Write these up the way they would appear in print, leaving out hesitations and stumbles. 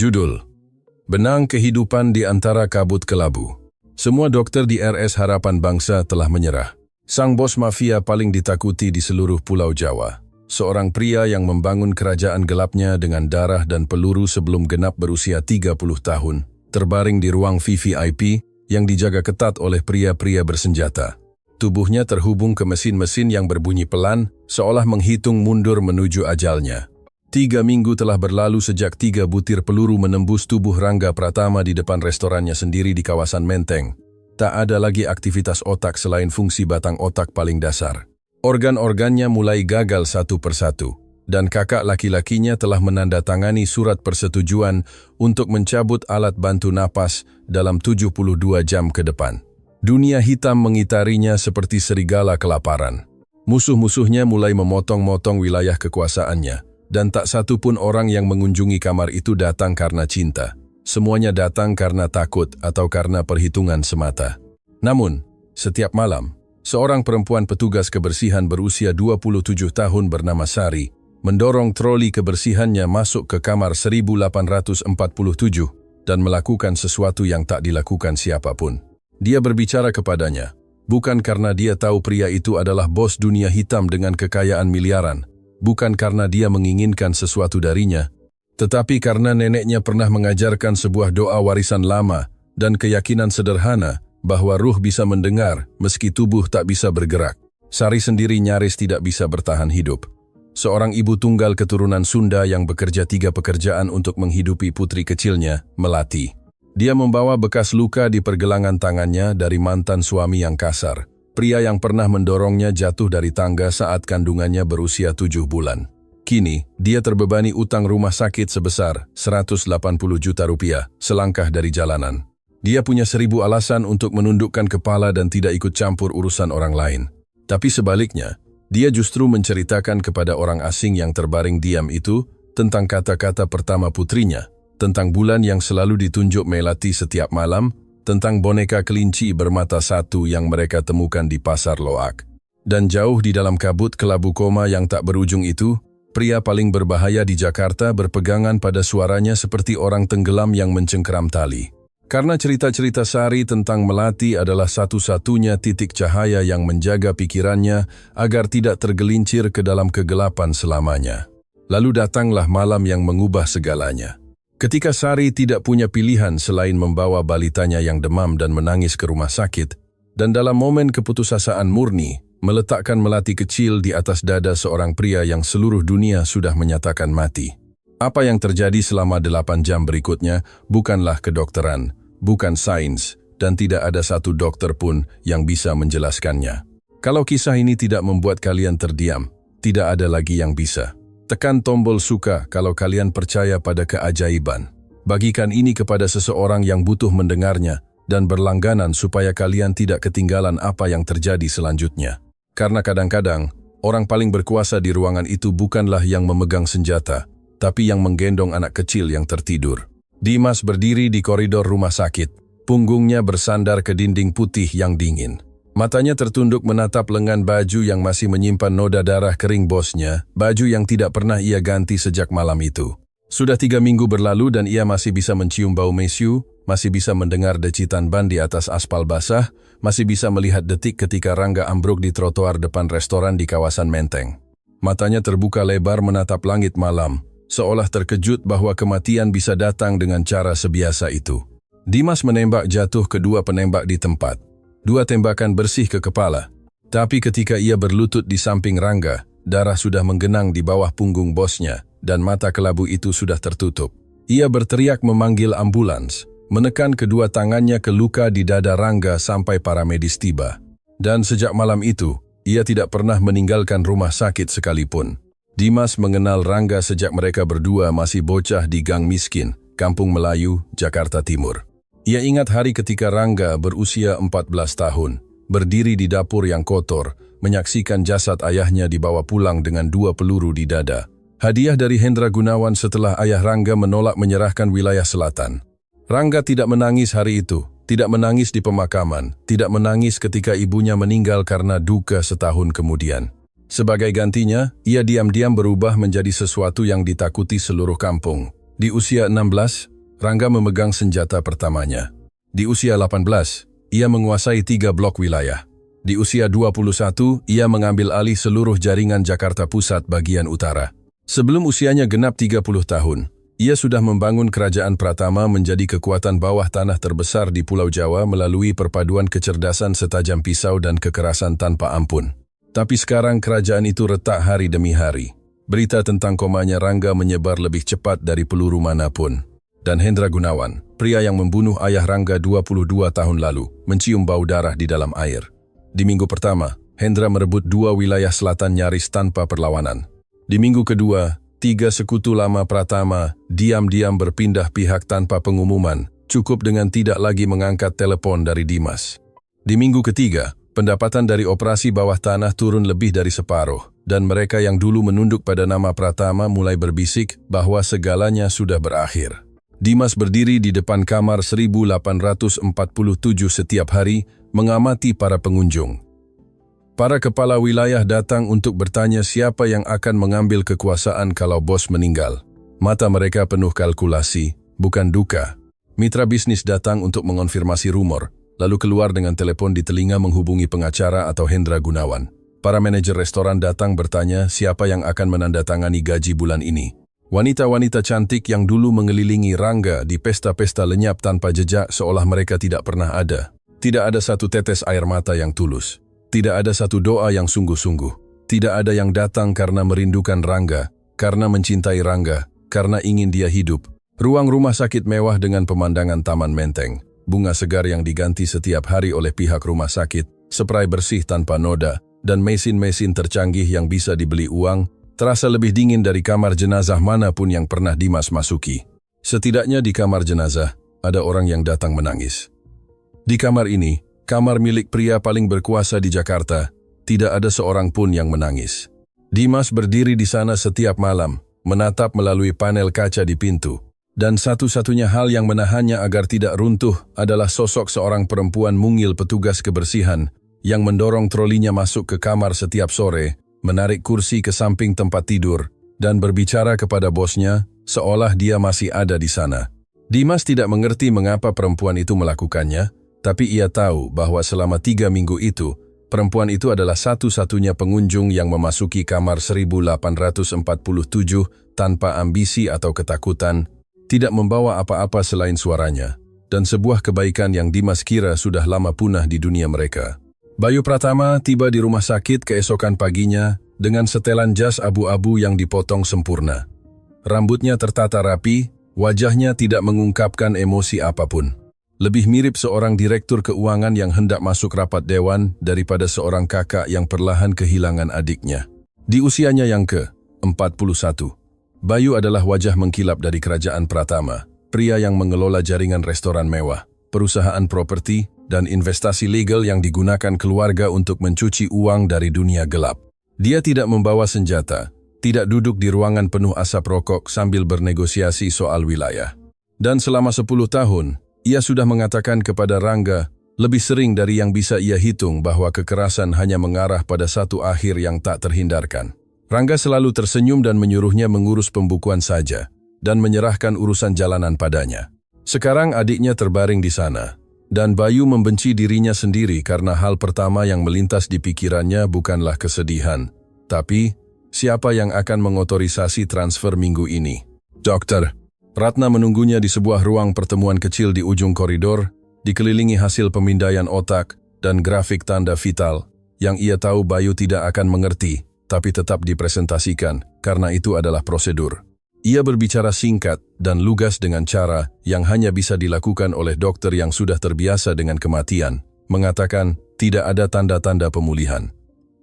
Judul: Benang Kehidupan di Antara Kabut Kelabu. Semua dokter di RS Harapan Bangsa telah menyerah. Sang bos mafia paling ditakuti di seluruh Pulau Jawa. Seorang pria yang membangun kerajaan gelapnya dengan darah dan peluru sebelum genap berusia 30 tahun, terbaring di ruang VVIP yang dijaga ketat oleh pria-pria bersenjata. Tubuhnya terhubung ke mesin-mesin yang berbunyi pelan, seolah menghitung mundur menuju ajalnya. 3 minggu telah berlalu sejak 3 butir peluru menembus tubuh Rangga Pratama di depan restorannya sendiri di kawasan Menteng. Tak ada lagi aktivitas otak selain fungsi batang otak paling dasar. Organ-organnya mulai gagal satu persatu, dan kakak laki-lakinya telah menandatangani surat persetujuan untuk mencabut alat bantu napas dalam 72 jam ke depan. Dunia hitam mengitarinya seperti serigala kelaparan. Musuh-musuhnya mulai memotong-motong wilayah kekuasaannya, dan tak satu pun orang yang mengunjungi kamar itu datang karena cinta. Semuanya datang karena takut atau karena perhitungan semata. Namun, setiap malam, seorang perempuan petugas kebersihan berusia 27 tahun bernama Sari mendorong troli kebersihannya masuk ke kamar 1847 dan melakukan sesuatu yang tak dilakukan siapapun. Dia berbicara kepadanya, bukan karena dia tahu pria itu adalah bos dunia hitam dengan kekayaan miliaran, bukan karena dia menginginkan sesuatu darinya, tetapi karena neneknya pernah mengajarkan sebuah doa warisan lama dan keyakinan sederhana bahwa ruh bisa mendengar meski tubuh tak bisa bergerak. Sari sendiri nyaris tidak bisa bertahan hidup. Seorang ibu tunggal keturunan Sunda yang bekerja 3 pekerjaan untuk menghidupi putri kecilnya, Melati. Dia membawa bekas luka di pergelangan tangannya dari mantan suami yang kasar, pria yang pernah mendorongnya jatuh dari tangga saat kandungannya berusia 7 bulan. Kini, dia terbebani utang rumah sakit sebesar 180 juta rupiah, selangkah dari jalanan. Dia punya 1000 alasan untuk menundukkan kepala dan tidak ikut campur urusan orang lain. Tapi sebaliknya, dia justru menceritakan kepada orang asing yang terbaring diam itu tentang kata-kata pertama putrinya, tentang bulan yang selalu ditunjuk Melati setiap malam, tentang boneka kelinci bermata satu yang mereka temukan di Pasar Loak. Dan jauh di dalam kabut kelabu koma yang tak berujung itu, pria paling berbahaya di Jakarta berpegangan pada suaranya seperti orang tenggelam yang mencengkeram tali. Karena cerita-cerita Sari tentang Melati adalah satu-satunya titik cahaya yang menjaga pikirannya agar tidak tergelincir ke dalam kegelapan selamanya. Lalu datanglah malam yang mengubah segalanya. Ketika Sari tidak punya pilihan selain membawa balitanya yang demam dan menangis ke rumah sakit, dan dalam momen keputusasaan murni, meletakkan Melati kecil di atas dada seorang pria yang seluruh dunia sudah menyatakan mati. Apa yang terjadi selama 8 jam berikutnya bukanlah kedokteran, bukan sains, dan tidak ada satu dokter pun yang bisa menjelaskannya. Kalau kisah ini tidak membuat kalian terdiam, tidak ada lagi yang bisa. Tekan tombol suka kalau kalian percaya pada keajaiban. Bagikan ini kepada seseorang yang butuh mendengarnya dan berlangganan supaya kalian tidak ketinggalan apa yang terjadi selanjutnya. Karena kadang-kadang, orang paling berkuasa di ruangan itu bukanlah yang memegang senjata, tapi yang menggendong anak kecil yang tertidur. Dimas berdiri di koridor rumah sakit, punggungnya bersandar ke dinding putih yang dingin. Matanya tertunduk menatap lengan baju yang masih menyimpan noda darah kering bosnya, baju yang tidak pernah ia ganti sejak malam itu. Sudah 3 minggu berlalu dan ia masih bisa mencium bau mesiu, masih bisa mendengar decitan ban di atas aspal basah, masih bisa melihat detik ketika Rangga ambruk di trotoar depan restoran di kawasan Menteng. Matanya terbuka lebar menatap langit malam, seolah terkejut bahwa kematian bisa datang dengan cara sebiasa itu. Dimas menembak jatuh kedua penembak di tempat. 2 tembakan bersih ke kepala. Tapi ketika ia berlutut di samping Rangga, darah sudah menggenang di bawah punggung bosnya dan mata kelabu itu sudah tertutup. Ia berteriak memanggil ambulans, menekan kedua tangannya ke luka di dada Rangga sampai para medis tiba. Dan sejak malam itu, ia tidak pernah meninggalkan rumah sakit sekalipun. Dimas mengenal Rangga sejak mereka berdua masih bocah di Gang Miskin, Kampung Melayu, Jakarta Timur. Ia ingat hari ketika Rangga berusia 14 tahun, berdiri di dapur yang kotor, menyaksikan jasad ayahnya dibawa pulang dengan 2 peluru di dada. Hadiah dari Hendra Gunawan setelah ayah Rangga menolak menyerahkan wilayah selatan. Rangga tidak menangis hari itu, tidak menangis di pemakaman, tidak menangis ketika ibunya meninggal karena duka setahun kemudian. Sebagai gantinya, ia diam-diam berubah menjadi sesuatu yang ditakuti seluruh kampung. Di usia 16, Rangga memegang senjata pertamanya. Di usia 18, ia menguasai 3 blok wilayah. Di usia 21, ia mengambil alih seluruh jaringan Jakarta Pusat bagian utara. Sebelum usianya genap 30 tahun, ia sudah membangun kerajaan Pratama menjadi kekuatan bawah tanah terbesar di Pulau Jawa melalui perpaduan kecerdasan setajam pisau dan kekerasan tanpa ampun. Tapi sekarang kerajaan itu retak hari demi hari. Berita tentang komanya Rangga menyebar lebih cepat dari peluru manapun. Dan Hendra Gunawan, pria yang membunuh ayah Rangga 22 tahun lalu, mencium bau darah di dalam air. Di minggu pertama, Hendra merebut 2 wilayah selatan nyaris tanpa perlawanan. Di minggu kedua, 3 sekutu lama Pratama diam-diam berpindah pihak tanpa pengumuman, cukup dengan tidak lagi mengangkat telepon dari Dimas. Di minggu ketiga, pendapatan dari operasi bawah tanah turun lebih dari separuh, dan mereka yang dulu menunduk pada nama Pratama mulai berbisik bahwa segalanya sudah berakhir. Dimas berdiri di depan kamar 1847 setiap hari, mengamati para pengunjung. Para kepala wilayah datang untuk bertanya siapa yang akan mengambil kekuasaan kalau bos meninggal. Mata mereka penuh kalkulasi, bukan duka. Mitra bisnis datang untuk mengonfirmasi rumor, lalu keluar dengan telepon di telinga menghubungi pengacara atau Hendra Gunawan. Para manajer restoran datang bertanya siapa yang akan menandatangani gaji bulan ini. Wanita-wanita cantik yang dulu mengelilingi Rangga di pesta-pesta lenyap tanpa jejak seolah mereka tidak pernah ada. Tidak ada satu tetes air mata yang tulus. Tidak ada satu doa yang sungguh-sungguh. Tidak ada yang datang karena merindukan Rangga, karena mencintai Rangga, karena ingin dia hidup. Ruang rumah sakit mewah dengan pemandangan taman menteng. Bunga segar yang diganti setiap hari oleh pihak rumah sakit, spray bersih tanpa noda, dan mesin-mesin tercanggih yang bisa dibeli uang, terasa lebih dingin dari kamar jenazah manapun yang pernah Dimas masuki. Setidaknya di kamar jenazah, ada orang yang datang menangis. Di kamar ini, kamar milik pria paling berkuasa di Jakarta, tidak ada seorang pun yang menangis. Dimas berdiri di sana setiap malam, menatap melalui panel kaca di pintu. Dan satu-satunya hal yang menahannya agar tidak runtuh adalah sosok seorang perempuan mungil petugas kebersihan yang mendorong trolinya masuk ke kamar setiap sore, menarik kursi ke samping tempat tidur, dan berbicara kepada bosnya seolah dia masih ada di sana. Dimas tidak mengerti mengapa perempuan itu melakukannya, tapi ia tahu bahwa selama 3 minggu itu, perempuan itu adalah satu-satunya pengunjung yang memasuki kamar 1847 tanpa ambisi atau ketakutan, tidak membawa apa-apa selain suaranya, dan sebuah kebaikan yang Dimas kira sudah lama punah di dunia mereka. Bayu Pratama tiba di rumah sakit keesokan paginya dengan setelan jas abu-abu yang dipotong sempurna. Rambutnya tertata rapi, wajahnya tidak mengungkapkan emosi apapun. Lebih mirip seorang direktur keuangan yang hendak masuk rapat dewan daripada seorang kakak yang perlahan kehilangan adiknya. Di usianya yang ke-41, Bayu adalah wajah mengkilap dari kerajaan Pratama, pria yang mengelola jaringan restoran mewah, perusahaan properti, dan investasi legal yang digunakan keluarga untuk mencuci uang dari dunia gelap. Dia tidak membawa senjata, tidak duduk di ruangan penuh asap rokok sambil bernegosiasi soal wilayah. Dan selama 10 tahun, ia sudah mengatakan kepada Rangga, lebih sering dari yang bisa ia hitung bahwa kekerasan hanya mengarah pada satu akhir yang tak terhindarkan. Rangga selalu tersenyum dan menyuruhnya mengurus pembukuan saja, dan menyerahkan urusan jalanan padanya. Sekarang adiknya terbaring di sana, dan Bayu membenci dirinya sendiri karena hal pertama yang melintas di pikirannya bukanlah kesedihan, tapi siapa yang akan mengotorisasi transfer minggu ini. Dokter. Ratna menunggunya di sebuah ruang pertemuan kecil di ujung koridor, dikelilingi hasil pemindaian otak dan grafik tanda vital, yang ia tahu Bayu tidak akan mengerti, tapi tetap dipresentasikan, karena itu adalah prosedur. Ia berbicara singkat dan lugas dengan cara yang hanya bisa dilakukan oleh dokter yang sudah terbiasa dengan kematian, mengatakan tidak ada tanda-tanda pemulihan.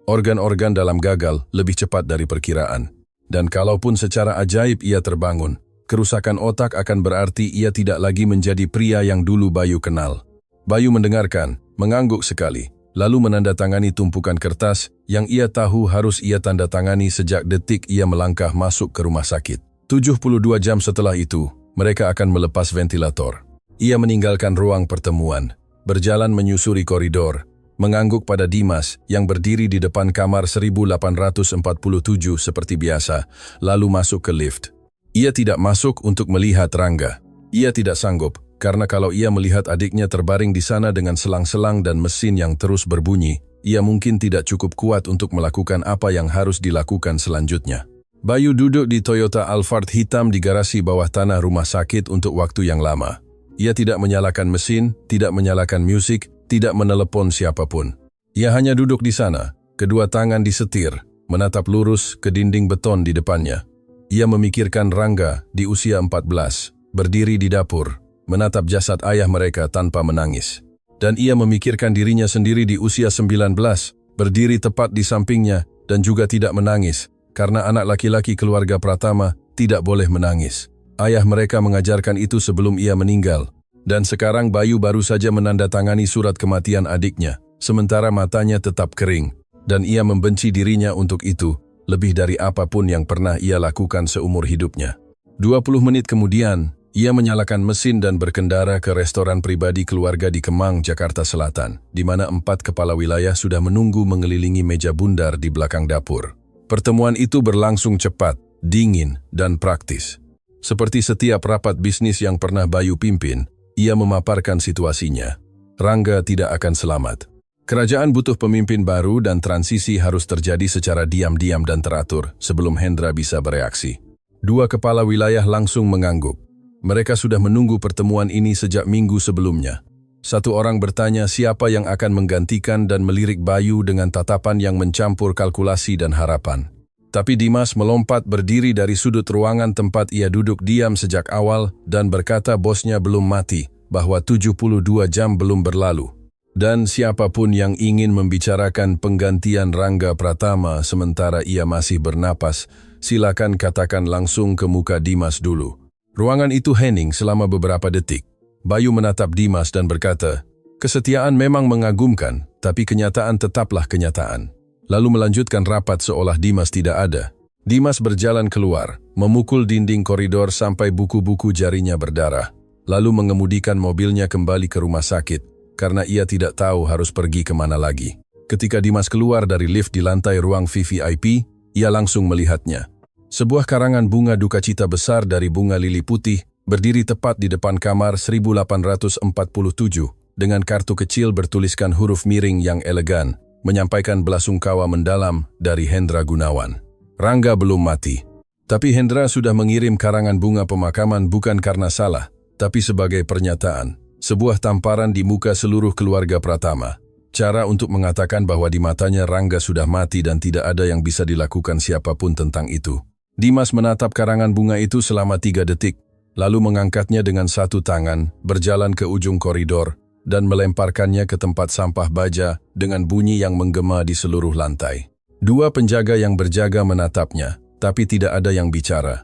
Organ-organ dalam gagal lebih cepat dari perkiraan, dan kalaupun secara ajaib ia terbangun, kerusakan otak akan berarti ia tidak lagi menjadi pria yang dulu Bayu kenal. Bayu mendengarkan, mengangguk sekali, lalu menandatangani tumpukan kertas yang ia tahu harus ia tandatangani sejak detik ia melangkah masuk ke rumah sakit. 72 jam setelah itu, mereka akan melepas ventilator. Ia meninggalkan ruang pertemuan, berjalan menyusuri koridor, mengangguk pada Dimas yang berdiri di depan kamar 1847 seperti biasa, lalu masuk ke lift. Ia tidak masuk untuk melihat Rangga. Ia tidak sanggup, karena kalau ia melihat adiknya terbaring di sana dengan selang-selang dan mesin yang terus berbunyi, ia mungkin tidak cukup kuat untuk melakukan apa yang harus dilakukan selanjutnya. Bayu duduk di Toyota Alphard hitam di garasi bawah tanah rumah sakit untuk waktu yang lama. Ia tidak menyalakan mesin, tidak menyalakan musik, tidak menelepon siapapun. Ia hanya duduk di sana, kedua tangan disetir, menatap lurus ke dinding beton di depannya. Ia memikirkan Rangga di usia 14, berdiri di dapur, menatap jasad ayah mereka tanpa menangis. Dan ia memikirkan dirinya sendiri di usia 19, berdiri tepat di sampingnya dan juga tidak menangis, karena anak laki-laki keluarga Pratama tidak boleh menangis. Ayah mereka mengajarkan itu sebelum ia meninggal. Dan sekarang Bayu baru saja menandatangani surat kematian adiknya, sementara matanya tetap kering. Dan ia membenci dirinya untuk itu, lebih dari apapun yang pernah ia lakukan seumur hidupnya. 20 menit kemudian, ia menyalakan mesin dan berkendara ke restoran pribadi keluarga di Kemang, Jakarta Selatan, di mana 4 kepala wilayah sudah menunggu mengelilingi meja bundar di belakang dapur. Pertemuan itu berlangsung cepat, dingin, dan praktis. Seperti setiap rapat bisnis yang pernah Bayu pimpin, ia memaparkan situasinya. Rangga tidak akan selamat. Kerajaan butuh pemimpin baru dan transisi harus terjadi secara diam-diam dan teratur sebelum Hendra bisa bereaksi. 2 kepala wilayah langsung mengangguk. Mereka sudah menunggu pertemuan ini sejak minggu sebelumnya. Satu orang bertanya siapa yang akan menggantikan dan melirik Bayu dengan tatapan yang mencampur kalkulasi dan harapan. Tapi Dimas melompat berdiri dari sudut ruangan tempat ia duduk diam sejak awal dan berkata bosnya belum mati, bahwa 72 jam belum berlalu. Dan siapapun yang ingin membicarakan penggantian Rangga Pratama sementara ia masih bernapas, silakan katakan langsung ke muka Dimas dulu. Ruangan itu hening selama beberapa detik. Bayu menatap Dimas dan berkata, kesetiaan memang mengagumkan, tapi kenyataan tetaplah kenyataan. Lalu melanjutkan rapat seolah Dimas tidak ada. Dimas berjalan keluar, memukul dinding koridor sampai buku-buku jarinya berdarah, lalu mengemudikan mobilnya kembali ke rumah sakit. Karena ia tidak tahu harus pergi kemana lagi. Ketika Dimas keluar dari lift di lantai ruang VVIP, ia langsung melihatnya. Sebuah karangan bunga duka cita besar dari bunga lili putih berdiri tepat di depan kamar 1847 dengan kartu kecil bertuliskan huruf miring yang elegan, menyampaikan belasungkawa mendalam dari Hendra Gunawan. Rangga belum mati. Tapi Hendra sudah mengirim karangan bunga pemakaman bukan karena salah, tapi sebagai pernyataan. Sebuah tamparan di muka seluruh keluarga Pratama. Cara untuk mengatakan bahwa di matanya Rangga sudah mati dan tidak ada yang bisa dilakukan siapapun tentang itu. Dimas menatap karangan bunga itu selama 3 detik, lalu mengangkatnya dengan satu tangan, berjalan ke ujung koridor, dan melemparkannya ke tempat sampah baja dengan bunyi yang menggema di seluruh lantai. 2 penjaga yang berjaga menatapnya, tapi tidak ada yang bicara.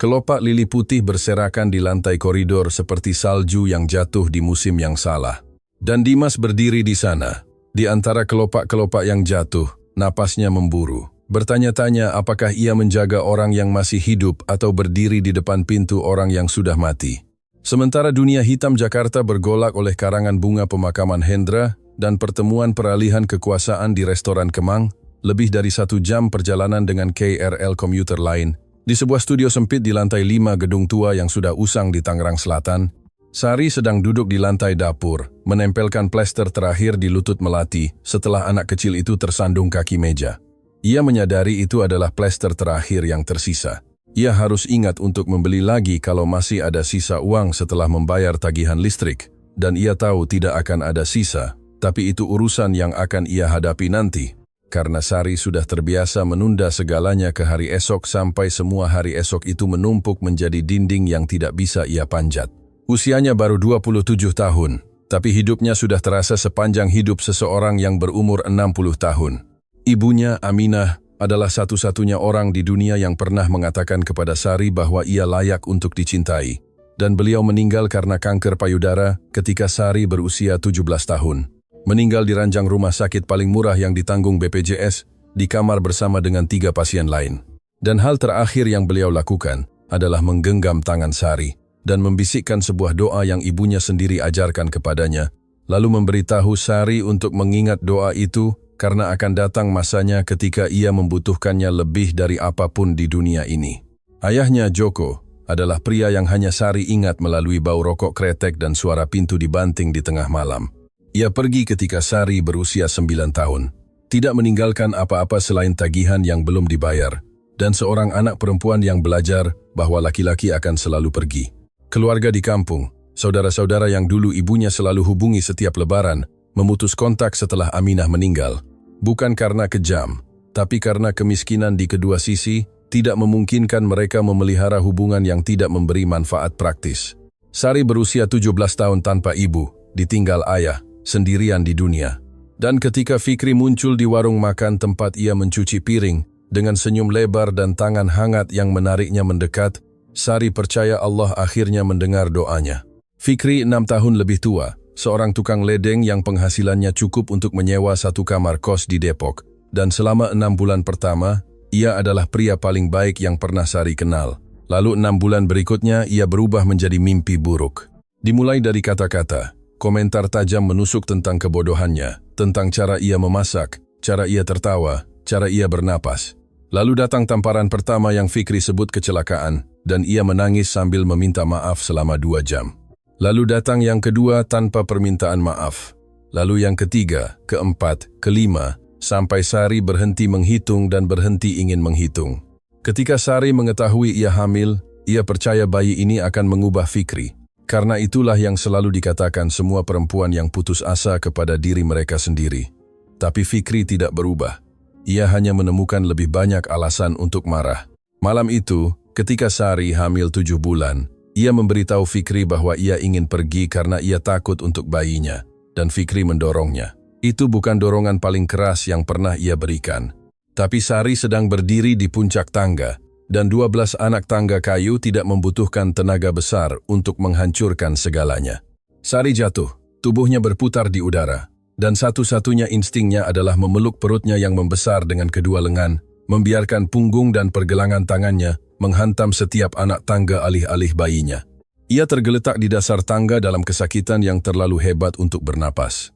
Kelopak lili putih berserakan di lantai koridor seperti salju yang jatuh di musim yang salah. Dan Dimas berdiri di sana. Di antara kelopak-kelopak yang jatuh, napasnya memburu. Bertanya-tanya apakah ia menjaga orang yang masih hidup atau berdiri di depan pintu orang yang sudah mati. Sementara dunia hitam Jakarta bergolak oleh karangan bunga pemakaman Hendra dan pertemuan peralihan kekuasaan di restoran Kemang, lebih dari 1 jam perjalanan dengan KRL komuter lain, di sebuah studio sempit di lantai 5 gedung tua yang sudah usang di Tangerang Selatan, Sari sedang duduk di lantai dapur, menempelkan plester terakhir di lutut Melati setelah anak kecil itu tersandung kaki meja. Ia menyadari itu adalah plester terakhir yang tersisa. Ia harus ingat untuk membeli lagi kalau masih ada sisa uang setelah membayar tagihan listrik, dan ia tahu tidak akan ada sisa, tapi itu urusan yang akan ia hadapi nanti. Karena Sari sudah terbiasa menunda segalanya ke hari esok sampai semua hari esok itu menumpuk menjadi dinding yang tidak bisa ia panjat. Usianya baru 27 tahun, tapi hidupnya sudah terasa sepanjang hidup seseorang yang berumur 60 tahun. Ibunya, Aminah, adalah satu-satunya orang di dunia yang pernah mengatakan kepada Sari bahwa ia layak untuk dicintai. Dan beliau meninggal karena kanker payudara ketika Sari berusia 17 tahun. Meninggal di ranjang rumah sakit paling murah yang ditanggung BPJS, di kamar bersama dengan 3 pasien lain. Dan hal terakhir yang beliau lakukan adalah menggenggam tangan Sari dan membisikkan sebuah doa yang ibunya sendiri ajarkan kepadanya, lalu memberitahu Sari untuk mengingat doa itu karena akan datang masanya ketika ia membutuhkannya lebih dari apapun di dunia ini. Ayahnya, Joko, adalah pria yang hanya Sari ingat melalui bau rokok kretek dan suara pintu dibanting di tengah malam. Ia pergi ketika Sari berusia 9 tahun, tidak meninggalkan apa-apa selain tagihan yang belum dibayar, dan seorang anak perempuan yang belajar bahwa laki-laki akan selalu pergi. Keluarga di kampung, saudara-saudara yang dulu ibunya selalu hubungi setiap lebaran, memutus kontak setelah Aminah meninggal. Bukan karena kejam, tapi karena kemiskinan di kedua sisi tidak memungkinkan mereka memelihara hubungan yang tidak memberi manfaat praktis. Sari berusia 17 tahun tanpa ibu, ditinggal ayah, sendirian di dunia. Dan ketika Fikri muncul di warung makan tempat ia mencuci piring, dengan senyum lebar dan tangan hangat yang menariknya mendekat, Sari percaya Allah akhirnya mendengar doanya. Fikri 6 tahun lebih tua, seorang tukang ledeng yang penghasilannya cukup untuk menyewa satu kamar kos di Depok. Dan selama 6 bulan pertama, ia adalah pria paling baik yang pernah Sari kenal. Lalu 6 bulan berikutnya ia berubah menjadi mimpi buruk. Dimulai dari kata-kata, komentar tajam menusuk tentang kebodohannya, tentang cara ia memasak, cara ia tertawa, cara ia bernapas. Lalu datang tamparan pertama yang Fikri sebut kecelakaan, dan ia menangis sambil meminta maaf selama 2 jam. Lalu datang yang kedua tanpa permintaan maaf. Lalu yang ketiga, keempat, kelima, sampai Sari berhenti menghitung dan berhenti ingin menghitung. Ketika Sari mengetahui ia hamil, ia percaya bayi ini akan mengubah Fikri. Karena itulah yang selalu dikatakan semua perempuan yang putus asa kepada diri mereka sendiri. Tapi Fikri tidak berubah. Ia hanya menemukan lebih banyak alasan untuk marah. Malam itu, ketika Sari hamil 7 bulan, ia memberitahu Fikri bahwa ia ingin pergi karena ia takut untuk bayinya, dan Fikri mendorongnya. Itu bukan dorongan paling keras yang pernah ia berikan. Tapi Sari sedang berdiri di puncak tangga, dan 12 anak tangga kayu tidak membutuhkan tenaga besar untuk menghancurkan segalanya. Sari jatuh, tubuhnya berputar di udara, dan satu-satunya instingnya adalah memeluk perutnya yang membesar dengan kedua lengan, membiarkan punggung dan pergelangan tangannya menghantam setiap anak tangga alih-alih bayinya. Ia tergeletak di dasar tangga dalam kesakitan yang terlalu hebat untuk bernapas.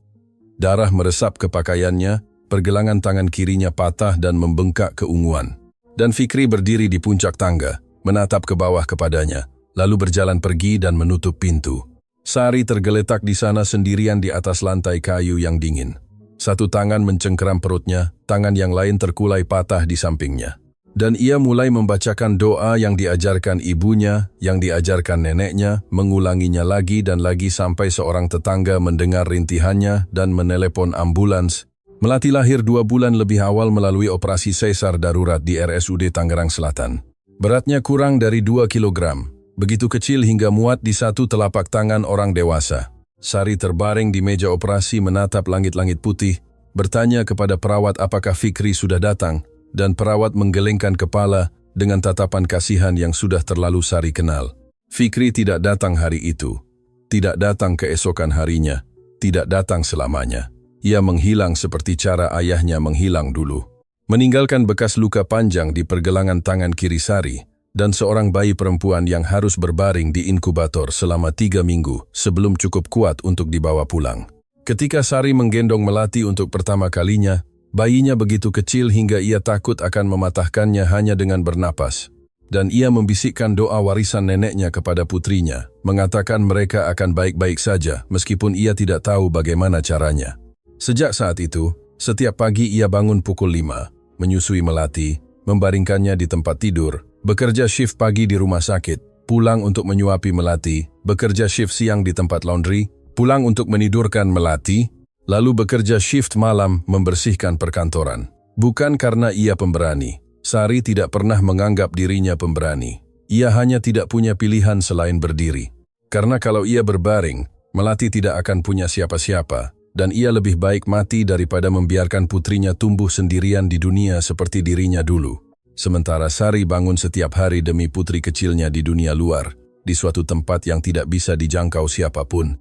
Darah meresap ke pakaiannya, pergelangan tangan kirinya patah dan membengkak keunguan. Dan Fikri berdiri di puncak tangga, menatap ke bawah kepadanya, lalu berjalan pergi dan menutup pintu. Sari tergeletak di sana sendirian di atas lantai kayu yang dingin. Satu tangan mencengkeram perutnya, tangan yang lain terkulai patah di sampingnya. Dan ia mulai membacakan doa yang diajarkan ibunya, yang diajarkan neneknya, mengulanginya lagi dan lagi sampai seorang tetangga mendengar rintihannya dan menelepon ambulans. Melati lahir 2 bulan lebih awal melalui operasi sesar darurat di RSUD Tangerang Selatan. Beratnya kurang dari 2 kilogram, begitu kecil hingga muat di satu telapak tangan orang dewasa. Sari terbaring di meja operasi menatap langit-langit putih, bertanya kepada perawat apakah Fikri sudah datang, dan perawat menggelengkan kepala dengan tatapan kasihan yang sudah terlalu Sari kenal. Fikri tidak datang hari itu, tidak datang keesokan harinya, tidak datang selamanya. Ia menghilang seperti cara ayahnya menghilang dulu. Meninggalkan bekas luka panjang di pergelangan tangan kiri Sari, dan seorang bayi perempuan yang harus berbaring di inkubator selama 3 minggu sebelum cukup kuat untuk dibawa pulang. Ketika Sari menggendong Melati untuk pertama kalinya, bayinya begitu kecil hingga ia takut akan mematahkannya hanya dengan bernapas. Dan ia membisikkan doa warisan neneknya kepada putrinya, mengatakan mereka akan baik-baik saja meskipun ia tidak tahu bagaimana caranya. Sejak saat itu, setiap pagi ia bangun pukul 5, menyusui Melati, membaringkannya di tempat tidur, bekerja shift pagi di rumah sakit, pulang untuk menyuapi Melati, bekerja shift siang di tempat laundry, pulang untuk menidurkan Melati, lalu bekerja shift malam membersihkan perkantoran. Bukan karena ia pemberani. Sari tidak pernah menganggap dirinya pemberani. Ia hanya tidak punya pilihan selain berdiri. Karena kalau ia berbaring, Melati tidak akan punya siapa-siapa, dan ia lebih baik mati daripada membiarkan putrinya tumbuh sendirian di dunia seperti dirinya dulu. Sementara Sari bangun setiap hari demi putri kecilnya di dunia luar, di suatu tempat yang tidak bisa dijangkau siapapun.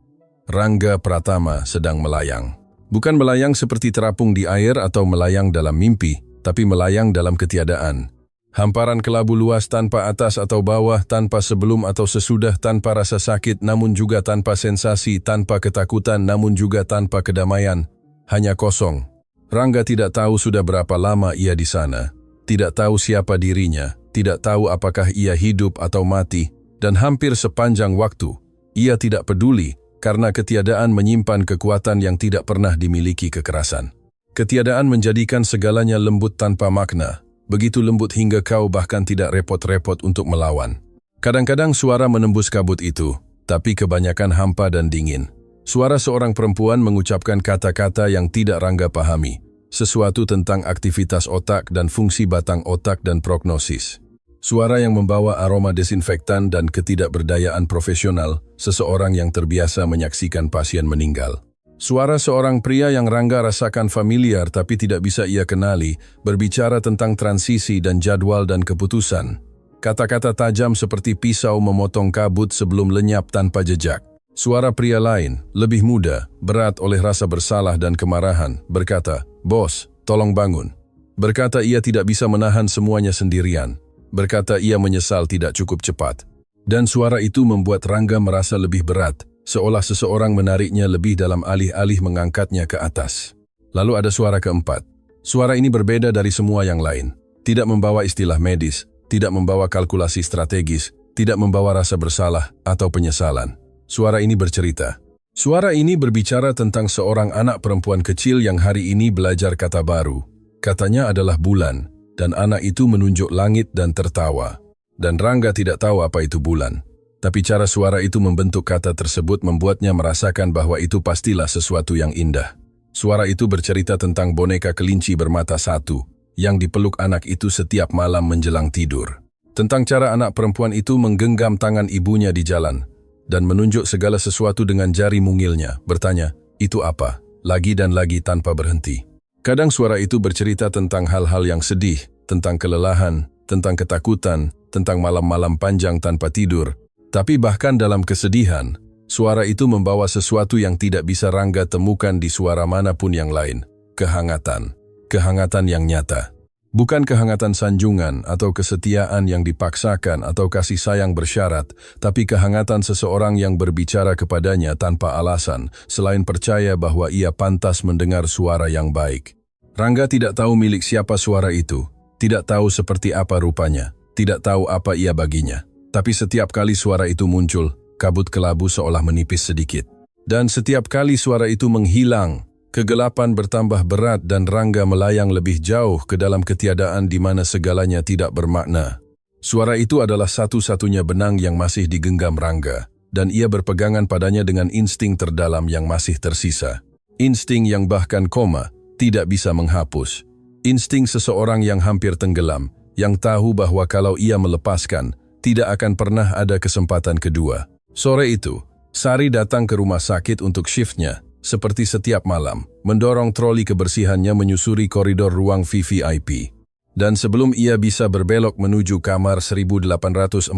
Rangga Pratama sedang melayang. Bukan melayang seperti terapung di air atau melayang dalam mimpi, tapi melayang dalam ketiadaan. Hamparan kelabu luas tanpa atas atau bawah, tanpa sebelum atau sesudah, tanpa rasa sakit namun juga tanpa sensasi, tanpa ketakutan namun juga tanpa kedamaian. Hanya kosong. Rangga tidak tahu sudah berapa lama ia di sana. Tidak tahu siapa dirinya, tidak tahu apakah ia hidup atau mati, Dan hampir sepanjang waktu, ia tidak peduli karena ketiadaan menyimpan kekuatan yang tidak pernah dimiliki kekerasan. Ketiadaan menjadikan segalanya lembut tanpa makna, begitu lembut hingga kau bahkan tidak repot-repot untuk melawan. Kadang-kadang suara menembus kabut itu, tapi kebanyakan hampa dan dingin. Suara seorang perempuan mengucapkan kata-kata yang tidak Rangga pahami, sesuatu tentang aktivitas otak dan fungsi batang otak dan prognosis. Suara yang membawa aroma desinfektan dan ketidakberdayaan profesional, seseorang yang terbiasa menyaksikan pasien meninggal. Suara seorang pria yang Rangga rasakan familiar tapi tidak bisa ia kenali, berbicara tentang transisi dan jadwal dan keputusan. Kata-kata tajam seperti pisau memotong kabut sebelum lenyap tanpa jejak. Suara pria lain, lebih muda, berat oleh rasa bersalah dan kemarahan, berkata, "Bos, tolong bangun." Berkata ia tidak bisa menahan semuanya sendirian. Berkata ia menyesal tidak cukup cepat. Dan suara itu membuat Rangga merasa lebih berat, seolah seseorang menariknya lebih dalam alih-alih mengangkatnya ke atas. Lalu ada suara keempat. Suara ini berbeda dari semua yang lain. Tidak membawa istilah medis, tidak membawa kalkulasi strategis, tidak membawa rasa bersalah atau penyesalan. Suara ini bercerita. Suara ini berbicara tentang seorang anak perempuan kecil yang hari ini belajar kata baru. Katanya adalah bulan, dan anak itu menunjuk langit dan tertawa. Dan Rangga tidak tahu apa itu bulan. Tapi cara suara itu membentuk kata tersebut membuatnya merasakan bahwa itu pastilah sesuatu yang indah. Suara itu bercerita tentang boneka kelinci bermata satu, yang dipeluk anak itu setiap malam menjelang tidur. Tentang cara anak perempuan itu menggenggam tangan ibunya di jalan, dan menunjuk segala sesuatu dengan jari mungilnya, bertanya, "Itu apa?" lagi dan lagi tanpa berhenti. Kadang suara itu bercerita tentang hal-hal yang sedih, tentang kelelahan, tentang ketakutan, tentang malam-malam panjang tanpa tidur. Tapi bahkan dalam kesedihan, suara itu membawa sesuatu yang tidak bisa Rangga temukan di suara manapun yang lain. Kehangatan. Kehangatan yang nyata. Bukan kehangatan sanjungan atau kesetiaan yang dipaksakan atau kasih sayang bersyarat, tapi kehangatan seseorang yang berbicara kepadanya tanpa alasan, selain percaya bahwa ia pantas mendengar suara yang baik. Rangga tidak tahu milik siapa suara itu, tidak tahu seperti apa rupanya, tidak tahu apa ia baginya. Tapi setiap kali suara itu muncul, kabut kelabu seolah menipis sedikit. Dan setiap kali suara itu menghilang, kegelapan bertambah berat dan Rangga melayang lebih jauh ke dalam ketiadaan di mana segalanya tidak bermakna. Suara itu adalah satu-satunya benang yang masih digenggam Rangga, dan ia berpegangan padanya dengan insting terdalam yang masih tersisa. Insting yang bahkan koma tidak bisa menghapus. Insting seseorang yang hampir tenggelam, yang tahu bahwa kalau ia melepaskan, tidak akan pernah ada kesempatan kedua. Sore itu, Sari datang ke rumah sakit untuk shiftnya, seperti setiap malam, mendorong troli kebersihannya menyusuri koridor ruang VVIP. Dan sebelum ia bisa berbelok menuju kamar 1847,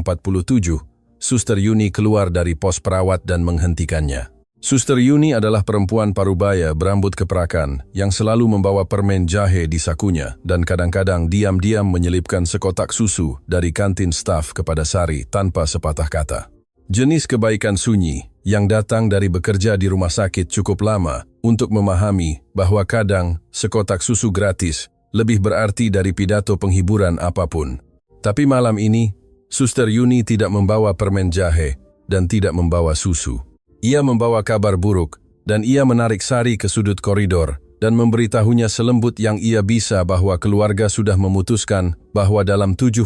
Suster Yuni keluar dari pos perawat dan menghentikannya. Suster Yuni adalah perempuan parubaya berambut keperakan yang selalu membawa permen jahe di sakunya dan kadang-kadang diam-diam menyelipkan sekotak susu dari kantin staf kepada Sari tanpa sepatah kata. Jenis kebaikan sunyi yang datang dari bekerja di rumah sakit cukup lama untuk memahami bahwa kadang sekotak susu gratis lebih berarti dari pidato penghiburan apapun. Tapi malam ini, Suster Yuni tidak membawa permen jahe dan tidak membawa susu. Ia membawa kabar buruk dan ia menarik Sari ke sudut koridor dan memberitahunya selembut yang ia bisa bahwa keluarga sudah memutuskan bahwa dalam 72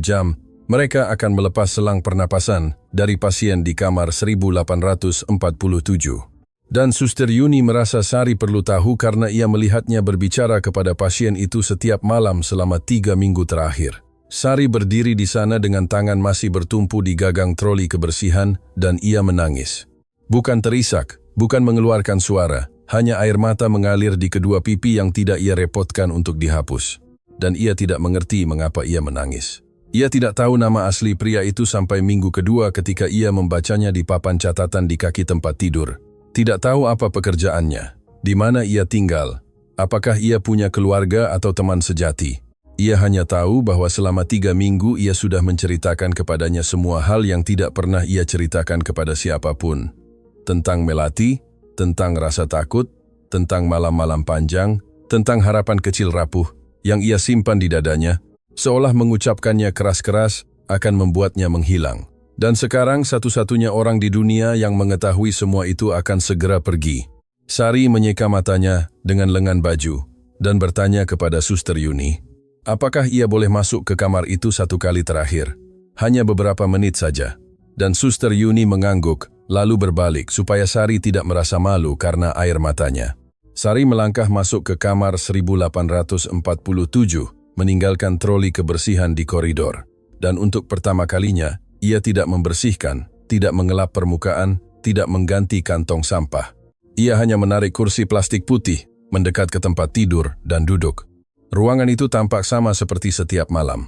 jam mereka akan melepas selang pernapasan dari pasien di kamar 1847. Dan Suster Yuni merasa Sari perlu tahu karena ia melihatnya berbicara kepada pasien itu setiap malam selama 3 minggu terakhir. Sari berdiri di sana dengan tangan masih bertumpu di gagang troli kebersihan dan ia menangis. Bukan terisak, bukan mengeluarkan suara, hanya air mata mengalir di kedua pipi yang tidak ia repotkan untuk dihapus. Dan ia tidak mengerti mengapa ia menangis. Ia tidak tahu nama asli pria itu sampai minggu kedua ketika ia membacanya di papan catatan di kaki tempat tidur. Tidak tahu apa pekerjaannya, di mana ia tinggal, apakah ia punya keluarga atau teman sejati. Ia hanya tahu bahwa selama 3 minggu ia sudah menceritakan kepadanya semua hal yang tidak pernah ia ceritakan kepada siapapun. Tentang Melati, tentang rasa takut, tentang malam-malam panjang, tentang harapan kecil rapuh yang ia simpan di dadanya, seolah mengucapkannya keras-keras akan membuatnya menghilang. Dan sekarang satu-satunya orang di dunia yang mengetahui semua itu akan segera pergi. Sari menyeka matanya dengan lengan baju dan bertanya kepada Suster Yuni, apakah ia boleh masuk ke kamar itu satu kali terakhir? Hanya beberapa menit saja. Dan Suster Yuni mengangguk, lalu berbalik supaya Sari tidak merasa malu karena air matanya. Sari melangkah masuk ke kamar 1847, meninggalkan troli kebersihan di koridor. Dan untuk pertama kalinya, ia tidak membersihkan, tidak mengelap permukaan, tidak mengganti kantong sampah. Ia hanya menarik kursi plastik putih, mendekat ke tempat tidur, dan duduk. Ruangan itu tampak sama seperti setiap malam.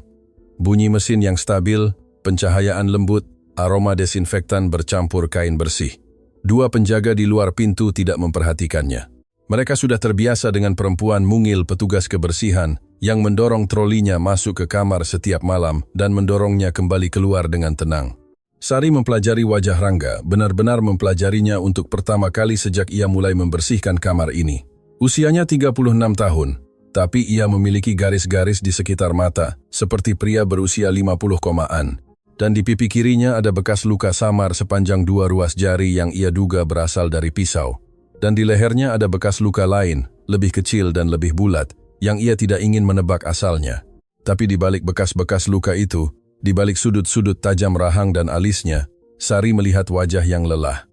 Bunyi mesin yang stabil, pencahayaan lembut, aroma desinfektan bercampur kain bersih. Dua penjaga di luar pintu tidak memperhatikannya. Mereka sudah terbiasa dengan perempuan mungil petugas kebersihan yang mendorong trolinya masuk ke kamar setiap malam dan mendorongnya kembali keluar dengan tenang. Sari mempelajari wajah Rangga, benar-benar mempelajarinya untuk pertama kali sejak ia mulai membersihkan kamar ini. Usianya 36 tahun, tapi ia memiliki garis-garis di sekitar mata, seperti pria berusia 50-an. Dan di pipi kirinya ada bekas luka samar sepanjang 2 ruas jari yang ia duga berasal dari pisau. Dan di lehernya ada bekas luka lain, lebih kecil dan lebih bulat, yang ia tidak ingin menebak asalnya. Tapi di balik bekas-bekas luka itu, di balik sudut-sudut tajam rahang dan alisnya, Sari melihat wajah yang lelah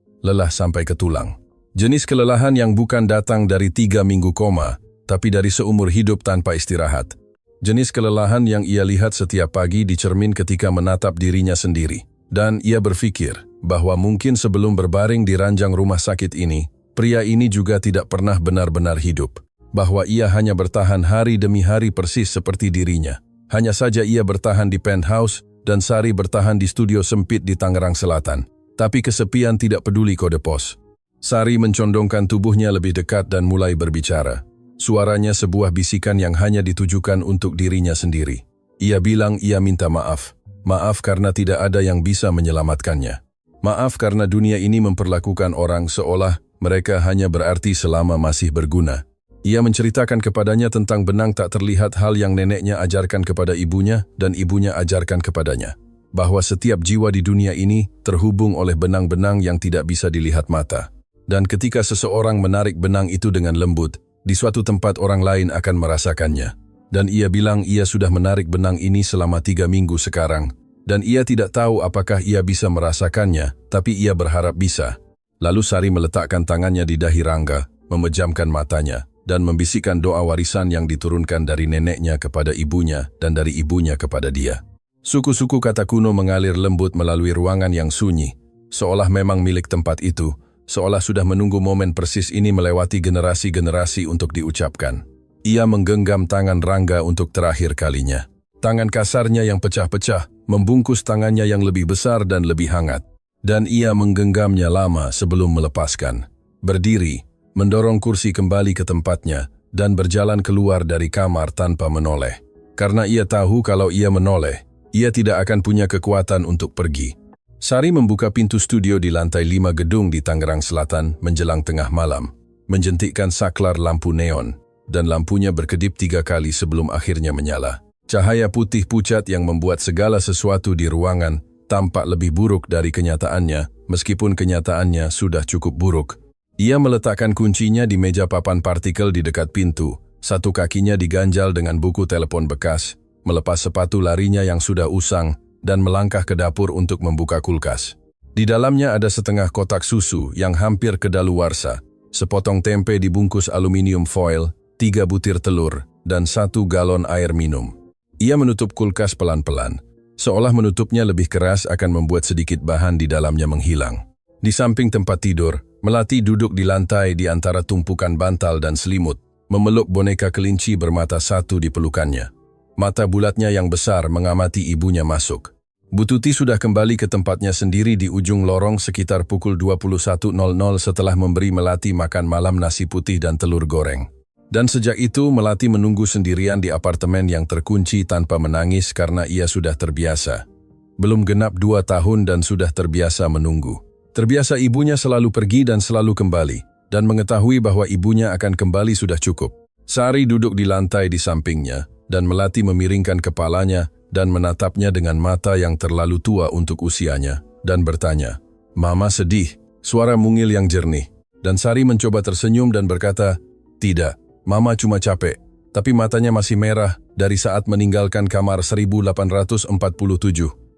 sampai ke tulang. Jenis kelelahan yang bukan datang dari 3 minggu koma, tapi dari seumur hidup tanpa istirahat. Jenis kelelahan yang ia lihat setiap pagi di cermin ketika menatap dirinya sendiri. Dan ia berpikir bahwa mungkin sebelum berbaring di ranjang rumah sakit ini, pria ini juga tidak pernah benar-benar hidup. Bahwa ia hanya bertahan hari demi hari persis seperti dirinya. Hanya saja ia bertahan di penthouse dan Sari bertahan di studio sempit di Tangerang Selatan. Tapi kesepian tidak peduli kode pos. Sari mencondongkan tubuhnya lebih dekat dan mulai berbicara. Suaranya sebuah bisikan yang hanya ditujukan untuk dirinya sendiri. Ia bilang ia minta maaf. Maaf karena tidak ada yang bisa menyelamatkannya. Maaf karena dunia ini memperlakukan orang seolah mereka hanya berarti selama masih berguna. Ia menceritakan kepadanya tentang benang tak terlihat, hal yang neneknya ajarkan kepada ibunya dan ibunya ajarkan kepadanya. Bahwa setiap jiwa di dunia ini terhubung oleh benang-benang yang tidak bisa dilihat mata. Dan ketika seseorang menarik benang itu dengan lembut, di suatu tempat orang lain akan merasakannya. Dan ia bilang ia sudah menarik benang ini selama 3 minggu sekarang. Dan ia tidak tahu apakah ia bisa merasakannya, tapi ia berharap bisa. Lalu Sari meletakkan tangannya di dahi Rangga, memejamkan matanya, dan membisikkan doa warisan yang diturunkan dari neneknya kepada ibunya dan dari ibunya kepada dia. Suku-suku kata kuno mengalir lembut melalui ruangan yang sunyi, seolah memang milik tempat itu, seolah sudah menunggu momen persis ini melewati generasi-generasi untuk diucapkan. Ia menggenggam tangan Rangga untuk terakhir kalinya. Tangan kasarnya yang pecah-pecah membungkus tangannya yang lebih besar dan lebih hangat. Dan ia menggenggamnya lama sebelum melepaskan. Berdiri, mendorong kursi kembali ke tempatnya, dan berjalan keluar dari kamar tanpa menoleh. Karena ia tahu kalau ia menoleh, ia tidak akan punya kekuatan untuk pergi. Sari membuka pintu studio di lantai 5 gedung di Tangerang Selatan menjelang tengah malam, menjentikkan saklar lampu neon, dan lampunya berkedip 3 kali sebelum akhirnya menyala. Cahaya putih pucat yang membuat segala sesuatu di ruangan tampak lebih buruk dari kenyataannya, meskipun kenyataannya sudah cukup buruk. Ia meletakkan kuncinya di meja papan partikel di dekat pintu, satu kakinya diganjal dengan buku telepon bekas, melepas sepatu larinya yang sudah usang, dan melangkah ke dapur untuk membuka kulkas. Di dalamnya ada setengah kotak susu yang hampir kedaluarsa, sepotong tempe dibungkus aluminium foil, 3 butir telur, dan 1 galon air minum. Ia menutup kulkas pelan-pelan. Seolah menutupnya lebih keras akan membuat sedikit bahan di dalamnya menghilang. Di samping tempat tidur, Melati duduk di lantai di antara tumpukan bantal dan selimut, memeluk boneka kelinci bermata satu di pelukannya. Mata bulatnya yang besar mengamati ibunya masuk. Bu Tuti sudah kembali ke tempatnya sendiri di ujung lorong sekitar pukul 21.00 setelah memberi Melati makan malam nasi putih dan telur goreng. Dan sejak itu Melati menunggu sendirian di apartemen yang terkunci tanpa menangis karena ia sudah terbiasa. Belum genap 2 tahun dan sudah terbiasa menunggu. Terbiasa ibunya selalu pergi dan selalu kembali, dan mengetahui bahwa ibunya akan kembali sudah cukup. Sari duduk di lantai di sampingnya, dan Melati memiringkan kepalanya dan menatapnya dengan mata yang terlalu tua untuk usianya. dan bertanya. Mama sedih, suara mungil yang jernih. Dan Sari mencoba tersenyum dan berkata, tidak, Mama cuma capek, tapi matanya masih merah dari saat meninggalkan kamar 1847.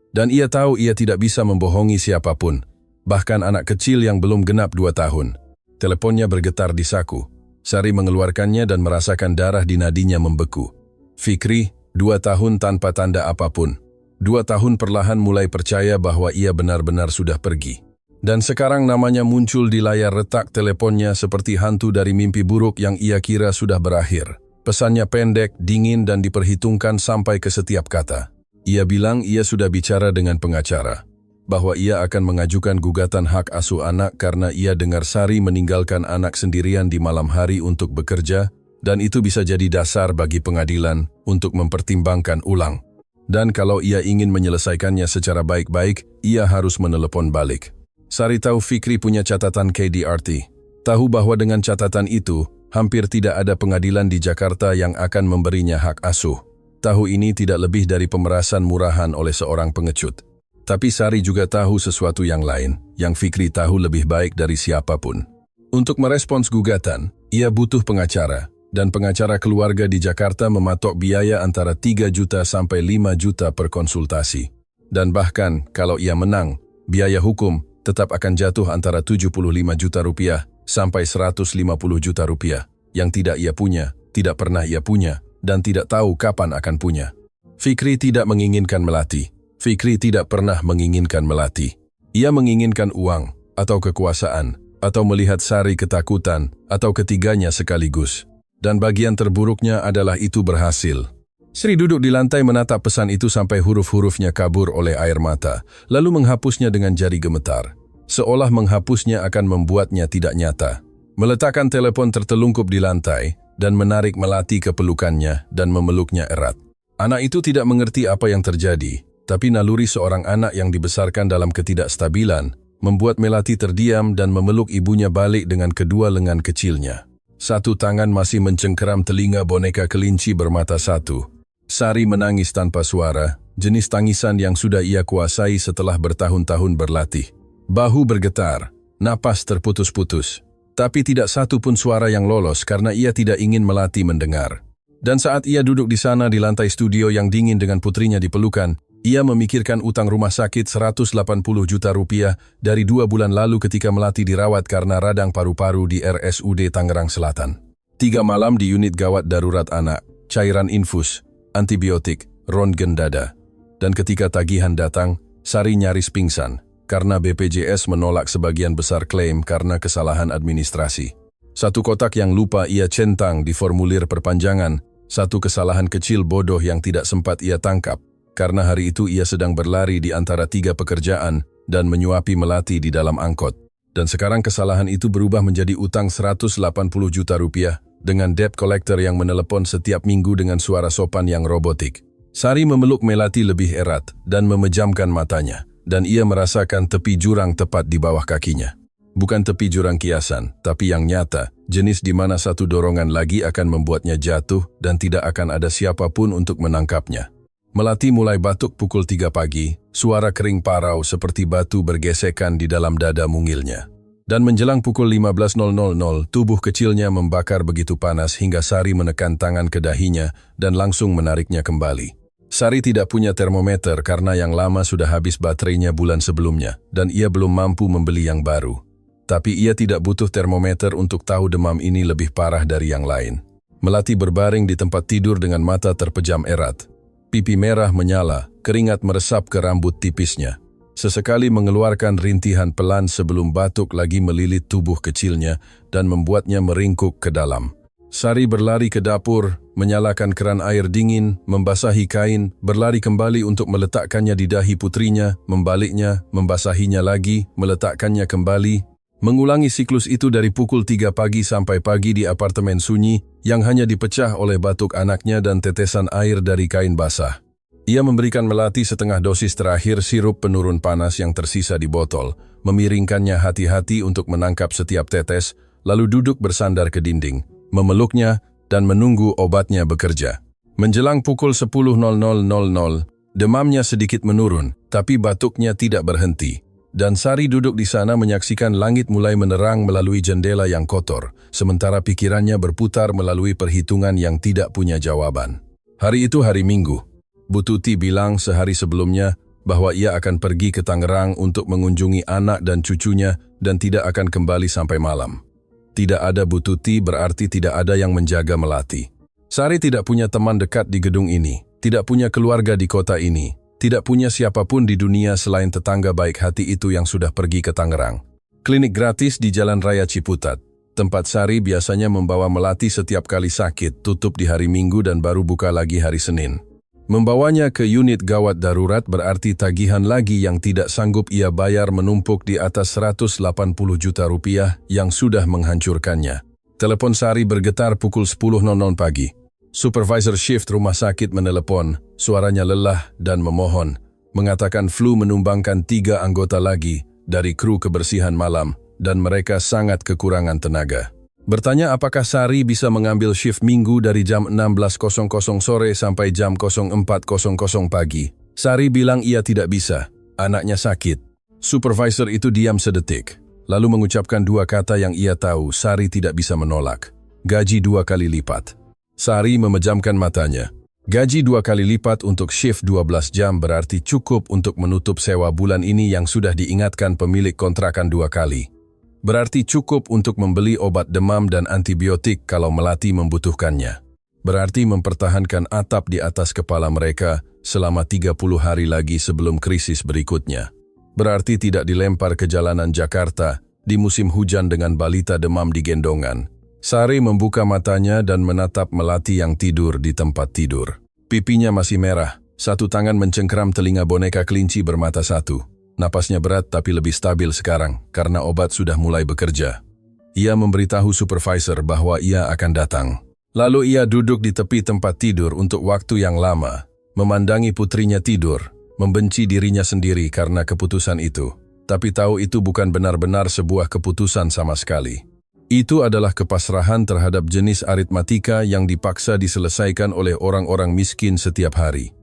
Dan ia tahu ia tidak bisa membohongi siapapun, bahkan anak kecil yang belum genap 2 tahun. Teleponnya bergetar di saku. Sari mengeluarkannya dan merasakan darah di nadinya membeku. Fikri, 2 tahun tanpa tanda apapun. 2 tahun perlahan mulai percaya bahwa ia benar-benar sudah pergi. Dan sekarang namanya muncul di layar retak teleponnya seperti hantu dari mimpi buruk yang ia kira sudah berakhir. Pesannya pendek, dingin dan diperhitungkan sampai ke setiap kata. Ia bilang ia sudah bicara dengan pengacara, bahwa ia akan mengajukan gugatan hak asuh anak karena ia dengar Sari meninggalkan anak sendirian di malam hari untuk bekerja, dan itu bisa jadi dasar bagi pengadilan untuk mempertimbangkan ulang. Dan kalau ia ingin menyelesaikannya secara baik-baik, ia harus menelepon balik. Sari tahu Fikri punya catatan KDRT. Tahu bahwa dengan catatan itu, hampir tidak ada pengadilan di Jakarta yang akan memberinya hak asuh. Tahu ini tidak lebih dari pemerasan murahan oleh seorang pengecut. Tapi Sari juga tahu sesuatu yang lain, yang Fikri tahu lebih baik dari siapapun. Untuk merespons gugatan, ia butuh pengacara, dan pengacara keluarga di Jakarta mematok biaya antara 3 juta sampai 5 juta per konsultasi. Dan bahkan, kalau ia menang, biaya hukum tetap akan jatuh antara 75 juta rupiah sampai 150 juta rupiah, yang tidak ia punya, tidak pernah ia punya, dan tidak tahu kapan akan punya. Fikri tidak menginginkan Melati. Fikri tidak pernah menginginkan Melati. Ia menginginkan uang, atau kekuasaan, atau melihat Sari ketakutan, atau ketiganya sekaligus. Dan bagian terburuknya adalah itu berhasil. Sri duduk di lantai menatap pesan itu sampai huruf-hurufnya kabur oleh air mata, lalu menghapusnya dengan jari gemetar. Seolah menghapusnya akan membuatnya tidak nyata. Meletakkan telepon tertelungkup di lantai, dan menarik Melati ke pelukannya dan memeluknya erat. Anak itu tidak mengerti apa yang terjadi, tapi naluri seorang anak yang dibesarkan dalam ketidakstabilan, membuat Melati terdiam dan memeluk ibunya balik dengan kedua lengan kecilnya. Satu tangan masih mencengkeram telinga boneka kelinci bermata satu. Sari menangis tanpa suara, jenis tangisan yang sudah ia kuasai setelah bertahun-tahun berlatih. Bahu bergetar, napas terputus-putus, tapi tidak satu pun suara yang lolos karena ia tidak ingin Melati mendengar. Dan saat ia duduk di sana di lantai studio yang dingin dengan putrinya di pelukan, ia memikirkan utang rumah sakit 180 juta rupiah dari 2 bulan lalu ketika Melati dirawat karena radang paru-paru di RSUD Tangerang Selatan. 3 malam di unit gawat darurat anak, cairan infus, antibiotik, röntgen dada. Dan ketika tagihan datang, Sari nyaris pingsan karena BPJS menolak sebagian besar klaim karena kesalahan administrasi. 1 kotak yang lupa ia centang di formulir perpanjangan, 1 kesalahan kecil bodoh yang tidak sempat ia tangkap, karena hari itu ia sedang berlari di antara 3 pekerjaan dan menyuapi Melati di dalam angkot. Dan sekarang kesalahan itu berubah menjadi utang 180 juta rupiah dengan debt collector yang menelepon setiap minggu dengan suara sopan yang robotik. Sari memeluk Melati lebih erat dan memejamkan matanya. Dan ia merasakan tepi jurang tepat di bawah kakinya. Bukan tepi jurang kiasan, tapi yang nyata, jenis di mana satu dorongan lagi akan membuatnya jatuh dan tidak akan ada siapapun untuk menangkapnya. Melati mulai batuk pukul 3 pagi, suara kering parau seperti batu bergesekan di dalam dada mungilnya. Dan menjelang pukul 15.00, tubuh kecilnya membakar begitu panas hingga Sari menekan tangan ke dahinya dan langsung menariknya kembali. Sari tidak punya termometer karena yang lama sudah habis baterainya bulan sebelumnya, dan ia belum mampu membeli yang baru. Tapi ia tidak butuh termometer untuk tahu demam ini lebih parah dari yang lain. Melati berbaring di tempat tidur dengan mata terpejam erat. Pipi merah menyala, keringat meresap ke rambut tipisnya. Sesekali mengeluarkan rintihan pelan sebelum batuk lagi melilit tubuh kecilnya dan membuatnya meringkuk ke dalam. Sari berlari ke dapur, menyalakan keran air dingin, membasahi kain, berlari kembali untuk meletakkannya di dahi putrinya, membaliknya, membasahinya lagi, meletakkannya kembali. Mengulangi siklus itu dari pukul 3 pagi sampai pagi di apartemen sunyi yang hanya dipecah oleh batuk anaknya dan tetesan air dari kain basah. Ia memberikan Melati setengah dosis terakhir sirup penurun panas yang tersisa di botol, memiringkannya hati-hati untuk menangkap setiap tetes, lalu duduk bersandar ke dinding, memeluknya, dan menunggu obatnya bekerja. Menjelang pukul 10.00, demamnya sedikit menurun, tapi batuknya tidak berhenti. Dan Sari duduk di sana menyaksikan langit mulai menerang melalui jendela yang kotor, sementara pikirannya berputar melalui perhitungan yang tidak punya jawaban. Hari itu hari Minggu. Bu Tuti bilang sehari sebelumnya bahwa ia akan pergi ke Tangerang untuk mengunjungi anak dan cucunya dan tidak akan kembali sampai malam. Tidak ada Bu Tuti berarti tidak ada yang menjaga Melati. Sari tidak punya teman dekat di gedung ini, tidak punya keluarga di kota ini, tidak punya siapapun di dunia selain tetangga baik hati itu yang sudah pergi ke Tangerang. Klinik gratis di Jalan Raya Ciputat. Tempat Sari biasanya membawa Melati setiap kali sakit, tutup di hari Minggu dan baru buka lagi hari Senin. Membawanya ke unit gawat darurat berarti tagihan lagi yang tidak sanggup ia bayar menumpuk di atas 180 juta rupiah yang sudah menghancurkannya. Telepon Sari bergetar pukul 10.00 pagi. Supervisor shift rumah sakit menelepon, suaranya lelah dan memohon, mengatakan flu menumbangkan 3 anggota lagi dari kru kebersihan malam dan mereka sangat kekurangan tenaga. Bertanya apakah Sari bisa mengambil shift Minggu dari jam 16.00 sore sampai jam 04.00 pagi. Sari bilang ia tidak bisa, anaknya sakit. Supervisor itu diam sedetik, lalu mengucapkan 2 kata yang ia tahu Sari tidak bisa menolak. Gaji 2 kali lipat. Sari memejamkan matanya. Gaji 2 kali lipat untuk shift 12 jam berarti cukup untuk menutup sewa bulan ini yang sudah diingatkan pemilik kontrakan 2 kali. Berarti cukup untuk membeli obat demam dan antibiotik kalau Melati membutuhkannya. Berarti mempertahankan atap di atas kepala mereka selama 30 hari lagi sebelum krisis berikutnya. Berarti tidak dilempar ke jalanan Jakarta di musim hujan dengan balita demam di gendongan. Sari membuka matanya dan menatap Melati yang tidur di tempat tidur. Pipinya masih merah, satu tangan mencengkeram telinga boneka kelinci bermata satu. Napasnya berat tapi lebih stabil sekarang karena obat sudah mulai bekerja. Ia memberitahu supervisor bahwa ia akan datang. Lalu ia duduk di tepi tempat tidur untuk waktu yang lama, memandangi putrinya tidur, membenci dirinya sendiri karena keputusan itu. Tapi tahu itu bukan benar-benar sebuah keputusan sama sekali. Itu adalah kepasrahan terhadap jenis aritmatika yang dipaksa diselesaikan oleh orang-orang miskin setiap hari.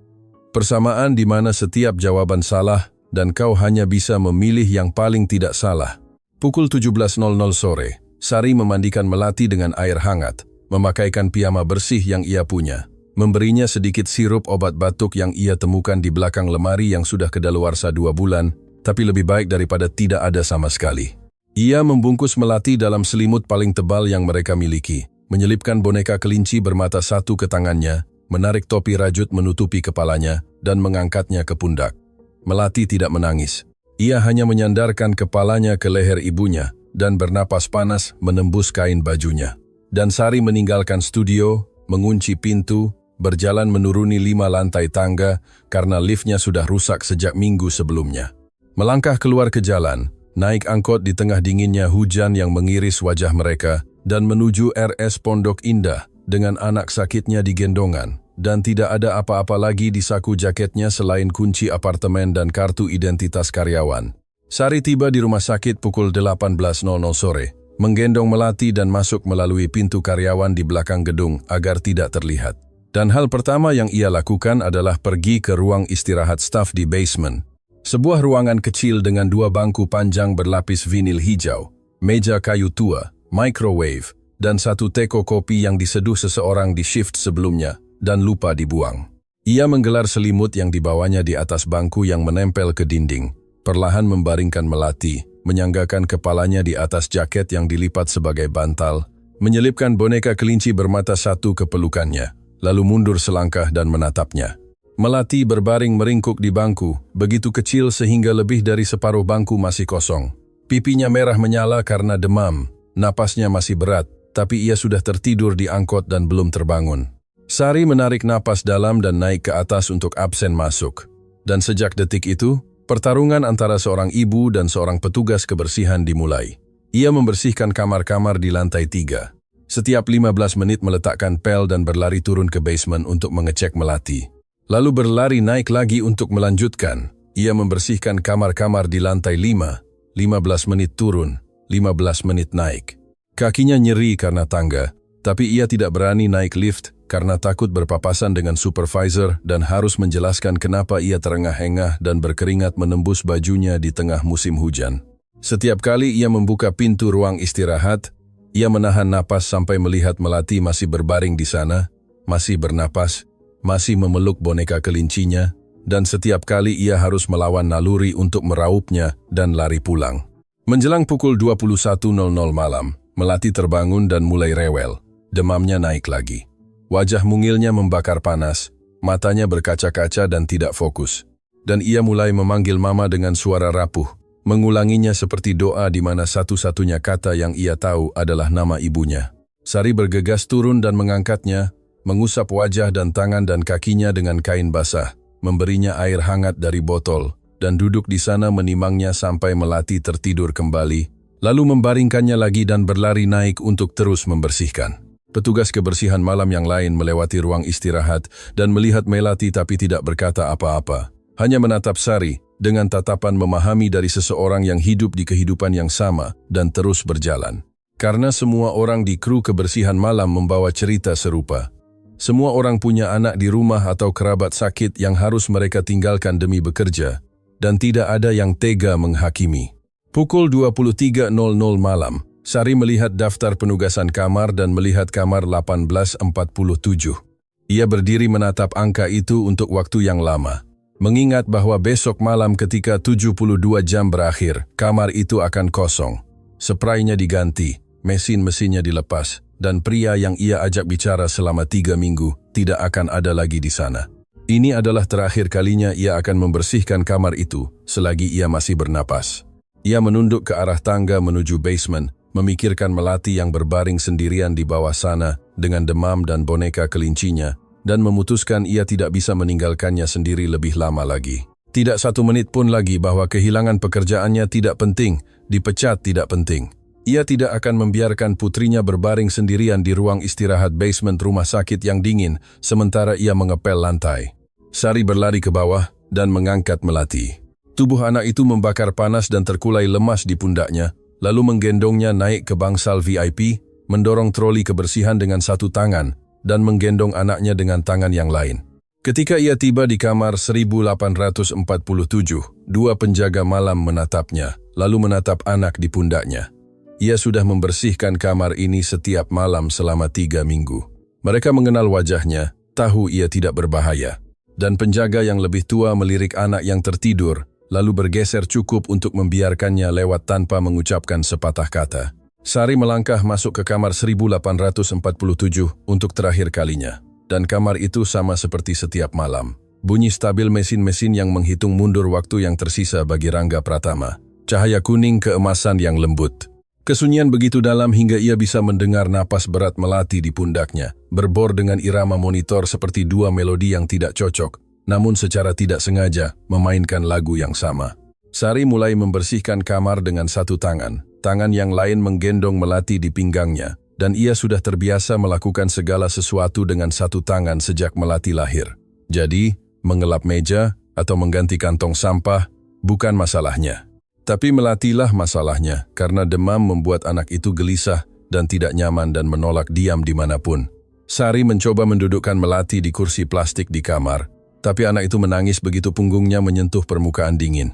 Persamaan di mana setiap jawaban salah dan kau hanya bisa memilih yang paling tidak salah. Pukul 17.00 sore, Sari memandikan Melati dengan air hangat, memakaikan piyama bersih yang ia punya, memberinya sedikit sirup obat batuk yang ia temukan di belakang lemari yang sudah kedaluarsa 2 bulan, tapi lebih baik daripada tidak ada sama sekali. Ia membungkus Melati dalam selimut paling tebal yang mereka miliki, menyelipkan boneka kelinci bermata satu ke tangannya, menarik topi rajut menutupi kepalanya, dan mengangkatnya ke pundak. Melati tidak menangis. Ia hanya menyandarkan kepalanya ke leher ibunya dan bernapas panas menembus kain bajunya. Dan Sari meninggalkan studio, mengunci pintu, berjalan menuruni 5 lantai tangga karena liftnya sudah rusak sejak minggu sebelumnya. Melangkah keluar ke jalan, naik angkot di tengah dinginnya hujan yang mengiris wajah mereka, dan menuju RS Pondok Indah dengan anak sakitnya di gendongan. Dan tidak ada apa-apa lagi di saku jaketnya selain kunci apartemen dan kartu identitas karyawan. Sari tiba di rumah sakit pukul 18.00 sore, menggendong Melati dan masuk melalui pintu karyawan di belakang gedung agar tidak terlihat. Dan hal pertama yang ia lakukan adalah pergi ke ruang istirahat staf di basement. Sebuah ruangan kecil dengan 2 bangku panjang berlapis vinil hijau, meja kayu tua, microwave, dan 1 teko kopi yang diseduh seseorang di shift sebelumnya dan lupa dibuang. Ia menggelar selimut yang dibawanya di atas bangku yang menempel ke dinding, perlahan membaringkan Melati, menyanggakan kepalanya di atas jaket yang dilipat sebagai bantal, menyelipkan boneka kelinci bermata satu ke pelukannya, lalu mundur selangkah dan menatapnya. Melati berbaring meringkuk di bangku, begitu kecil sehingga lebih dari separuh bangku masih kosong. Pipinya merah menyala karena demam, napasnya masih berat, tapi ia sudah tertidur di angkot dan belum terbangun. Sari menarik napas dalam dan naik ke atas untuk absen masuk. Dan sejak detik itu, pertarungan antara seorang ibu dan seorang petugas kebersihan dimulai. Ia membersihkan kamar-kamar di lantai 3. Setiap 15 menit meletakkan pel dan berlari turun ke basement untuk mengecek Melati. Lalu berlari naik lagi untuk melanjutkan. Ia membersihkan kamar-kamar di lantai 5, 15 menit turun, 15 menit naik. Kakinya nyeri karena tangga, tapi ia tidak berani naik lift karena takut berpapasan dengan supervisor dan harus menjelaskan kenapa ia terengah-engah dan berkeringat menembus bajunya di tengah musim hujan. Setiap kali ia membuka pintu ruang istirahat, ia menahan napas sampai melihat Melati masih berbaring di sana, masih bernapas, masih memeluk boneka kelincinya, dan setiap kali ia harus melawan naluri untuk meraupnya dan lari pulang. Menjelang pukul 21.00 malam, Melati terbangun dan mulai rewel. Demamnya naik lagi. Wajah mungilnya membakar panas, matanya berkaca-kaca dan tidak fokus. Dan ia mulai memanggil mama dengan suara rapuh, mengulanginya seperti doa di mana satu-satunya kata yang ia tahu adalah nama ibunya. Sari bergegas turun dan mengangkatnya, mengusap wajah dan tangan dan kakinya dengan kain basah, memberinya air hangat dari botol, dan duduk di sana menimangnya sampai Melati tertidur kembali, lalu membaringkannya lagi dan berlari naik untuk terus membersihkan. Petugas kebersihan malam yang lain melewati ruang istirahat dan melihat Melati tapi tidak berkata apa-apa. Hanya menatap Sari dengan tatapan memahami dari seseorang yang hidup di kehidupan yang sama dan terus berjalan. Karena semua orang di kru kebersihan malam membawa cerita serupa. Semua orang punya anak di rumah atau kerabat sakit yang harus mereka tinggalkan demi bekerja, dan tidak ada yang tega menghakimi. Pukul 23.00 malam, Sari melihat daftar penugasan kamar dan melihat kamar 1847. Ia berdiri menatap angka itu untuk waktu yang lama. Mengingat bahwa besok malam ketika 72 jam berakhir, kamar itu akan kosong. Spraynya diganti, mesin-mesinnya dilepas, dan pria yang ia ajak bicara selama 3 minggu tidak akan ada lagi di sana. Ini adalah terakhir kalinya ia akan membersihkan kamar itu selagi ia masih bernapas. Ia menunduk ke arah tangga menuju basement, memikirkan Melati yang berbaring sendirian di bawah sana dengan demam dan boneka kelincinya, dan memutuskan ia tidak bisa meninggalkannya sendiri lebih lama lagi. Tidak 1 menit pun lagi bahwa kehilangan pekerjaannya tidak penting, dipecat tidak penting. Ia tidak akan membiarkan putrinya berbaring sendirian di ruang istirahat basement rumah sakit yang dingin, sementara ia mengepel lantai. Sari berlari ke bawah dan mengangkat Melati. Tubuh anak itu membakar panas dan terkulai lemas di pundaknya, lalu menggendongnya naik ke bangsal VIP, mendorong troli kebersihan dengan satu tangan, dan menggendong anaknya dengan tangan yang lain. Ketika ia tiba di kamar 1847, 2 penjaga malam menatapnya, lalu menatap anak di pundaknya. Ia sudah membersihkan kamar ini setiap malam selama 3 minggu. Mereka mengenal wajahnya, tahu ia tidak berbahaya. Dan penjaga yang lebih tua melirik anak yang tertidur, lalu bergeser cukup untuk membiarkannya lewat tanpa mengucapkan sepatah kata. Sari melangkah masuk ke kamar 1847 untuk terakhir kalinya. Dan kamar itu sama seperti setiap malam. Bunyi stabil mesin-mesin yang menghitung mundur waktu yang tersisa bagi Rangga Pratama. Cahaya kuning keemasan yang lembut. Kesunyian begitu dalam hingga ia bisa mendengar napas berat Melati di pundaknya, berbor dengan irama monitor seperti 2 melodi yang tidak cocok, namun secara tidak sengaja memainkan lagu yang sama. Sari mulai membersihkan kamar dengan satu tangan, tangan yang lain menggendong Melati di pinggangnya, dan ia sudah terbiasa melakukan segala sesuatu dengan satu tangan sejak Melati lahir. Jadi, mengelap meja atau mengganti kantong sampah bukan masalahnya. Tapi Melatilah masalahnya, karena demam membuat anak itu gelisah dan tidak nyaman dan menolak diam dimanapun. Sari mencoba mendudukkan Melati di kursi plastik di kamar, tapi anak itu menangis begitu punggungnya menyentuh permukaan dingin.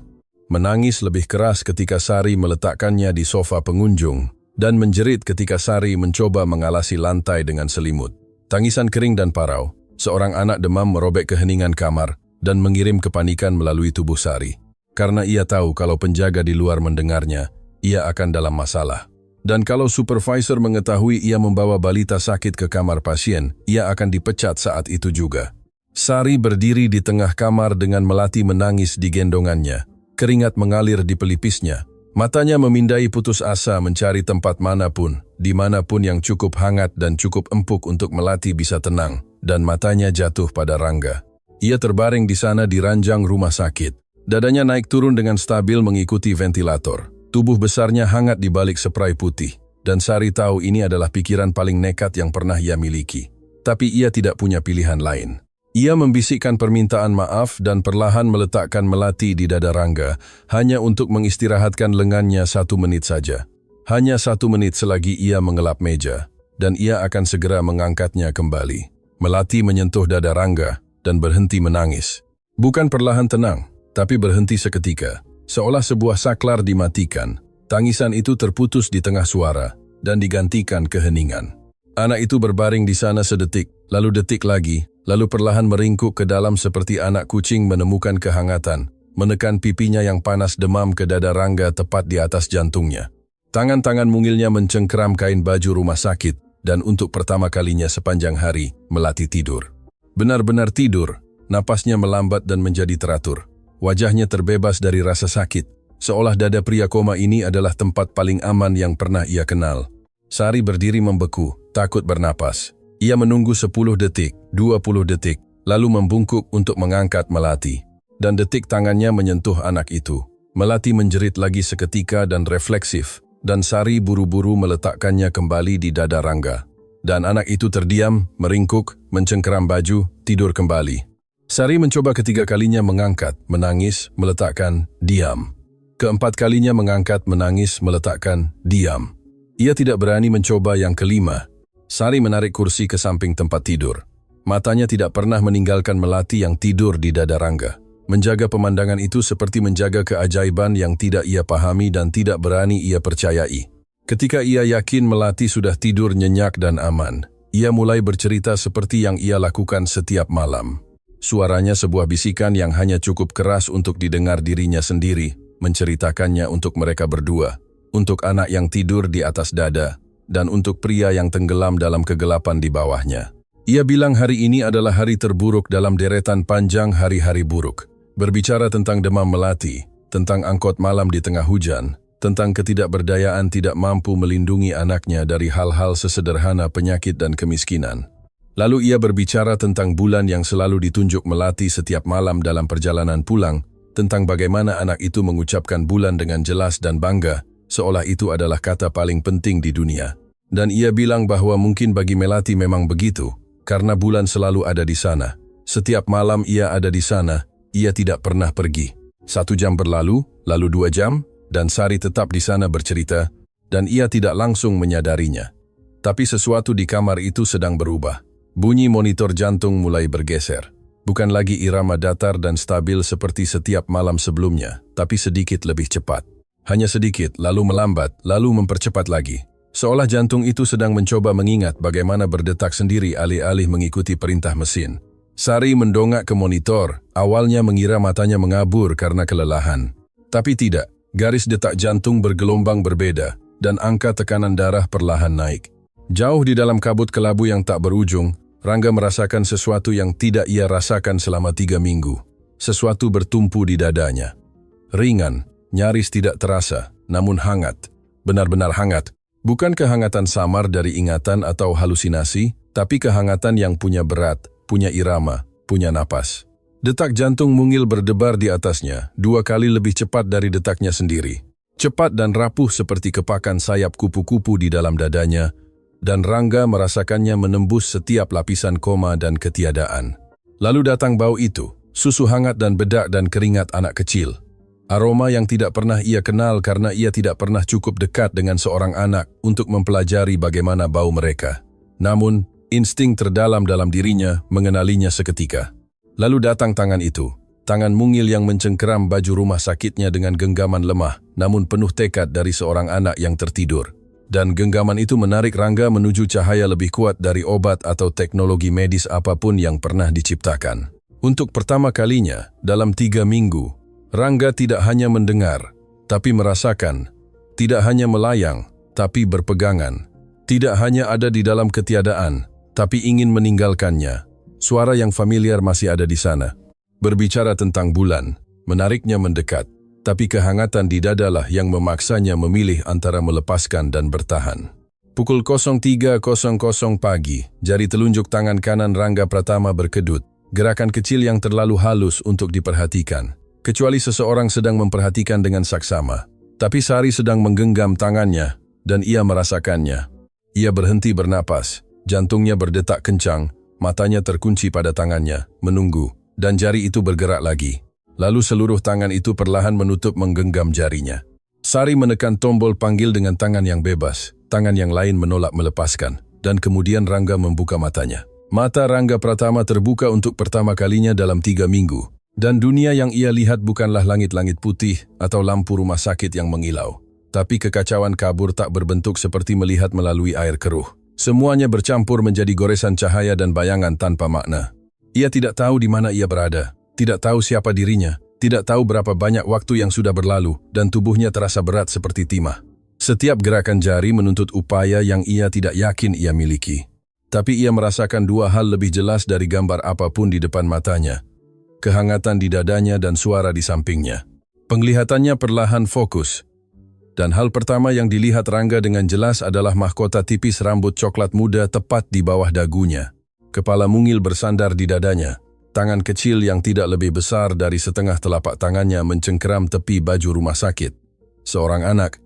Menangis lebih keras ketika Sari meletakkannya di sofa pengunjung, dan menjerit ketika Sari mencoba mengalasi lantai dengan selimut. Tangisan kering dan parau, seorang anak demam merobek keheningan kamar dan mengirim kepanikan melalui tubuh Sari. Karena ia tahu kalau penjaga di luar mendengarnya, ia akan dalam masalah. Dan kalau supervisor mengetahui ia membawa balita sakit ke kamar pasien, ia akan dipecat saat itu juga. Sari berdiri di tengah kamar dengan Melati menangis di gendongannya. Keringat mengalir di pelipisnya. Matanya memindai putus asa mencari tempat manapun, dimanapun yang cukup hangat dan cukup empuk untuk Melati bisa tenang, dan matanya jatuh pada Rangga. Ia terbaring di sana di ranjang rumah sakit. Dadanya naik turun dengan stabil mengikuti ventilator. Tubuh besarnya hangat di balik spray putih, dan Sari tahu ini adalah pikiran paling nekat yang pernah ia miliki. Tapi ia tidak punya pilihan lain. Ia membisikkan permintaan maaf dan perlahan meletakkan Melati di dada Rangga, hanya untuk mengistirahatkan lengannya 1 menit saja. Hanya 1 menit selagi ia mengelap meja, dan ia akan segera mengangkatnya kembali. Melati menyentuh dada Rangga dan berhenti menangis. Bukan perlahan tenang, tapi berhenti seketika. Seolah sebuah saklar dimatikan. Tangisan itu terputus di tengah suara dan digantikan keheningan. Anak itu berbaring di sana sedetik, lalu detik lagi, lalu perlahan meringkuk ke dalam seperti anak kucing menemukan kehangatan, menekan pipinya yang panas demam ke dada Rangga tepat di atas jantungnya. Tangan-tangan mungilnya mencengkeram kain baju rumah sakit, dan untuk pertama kalinya sepanjang hari, Melati tidur. Benar-benar tidur, napasnya melambat dan menjadi teratur. Wajahnya terbebas dari rasa sakit, seolah dada pria koma ini adalah tempat paling aman yang pernah ia kenal. Sari berdiri membeku, takut bernapas. Ia menunggu 10 detik, 20 detik, lalu membungkuk untuk mengangkat Melati. Dan detik tangannya menyentuh anak itu. Melati menjerit lagi seketika dan refleksif, dan Sari buru-buru meletakkannya kembali di dada Rangga. Dan anak itu terdiam, meringkuk, mencengkeram baju, tidur kembali. Sari mencoba ketiga kalinya mengangkat, menangis, meletakkan, diam. Keempat kalinya mengangkat, menangis, meletakkan, diam. Ia tidak berani mencoba yang kelima. Sari menarik kursi ke samping tempat tidur. Matanya tidak pernah meninggalkan Melati yang tidur di dada Rangga. Menjaga pemandangan itu seperti menjaga keajaiban yang tidak ia pahami dan tidak berani ia percayai. Ketika ia yakin Melati sudah tidur nyenyak dan aman, ia mulai bercerita seperti yang ia lakukan setiap malam. Suaranya sebuah bisikan yang hanya cukup keras untuk didengar dirinya sendiri, menceritakannya untuk mereka berdua, untuk anak yang tidur di atas dada, dan untuk pria yang tenggelam dalam kegelapan di bawahnya. Ia bilang hari ini adalah hari terburuk dalam deretan panjang hari-hari buruk. Berbicara tentang demam Melati, tentang angkot malam di tengah hujan, tentang ketidakberdayaan tidak mampu melindungi anaknya dari hal-hal sesederhana penyakit dan kemiskinan. Lalu ia berbicara tentang bulan yang selalu ditunjuk Melati setiap malam dalam perjalanan pulang, tentang bagaimana anak itu mengucapkan bulan dengan jelas dan bangga, seolah itu adalah kata paling penting di dunia. Dan ia bilang bahwa mungkin bagi Melati memang begitu, karena bulan selalu ada di sana. Setiap malam ia ada di sana. Ia tidak pernah pergi. 1 jam berlalu, lalu 2 jam, dan Sari tetap di sana bercerita, dan ia tidak langsung menyadarinya. Tapi sesuatu di kamar itu sedang berubah. Bunyi monitor jantung mulai bergeser. Bukan lagi irama datar dan stabil seperti setiap malam sebelumnya, tapi sedikit lebih cepat. Hanya sedikit, lalu melambat, lalu mempercepat lagi. Seolah jantung itu sedang mencoba mengingat bagaimana berdetak sendiri alih-alih mengikuti perintah mesin. Sari mendongak ke monitor, awalnya mengira matanya mengabur karena kelelahan. Tapi tidak, garis detak jantung bergelombang berbeda, dan angka tekanan darah perlahan naik. Jauh di dalam kabut kelabu yang tak berujung, Rangga merasakan sesuatu yang tidak ia rasakan selama 3 minggu. Sesuatu bertumpu di dadanya. Ringan, nyaris tidak terasa, namun hangat. Benar-benar hangat. Bukan kehangatan samar dari ingatan atau halusinasi, tapi kehangatan yang punya berat, punya irama, punya napas. Detak jantung mungil berdebar di atasnya, 2 kali lebih cepat dari detaknya sendiri. Cepat dan rapuh seperti kepakan sayap kupu-kupu di dalam dadanya, dan Rangga merasakannya menembus setiap lapisan koma dan ketiadaan. Lalu datang bau itu, susu hangat dan bedak dan keringat anak kecil. Aroma yang tidak pernah ia kenal karena ia tidak pernah cukup dekat dengan seorang anak untuk mempelajari bagaimana bau mereka. Namun, insting terdalam dalam dirinya mengenalinya seketika. Lalu datang tangan itu, tangan mungil yang mencengkeram baju rumah sakitnya dengan genggaman lemah, namun penuh tekad dari seorang anak yang tertidur. Dan genggaman itu menarik Rangga menuju cahaya lebih kuat dari obat atau teknologi medis apapun yang pernah diciptakan. Untuk pertama kalinya, dalam 3 minggu, Rangga tidak hanya mendengar, tapi merasakan. Tidak hanya melayang, tapi berpegangan. Tidak hanya ada di dalam ketiadaan, tapi ingin meninggalkannya. Suara yang familiar masih ada di sana. Berbicara tentang bulan, menariknya mendekat, tapi kehangatan di dadalah yang memaksanya memilih antara melepaskan dan bertahan. Pukul 03.00 pagi, jari telunjuk tangan kanan Rangga Pratama berkedut, gerakan kecil yang terlalu halus untuk diperhatikan. Kecuali seseorang sedang memperhatikan dengan saksama. Tapi Sari sedang menggenggam tangannya, dan ia merasakannya. Ia berhenti bernapas, jantungnya berdetak kencang, matanya terkunci pada tangannya, menunggu, dan jari itu bergerak lagi. Lalu seluruh tangan itu perlahan menutup menggenggam jarinya. Sari menekan tombol panggil dengan tangan yang bebas, tangan yang lain menolak melepaskan, dan kemudian Rangga membuka matanya. Mata Rangga Pratama terbuka untuk pertama kalinya dalam 3 minggu. Dan dunia yang ia lihat bukanlah langit-langit putih atau lampu rumah sakit yang mengilau. Tapi kekacauan kabur tak berbentuk seperti melihat melalui air keruh. Semuanya bercampur menjadi goresan cahaya dan bayangan tanpa makna. Ia tidak tahu di mana ia berada, tidak tahu siapa dirinya, tidak tahu berapa banyak waktu yang sudah berlalu, dan tubuhnya terasa berat seperti timah. Setiap gerakan jari menuntut upaya yang ia tidak yakin ia miliki. Tapi ia merasakan 2 hal lebih jelas dari gambar apapun di depan matanya. Kehangatan di dadanya dan suara di sampingnya. Penglihatannya perlahan fokus. Dan hal pertama yang dilihat Rangga dengan jelas adalah mahkota tipis rambut coklat muda tepat di bawah dagunya. Kepala mungil bersandar di dadanya. Tangan kecil yang tidak lebih besar dari setengah telapak tangannya mencengkeram tepi baju rumah sakit. Seorang anak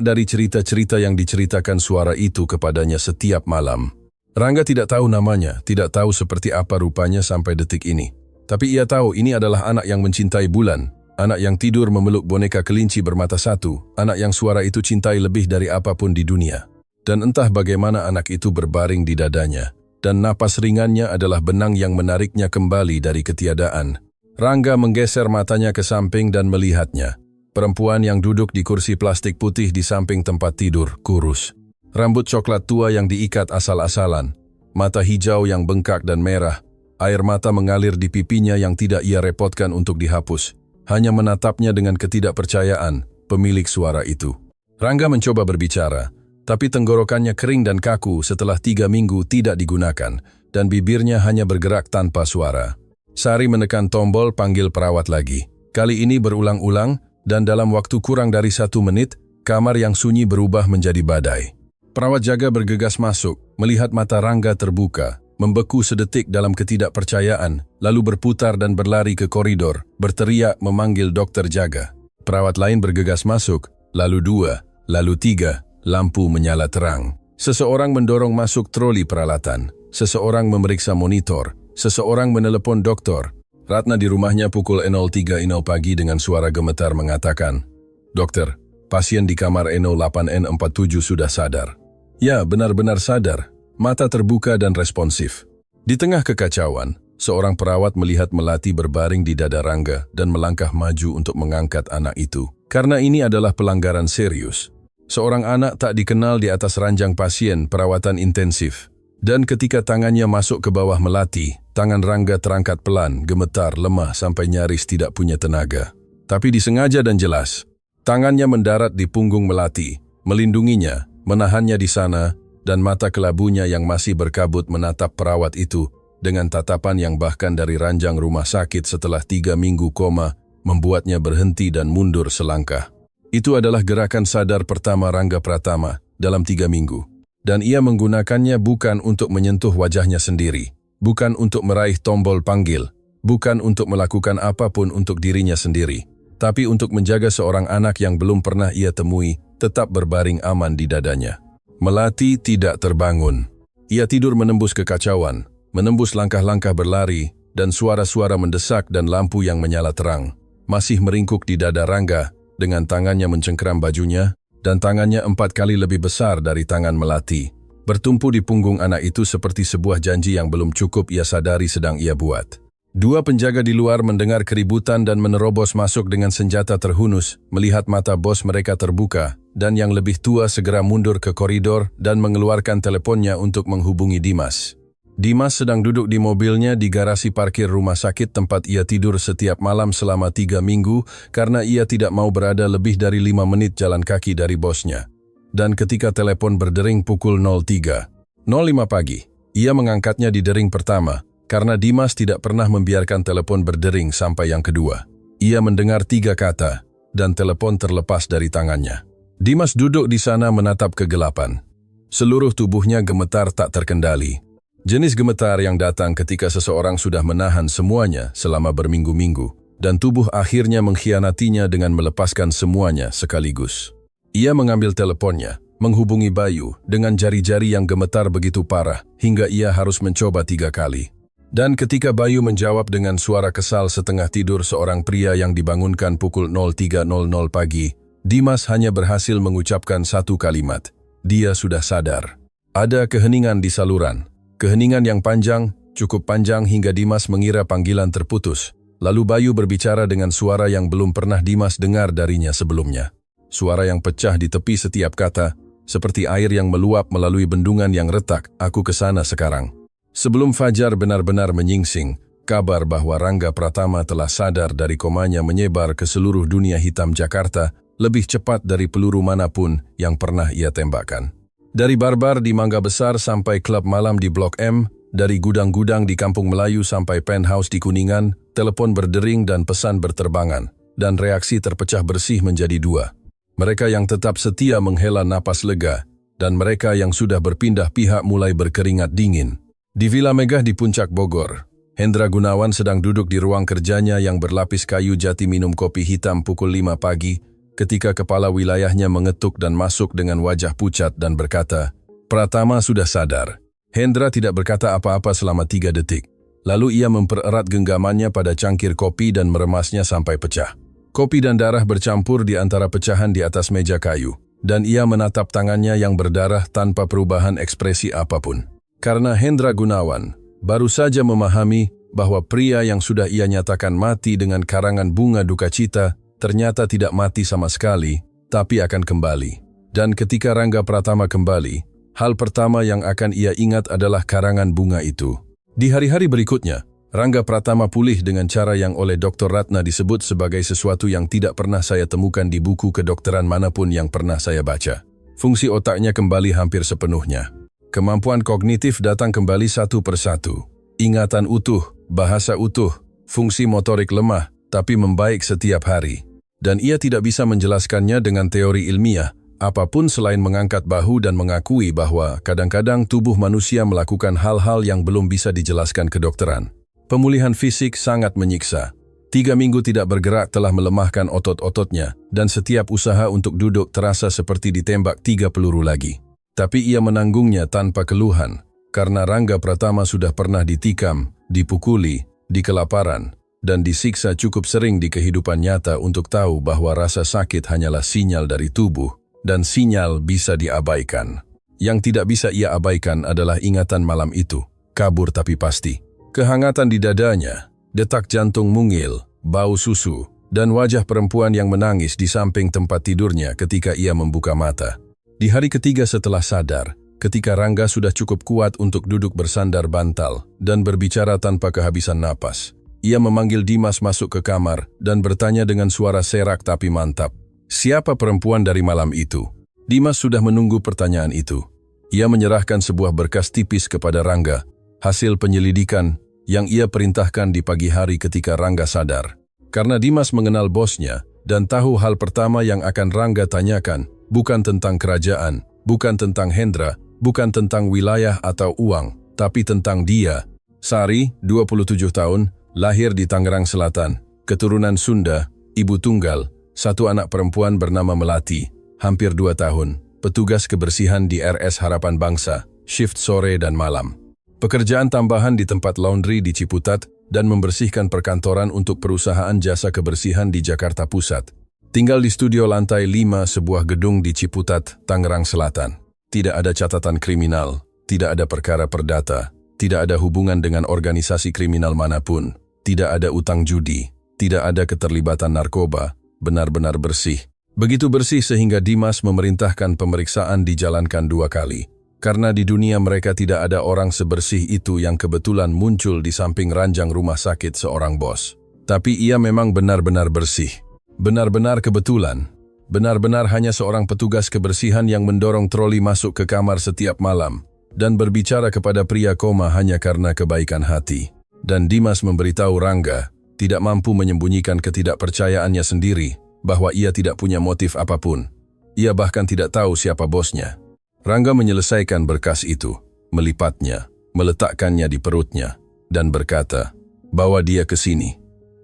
dari cerita-cerita yang diceritakan suara itu kepadanya setiap malam. Rangga tidak tahu namanya, tidak tahu seperti apa rupanya sampai detik ini. Tapi ia tahu ini adalah anak yang mencintai bulan, anak yang tidur memeluk boneka kelinci bermata satu, anak yang suara itu cintai lebih dari apapun di dunia. Dan entah bagaimana anak itu berbaring di dadanya, dan napas ringannya adalah benang yang menariknya kembali dari ketiadaan. Rangga menggeser matanya ke samping dan melihatnya. Perempuan yang duduk di kursi plastik putih di samping tempat tidur, kurus. Rambut coklat tua yang diikat asal-asalan, mata hijau yang bengkak dan merah. Air mata mengalir di pipinya yang tidak ia repotkan untuk dihapus. Hanya menatapnya dengan ketidakpercayaan, pemilik suara itu. Rangga mencoba berbicara, tapi tenggorokannya kering dan kaku setelah 3 minggu tidak digunakan, dan bibirnya hanya bergerak tanpa suara. Sari menekan tombol panggil perawat lagi. Kali ini berulang-ulang, dan dalam waktu kurang dari 1 menit, kamar yang sunyi berubah menjadi badai. Perawat jaga bergegas masuk, melihat mata Rangga terbuka. Membeku sedetik dalam ketidakpercayaan, lalu berputar dan berlari ke koridor, berteriak memanggil dokter jaga. Perawat lain bergegas masuk, lalu 2, lalu 3, lampu menyala terang. Seseorang mendorong masuk troli peralatan, seseorang memeriksa monitor, seseorang menelepon dokter. Ratna di rumahnya pukul 03.00 pagi dengan suara gemetar mengatakan, "Dokter, pasien di kamar 08N47 sudah sadar." Ya, benar-benar sadar. Mata terbuka dan responsif. Di tengah kekacauan, seorang perawat melihat Melati berbaring di dada Rangga dan melangkah maju untuk mengangkat anak itu. Karena ini adalah pelanggaran serius. Seorang anak tak dikenal di atas ranjang pasien perawatan intensif. Dan ketika tangannya masuk ke bawah Melati, tangan Rangga terangkat pelan, gemetar, lemah sampai nyaris tidak punya tenaga. Tapi disengaja dan jelas, tangannya mendarat di punggung Melati, melindunginya, menahannya di sana, dan mata kelabunya yang masih berkabut menatap perawat itu dengan tatapan yang bahkan dari ranjang rumah sakit setelah 3 minggu koma membuatnya berhenti dan mundur selangkah. Itu adalah gerakan sadar pertama Rangga Pratama dalam 3 minggu. Dan ia menggunakannya bukan untuk menyentuh wajahnya sendiri, bukan untuk meraih tombol panggil, bukan untuk melakukan apapun untuk dirinya sendiri, tapi untuk menjaga seorang anak yang belum pernah ia temui tetap berbaring aman di dadanya. Melati tidak terbangun. Ia tidur menembus kekacauan, menembus langkah-langkah berlari, dan suara-suara mendesak dan lampu yang menyala terang. Masih meringkuk di dada Rangga, dengan tangannya mencengkeram bajunya, dan tangannya 4 kali lebih besar dari tangan Melati. Bertumpu di punggung anak itu seperti sebuah janji yang belum cukup ia sadari sedang ia buat. 2 penjaga di luar mendengar keributan dan menerobos masuk dengan senjata terhunus, melihat mata bos mereka terbuka, dan yang lebih tua segera mundur ke koridor dan mengeluarkan teleponnya untuk menghubungi Dimas. Dimas sedang duduk di mobilnya di garasi parkir rumah sakit tempat ia tidur setiap malam selama 3 minggu karena ia tidak mau berada lebih dari 5 menit jalan kaki dari bosnya. Dan ketika telepon berdering pukul 03.05 pagi, ia mengangkatnya di dering pertama, karena Dimas tidak pernah membiarkan telepon berdering sampai yang kedua. Ia mendengar 3 kata, dan telepon terlepas dari tangannya. Dimas duduk di sana menatap kegelapan. Seluruh tubuhnya gemetar tak terkendali. Jenis gemetar yang datang ketika seseorang sudah menahan semuanya selama berminggu-minggu, dan tubuh akhirnya mengkhianatinya dengan melepaskan semuanya sekaligus. Ia mengambil teleponnya, menghubungi Bayu dengan jari-jari yang gemetar begitu parah, hingga ia harus mencoba 3 kali. Dan ketika Bayu menjawab dengan suara kesal setengah tidur seorang pria yang dibangunkan pukul 03.00 pagi, Dimas hanya berhasil mengucapkan 1 kalimat. Dia sudah sadar. Ada keheningan di saluran. Keheningan yang panjang, cukup panjang hingga Dimas mengira panggilan terputus. Lalu Bayu berbicara dengan suara yang belum pernah Dimas dengar darinya sebelumnya. Suara yang pecah di tepi setiap kata, seperti air yang meluap melalui bendungan yang retak. Aku kesana sekarang. Sebelum fajar benar-benar menyingsing, kabar bahwa Rangga Pratama telah sadar dari komanya menyebar ke seluruh dunia hitam Jakarta lebih cepat dari peluru manapun yang pernah ia tembakkan. Dari barbar di Mangga Besar sampai klub malam di Blok M, dari gudang-gudang di Kampung Melayu sampai penthouse di Kuningan, telepon berdering dan pesan berterbangan, dan reaksi terpecah bersih menjadi dua. Mereka yang tetap setia menghela napas lega, dan mereka yang sudah berpindah pihak mulai berkeringat dingin. Di Villa Megah di Puncak Bogor, Hendra Gunawan sedang duduk di ruang kerjanya yang berlapis kayu jati minum kopi hitam pukul 5 pagi, ketika kepala wilayahnya mengetuk dan masuk dengan wajah pucat dan berkata, "Pratama sudah sadar." Hendra tidak berkata apa-apa selama 3 detik. Lalu ia mempererat genggamannya pada cangkir kopi dan meremasnya sampai pecah. Kopi dan darah bercampur di antara pecahan di atas meja kayu, dan ia menatap tangannya yang berdarah tanpa perubahan ekspresi apapun. Karena Hendra Gunawan baru saja memahami bahwa pria yang sudah ia nyatakan mati dengan karangan bunga duka cita ternyata tidak mati sama sekali, tapi akan kembali. Dan ketika Rangga Pratama kembali, hal pertama yang akan ia ingat adalah karangan bunga itu. Di hari-hari berikutnya, Rangga Pratama pulih dengan cara yang oleh Dr. Ratna disebut sebagai sesuatu yang tidak pernah saya temukan di buku kedokteran manapun yang pernah saya baca. Fungsi otaknya kembali hampir sepenuhnya. Kemampuan kognitif datang kembali satu persatu. Ingatan utuh, bahasa utuh, fungsi motorik lemah, tapi membaik setiap hari. Dan ia tidak bisa menjelaskannya dengan teori ilmiah, apapun selain mengangkat bahu dan mengakui bahwa kadang-kadang tubuh manusia melakukan hal-hal yang belum bisa dijelaskan kedokteran. Pemulihan fisik sangat menyiksa. 3 minggu tidak bergerak telah melemahkan otot-ototnya, dan setiap usaha untuk duduk terasa seperti ditembak 3 peluru lagi. Tapi ia menanggungnya tanpa keluhan, karena Rangga Pratama sudah pernah ditikam, dipukuli, dikelaparan, dan disiksa cukup sering di kehidupan nyata untuk tahu bahwa rasa sakit hanyalah sinyal dari tubuh, dan sinyal bisa diabaikan. Yang tidak bisa ia abaikan adalah ingatan malam itu, kabur tapi pasti. Kehangatan di dadanya, detak jantung mungil, bau susu, dan wajah perempuan yang menangis di samping tempat tidurnya ketika ia membuka mata. Di hari ketiga setelah sadar, ketika Rangga sudah cukup kuat untuk duduk bersandar bantal dan berbicara tanpa kehabisan napas, ia memanggil Dimas masuk ke kamar dan bertanya dengan suara serak tapi mantap, "Siapa perempuan dari malam itu?" Dimas sudah menunggu pertanyaan itu. Ia menyerahkan sebuah berkas tipis kepada Rangga, hasil penyelidikan yang ia perintahkan di pagi hari ketika Rangga sadar. Karena Dimas mengenal bosnya dan tahu hal pertama yang akan Rangga tanyakan, bukan tentang kerajaan, bukan tentang Hendra, bukan tentang wilayah atau uang, tapi tentang dia. Sari, 27 tahun, lahir di Tangerang Selatan, keturunan Sunda, ibu tunggal, 1 anak perempuan bernama Melati, hampir 2 tahun, petugas kebersihan di RS Harapan Bangsa, shift sore dan malam. Pekerjaan tambahan di tempat laundry di Ciputat dan membersihkan perkantoran untuk perusahaan jasa kebersihan di Jakarta Pusat. Tinggal di studio lantai 5 sebuah gedung di Ciputat, Tangerang Selatan. Tidak ada catatan kriminal, tidak ada perkara perdata, tidak ada hubungan dengan organisasi kriminal manapun. Tidak ada utang judi, tidak ada keterlibatan narkoba, benar-benar bersih. Begitu bersih sehingga Dimas memerintahkan pemeriksaan dijalankan 2 kali. Karena di dunia mereka tidak ada orang sebersih itu yang kebetulan muncul di samping ranjang rumah sakit seorang bos. Tapi ia memang benar-benar bersih. Benar-benar kebetulan. Benar-benar hanya seorang petugas kebersihan yang mendorong troli masuk ke kamar setiap malam dan berbicara kepada pria koma hanya karena kebaikan hati. Dan Dimas memberitahu Rangga, tidak mampu menyembunyikan ketidakpercayaannya sendiri, bahwa ia tidak punya motif apapun. Ia bahkan tidak tahu siapa bosnya. Rangga menyelesaikan berkas itu, melipatnya, meletakkannya di perutnya, dan berkata, "Bawa dia ke sini."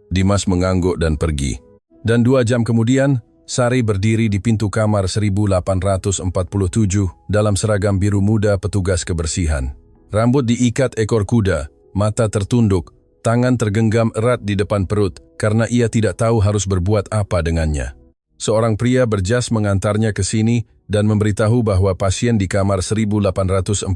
Dimas mengangguk dan pergi. Dan 2 jam kemudian, Sari berdiri di pintu kamar 1847 dalam seragam biru muda petugas kebersihan. Rambut diikat ekor kuda, mata tertunduk, tangan tergenggam erat di depan perut karena ia tidak tahu harus berbuat apa dengannya. Seorang pria berjas mengantarnya ke sini dan memberitahu bahwa pasien di kamar 1847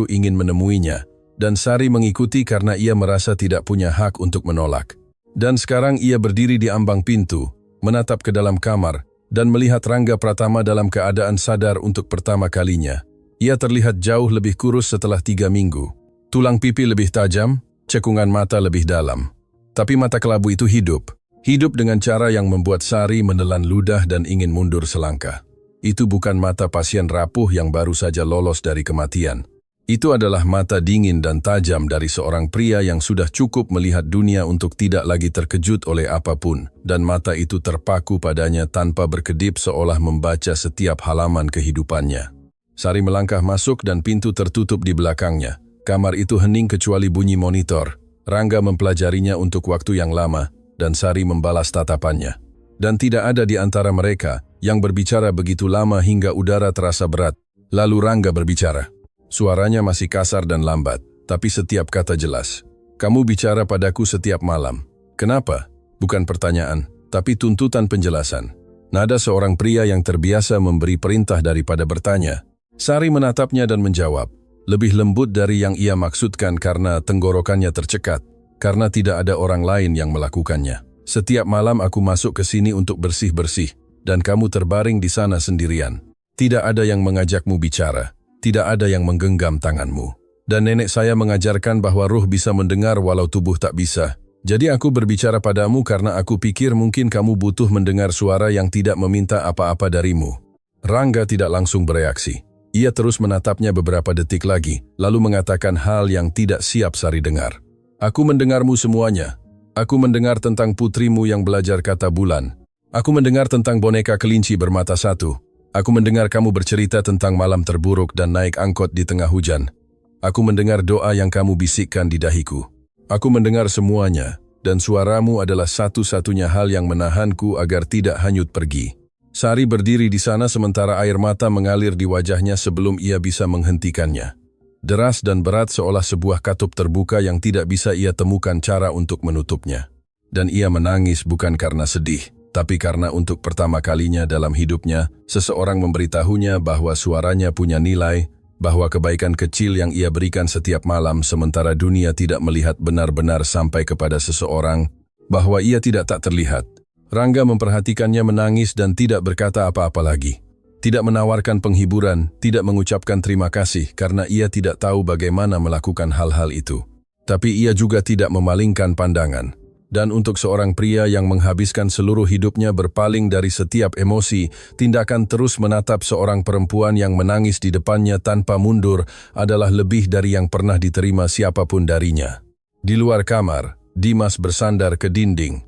ingin menemuinya, dan Sari mengikuti karena ia merasa tidak punya hak untuk menolak. Dan sekarang ia berdiri di ambang pintu, menatap ke dalam kamar, dan melihat Rangga Pratama dalam keadaan sadar untuk pertama kalinya. Ia terlihat jauh lebih kurus setelah 3 minggu. Tulang pipi lebih tajam, cekungan mata lebih dalam. Tapi mata kelabu itu hidup. Hidup dengan cara yang membuat Sari menelan ludah dan ingin mundur selangkah. Itu bukan mata pasien rapuh yang baru saja lolos dari kematian. Itu adalah mata dingin dan tajam dari seorang pria yang sudah cukup melihat dunia untuk tidak lagi terkejut oleh apapun, dan mata itu terpaku padanya tanpa berkedip seolah membaca setiap halaman kehidupannya. Sari melangkah masuk dan pintu tertutup di belakangnya. Kamar itu hening kecuali bunyi monitor. Rangga mempelajarinya untuk waktu yang lama, dan Sari membalas tatapannya. Dan tidak ada di antara mereka yang berbicara begitu lama hingga udara terasa berat. Lalu Rangga berbicara. Suaranya masih kasar dan lambat, tapi setiap kata jelas. Kamu bicara padaku setiap malam. Kenapa? Bukan pertanyaan, tapi tuntutan penjelasan. Nada seorang pria yang terbiasa memberi perintah daripada bertanya. Sari menatapnya dan menjawab. Lebih lembut dari yang ia maksudkan karena tenggorokannya tercekat. Karena tidak ada orang lain yang melakukannya. Setiap malam aku masuk ke sini untuk bersih-bersih, dan kamu terbaring di sana sendirian. Tidak ada yang mengajakmu bicara, tidak ada yang menggenggam tanganmu. Dan nenek saya mengajarkan bahwa ruh bisa mendengar walau tubuh tak bisa. Jadi aku berbicara padamu karena aku pikir mungkin kamu butuh mendengar suara yang tidak meminta apa-apa darimu. Rangga tidak langsung bereaksi. Ia terus menatapnya beberapa detik lagi, lalu mengatakan hal yang tidak siap Sari dengar. Aku mendengarmu semuanya. Aku mendengar tentang putrimu yang belajar kata bulan. Aku mendengar tentang boneka kelinci bermata satu. Aku mendengar kamu bercerita tentang malam terburuk dan naik angkot di tengah hujan. Aku mendengar doa yang kamu bisikkan di dahiku. Aku mendengar semuanya, dan suaramu adalah satu-satunya hal yang menahanku agar tidak hanyut pergi. Sari berdiri di sana sementara air mata mengalir di wajahnya sebelum ia bisa menghentikannya. Deras dan berat seolah sebuah katup terbuka yang tidak bisa ia temukan cara untuk menutupnya. Dan ia menangis bukan karena sedih, tapi karena untuk pertama kalinya dalam hidupnya, seseorang memberitahunya bahwa suaranya punya nilai, bahwa kebaikan kecil yang ia berikan setiap malam sementara dunia tidak melihat benar-benar sampai kepada seseorang, bahwa ia tidak tak terlihat. Rangga memperhatikannya menangis dan tidak berkata apa-apa lagi. Tidak menawarkan penghiburan, tidak mengucapkan terima kasih karena ia tidak tahu bagaimana melakukan hal-hal itu. Tapi ia juga tidak memalingkan pandangan. Dan untuk seorang pria yang menghabiskan seluruh hidupnya berpaling dari setiap emosi, tindakan terus menatap seorang perempuan yang menangis di depannya tanpa mundur adalah lebih dari yang pernah diterima siapapun darinya. Di luar kamar, Dimas bersandar ke dinding.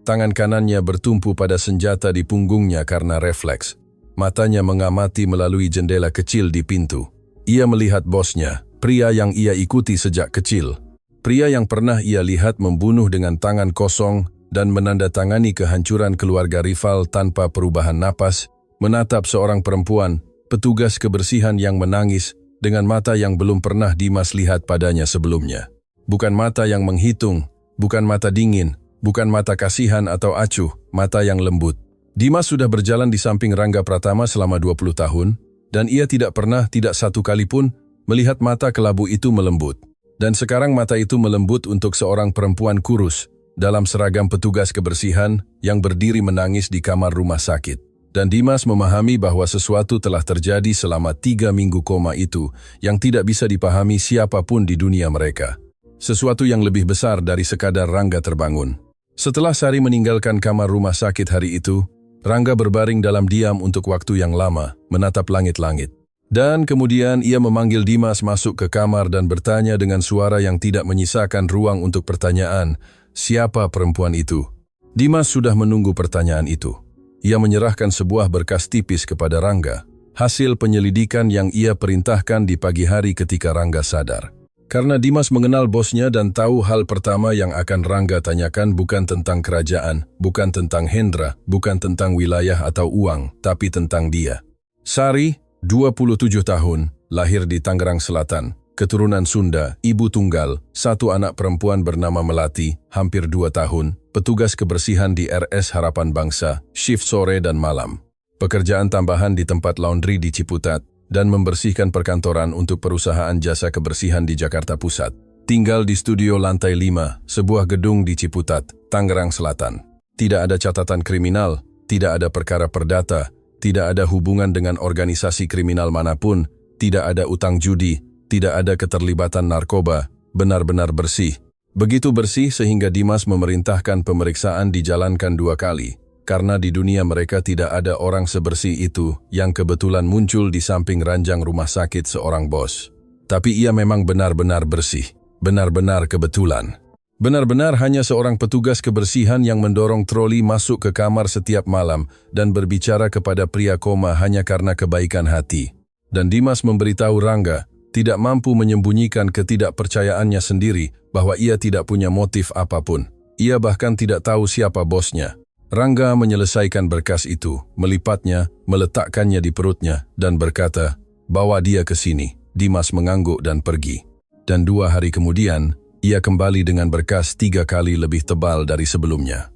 Tangan kanannya bertumpu pada senjata di punggungnya karena refleks. Matanya mengamati melalui jendela kecil di pintu. Ia melihat bosnya, pria yang ia ikuti sejak kecil. Pria yang pernah ia lihat membunuh dengan tangan kosong dan menandatangani kehancuran keluarga rival tanpa perubahan napas, menatap seorang perempuan, petugas kebersihan yang menangis dengan mata yang belum pernah Dimas lihat padanya sebelumnya. Bukan mata yang menghitung, bukan mata dingin, bukan mata kasihan atau acuh, mata yang lembut. Dimas sudah berjalan di samping Rangga Pratama selama 20 tahun, dan ia tidak pernah, tidak satu kali pun, melihat mata kelabu itu melembut. Dan sekarang mata itu melembut untuk seorang perempuan kurus, dalam seragam petugas kebersihan, yang berdiri menangis di kamar rumah sakit. Dan Dimas memahami bahwa sesuatu telah terjadi selama 3 minggu koma itu, yang tidak bisa dipahami siapapun di dunia mereka. Sesuatu yang lebih besar dari sekadar Rangga terbangun. Setelah Sari meninggalkan kamar rumah sakit hari itu, Rangga berbaring dalam diam untuk waktu yang lama, menatap langit-langit. Dan kemudian ia memanggil Dimas masuk ke kamar dan bertanya dengan suara yang tidak menyisakan ruang untuk pertanyaan, siapa perempuan itu? Dimas sudah menunggu pertanyaan itu. Ia menyerahkan sebuah berkas tipis kepada Rangga, hasil penyelidikan yang ia perintahkan di pagi hari ketika Rangga sadar. Karena Dimas mengenal bosnya dan tahu hal pertama yang akan Rangga tanyakan bukan tentang kerajaan, bukan tentang Hendra, bukan tentang wilayah atau uang, tapi tentang dia. Sari, 27 tahun, lahir di Tangerang Selatan, keturunan Sunda, ibu tunggal, satu anak perempuan bernama Melati, hampir 2 tahun, petugas kebersihan di RS Harapan Bangsa, shift sore dan malam. pekerjaan tambahan di tempat laundry di Ciputat, dan membersihkan perkantoran untuk perusahaan jasa kebersihan di Jakarta Pusat. Tinggal di studio lantai 5, sebuah gedung di Ciputat, Tangerang Selatan. Tidak ada catatan kriminal, tidak ada perkara perdata, tidak ada hubungan dengan organisasi kriminal manapun, tidak ada utang judi, tidak ada keterlibatan narkoba, benar-benar bersih. Begitu bersih sehingga Dimas memerintahkan pemeriksaan dijalankan 2 kali. Karena di dunia mereka tidak ada orang sebersih itu yang kebetulan muncul di samping ranjang rumah sakit seorang bos. Tapi ia memang benar-benar bersih, benar-benar kebetulan. Benar-benar hanya seorang petugas kebersihan yang mendorong troli masuk ke kamar setiap malam dan berbicara kepada pria koma hanya karena kebaikan hati. Dan Dimas memberitahu Rangga, tidak mampu menyembunyikan ketidakpercayaannya sendiri bahwa ia tidak punya motif apapun. Ia bahkan tidak tahu siapa bosnya. Rangga menyelesaikan berkas itu, melipatnya, meletakkannya di perutnya, dan berkata, "Bawa dia ke sini." Dimas mengangguk dan pergi. Dan 2 hari kemudian, ia kembali dengan berkas 3 kali lebih tebal dari sebelumnya.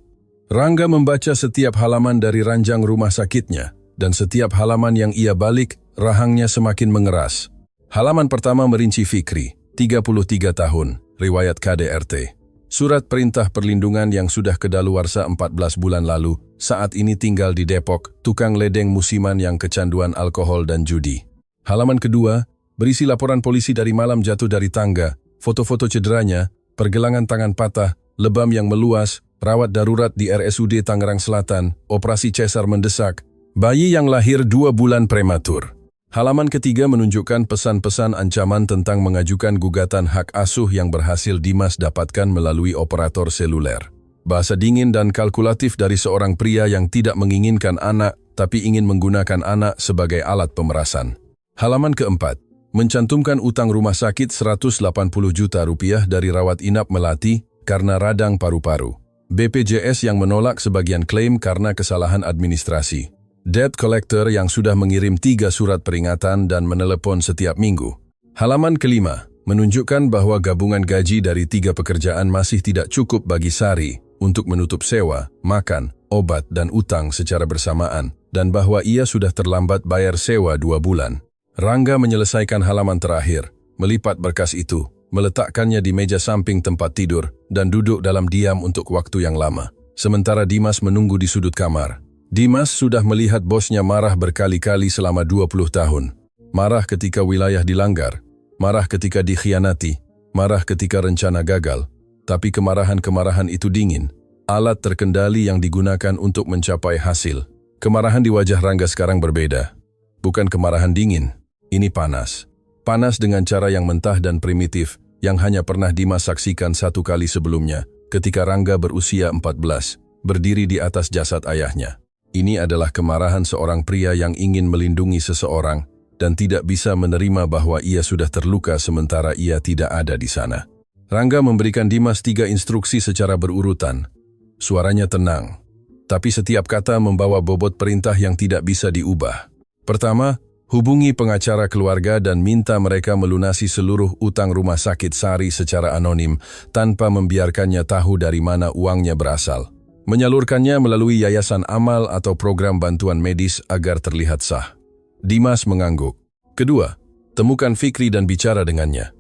Rangga membaca setiap halaman dari ranjang rumah sakitnya, dan setiap halaman yang ia balik, rahangnya semakin mengeras. Halaman pertama merinci Fikri, 33 tahun, riwayat KDRT. Surat perintah perlindungan yang sudah kedaluarsa 14 bulan lalu, saat ini tinggal di Depok, tukang ledeng musiman yang kecanduan alkohol dan judi. Halaman kedua, berisi laporan polisi dari malam jatuh dari tangga, foto-foto cederanya, pergelangan tangan patah, lebam yang meluas, rawat darurat di RSUD Tangerang Selatan, operasi cesar mendesak, bayi yang lahir 2 bulan prematur. Halaman ketiga menunjukkan pesan-pesan ancaman tentang mengajukan gugatan hak asuh yang berhasil Dimas dapatkan melalui operator seluler. Bahasa dingin dan kalkulatif dari seorang pria yang tidak menginginkan anak, tapi ingin menggunakan anak sebagai alat pemerasan. Halaman keempat, mencantumkan utang rumah sakit 180 juta rupiah dari rawat inap Melati karena radang paru-paru. BPJS yang menolak sebagian klaim karena kesalahan administrasi. Debt collector yang sudah mengirim 3 surat peringatan dan menelepon setiap minggu. Halaman kelima, menunjukkan bahwa gabungan gaji dari 3 pekerjaan masih tidak cukup bagi Sari untuk menutup sewa, makan, obat dan utang secara bersamaan, dan bahwa ia sudah terlambat bayar sewa 2 bulan. Rangga menyelesaikan halaman terakhir, melipat berkas itu, meletakkannya di meja samping tempat tidur, dan duduk dalam diam untuk waktu yang lama. Sementara Dimas menunggu di sudut kamar. Dimas sudah melihat bosnya marah berkali-kali selama 20 tahun. Marah ketika wilayah dilanggar, marah ketika dikhianati, marah ketika rencana gagal. Tapi kemarahan-kemarahan itu dingin, alat terkendali yang digunakan untuk mencapai hasil. Kemarahan di wajah Rangga sekarang berbeda. Bukan kemarahan dingin, ini panas. Panas dengan cara yang mentah dan primitif, yang hanya pernah Dimas saksikan 1 kali sebelumnya, ketika Rangga berusia 14, berdiri di atas jasad ayahnya. Ini adalah kemarahan seorang pria yang ingin melindungi seseorang dan tidak bisa menerima bahwa ia sudah terluka sementara ia tidak ada di sana. Rangga memberikan Dimas 3 instruksi secara berurutan. Suaranya tenang, tapi setiap kata membawa bobot perintah yang tidak bisa diubah. Pertama, hubungi pengacara keluarga dan minta mereka melunasi seluruh utang rumah sakit Sari secara anonim tanpa membiarkannya tahu dari mana uangnya berasal. Menyalurkannya melalui yayasan amal atau program bantuan medis agar terlihat sah. Dimas mengangguk. Kedua, temukan Fikri dan bicara dengannya.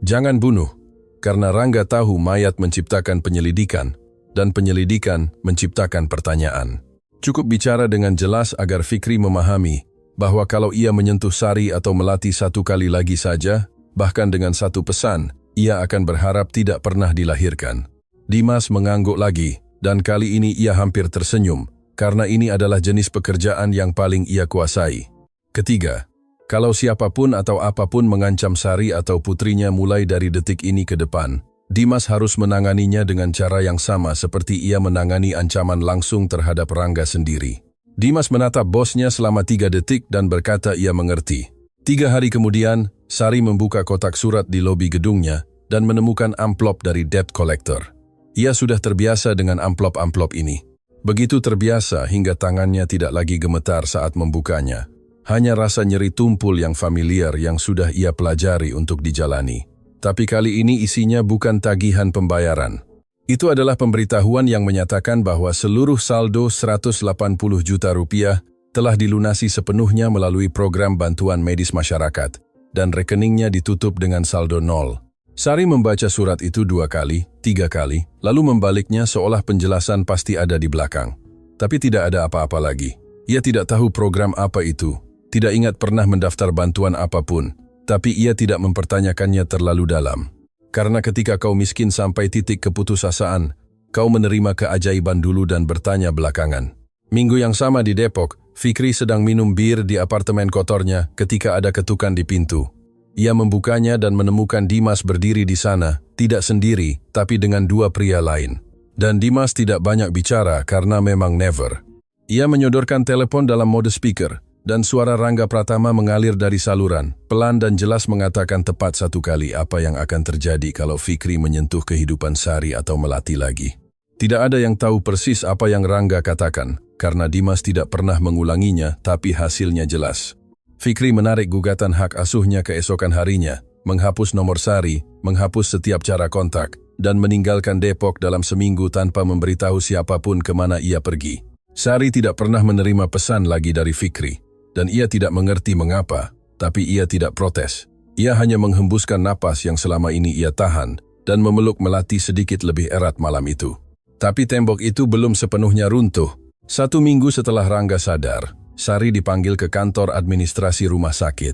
Jangan bunuh, karena Rangga tahu mayat menciptakan penyelidikan, dan penyelidikan menciptakan pertanyaan. Cukup bicara dengan jelas agar Fikri memahami bahwa kalau ia menyentuh Sari atau Melati 1 kali lagi saja, bahkan dengan 1 pesan, ia akan berharap tidak pernah dilahirkan. Dimas mengangguk lagi. Dan kali ini ia hampir tersenyum, karena ini adalah jenis pekerjaan yang paling ia kuasai. Ketiga, kalau siapapun atau apapun mengancam Sari atau putrinya mulai dari detik ini ke depan, Dimas harus menanganinya dengan cara yang sama seperti ia menangani ancaman langsung terhadap Rangga sendiri. Dimas menatap bosnya selama 3 detik dan berkata ia mengerti. 3 hari kemudian, Sari membuka kotak surat di lobi gedungnya dan menemukan amplop dari debt collector. Ia sudah terbiasa dengan amplop-amplop ini. Begitu terbiasa hingga tangannya tidak lagi gemetar saat membukanya. Hanya rasa nyeri tumpul yang familiar yang sudah ia pelajari untuk dijalani. Tapi kali ini isinya bukan tagihan pembayaran. Itu adalah pemberitahuan yang menyatakan bahwa seluruh saldo 180 juta rupiah telah dilunasi sepenuhnya melalui program bantuan medis masyarakat, dan rekeningnya ditutup dengan saldo nol. Sari membaca surat itu 2 kali, 3 kali, lalu membaliknya seolah penjelasan pasti ada di belakang. Tapi tidak ada apa-apa lagi. Ia tidak tahu program apa itu, tidak ingat pernah mendaftar bantuan apapun, tapi ia tidak mempertanyakannya terlalu dalam. Karena ketika kau miskin sampai titik keputusasaan, kau menerima keajaiban dulu dan bertanya belakangan. Minggu yang sama di Depok, Fikri sedang minum bir di apartemen kotornya ketika ada ketukan di pintu. Ia membukanya dan menemukan Dimas berdiri di sana, tidak sendiri, tapi dengan 2 pria lain. Dan Dimas tidak banyak bicara karena memang never. Ia menyodorkan telepon dalam mode speaker, dan suara Rangga Pratama mengalir dari saluran, pelan dan jelas mengatakan tepat 1 kali apa yang akan terjadi kalau Fikri menyentuh kehidupan Sari atau Melati lagi. Tidak ada yang tahu persis apa yang Rangga katakan, karena Dimas tidak pernah mengulanginya, tapi hasilnya jelas. Fikri menarik gugatan hak asuhnya keesokan harinya, menghapus nomor Sari, menghapus setiap cara kontak, dan meninggalkan Depok dalam seminggu tanpa memberitahu siapapun kemana ia pergi. Sari tidak pernah menerima pesan lagi dari Fikri, dan ia tidak mengerti mengapa, tapi ia tidak protes. Ia hanya menghembuskan napas yang selama ini ia tahan, dan memeluk Melati sedikit lebih erat malam itu. Tapi tembok itu belum sepenuhnya runtuh. 1 minggu setelah Rangga sadar, Sari dipanggil ke kantor administrasi rumah sakit.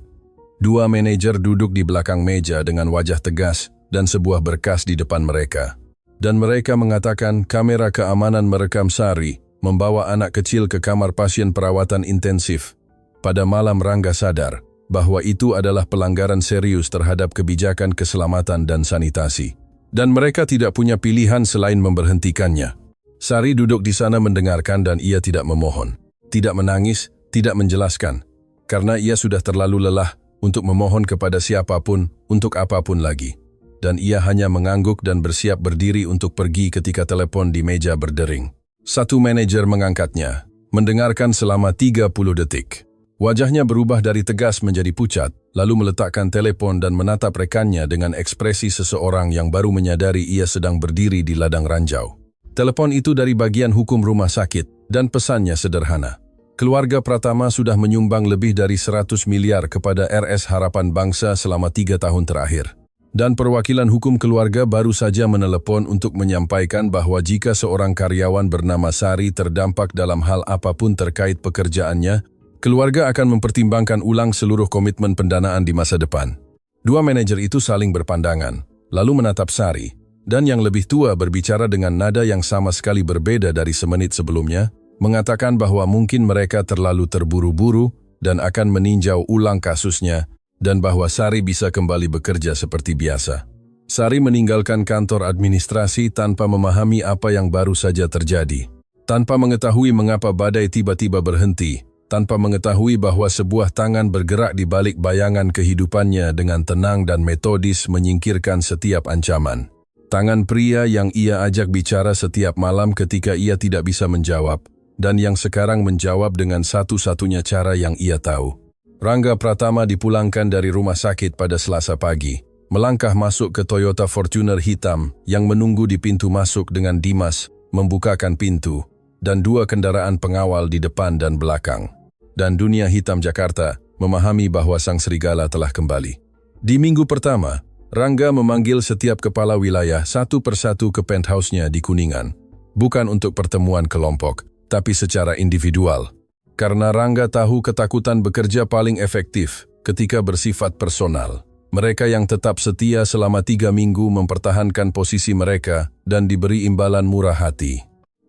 2 manajer duduk di belakang meja dengan wajah tegas dan sebuah berkas di depan mereka. Dan mereka mengatakan kamera keamanan merekam Sari membawa anak kecil ke kamar pasien perawatan intensif. Pada malam Rangga sadar bahwa itu adalah pelanggaran serius terhadap kebijakan keselamatan dan sanitasi. Dan mereka tidak punya pilihan selain memberhentikannya. Sari duduk di sana mendengarkan dan ia tidak memohon. Tidak menangis, tidak menjelaskan, karena ia sudah terlalu lelah untuk memohon kepada siapapun untuk apapun lagi. Dan ia hanya mengangguk dan bersiap berdiri untuk pergi ketika telepon di meja berdering. 1 manajer mengangkatnya, mendengarkan selama 30 detik. Wajahnya berubah dari tegas menjadi pucat, lalu meletakkan telepon dan menatap rekannya dengan ekspresi seseorang yang baru menyadari ia sedang berdiri di ladang ranjau. Telepon itu dari bagian hukum rumah sakit, dan pesannya sederhana. Keluarga Pratama sudah menyumbang lebih dari 100 miliar kepada RS Harapan Bangsa selama 3 tahun terakhir. Dan perwakilan hukum keluarga baru saja menelepon untuk menyampaikan bahwa jika seorang karyawan bernama Sari terdampak dalam hal apapun terkait pekerjaannya, keluarga akan mempertimbangkan ulang seluruh komitmen pendanaan di masa depan. 2 manajer itu saling berpandangan, lalu menatap Sari, dan yang lebih tua berbicara dengan nada yang sama sekali berbeda dari semenit sebelumnya, mengatakan bahwa mungkin mereka terlalu terburu-buru dan akan meninjau ulang kasusnya, dan bahwa Sari bisa kembali bekerja seperti biasa. Sari meninggalkan kantor administrasi tanpa memahami apa yang baru saja terjadi, tanpa mengetahui mengapa badai tiba-tiba berhenti, tanpa mengetahui bahwa sebuah tangan bergerak di balik bayangan kehidupannya dengan tenang dan metodis menyingkirkan setiap ancaman. Tangan pria yang ia ajak bicara setiap malam ketika ia tidak bisa menjawab, dan yang sekarang menjawab dengan satu-satunya cara yang ia tahu. Rangga Pratama dipulangkan dari rumah sakit pada Selasa pagi, melangkah masuk ke Toyota Fortuner hitam yang menunggu di pintu masuk dengan Dimas membukakan pintu, dan 2 kendaraan pengawal di depan dan belakang. Dan dunia hitam Jakarta memahami bahwa sang serigala telah kembali. Di minggu pertama, Rangga memanggil setiap kepala wilayah satu persatu ke penthouse-nya di Kuningan. Bukan untuk pertemuan kelompok, tapi secara individual. Karena Rangga tahu ketakutan bekerja paling efektif ketika bersifat personal. Mereka yang tetap setia selama 3 minggu mempertahankan posisi mereka dan diberi imbalan murah hati.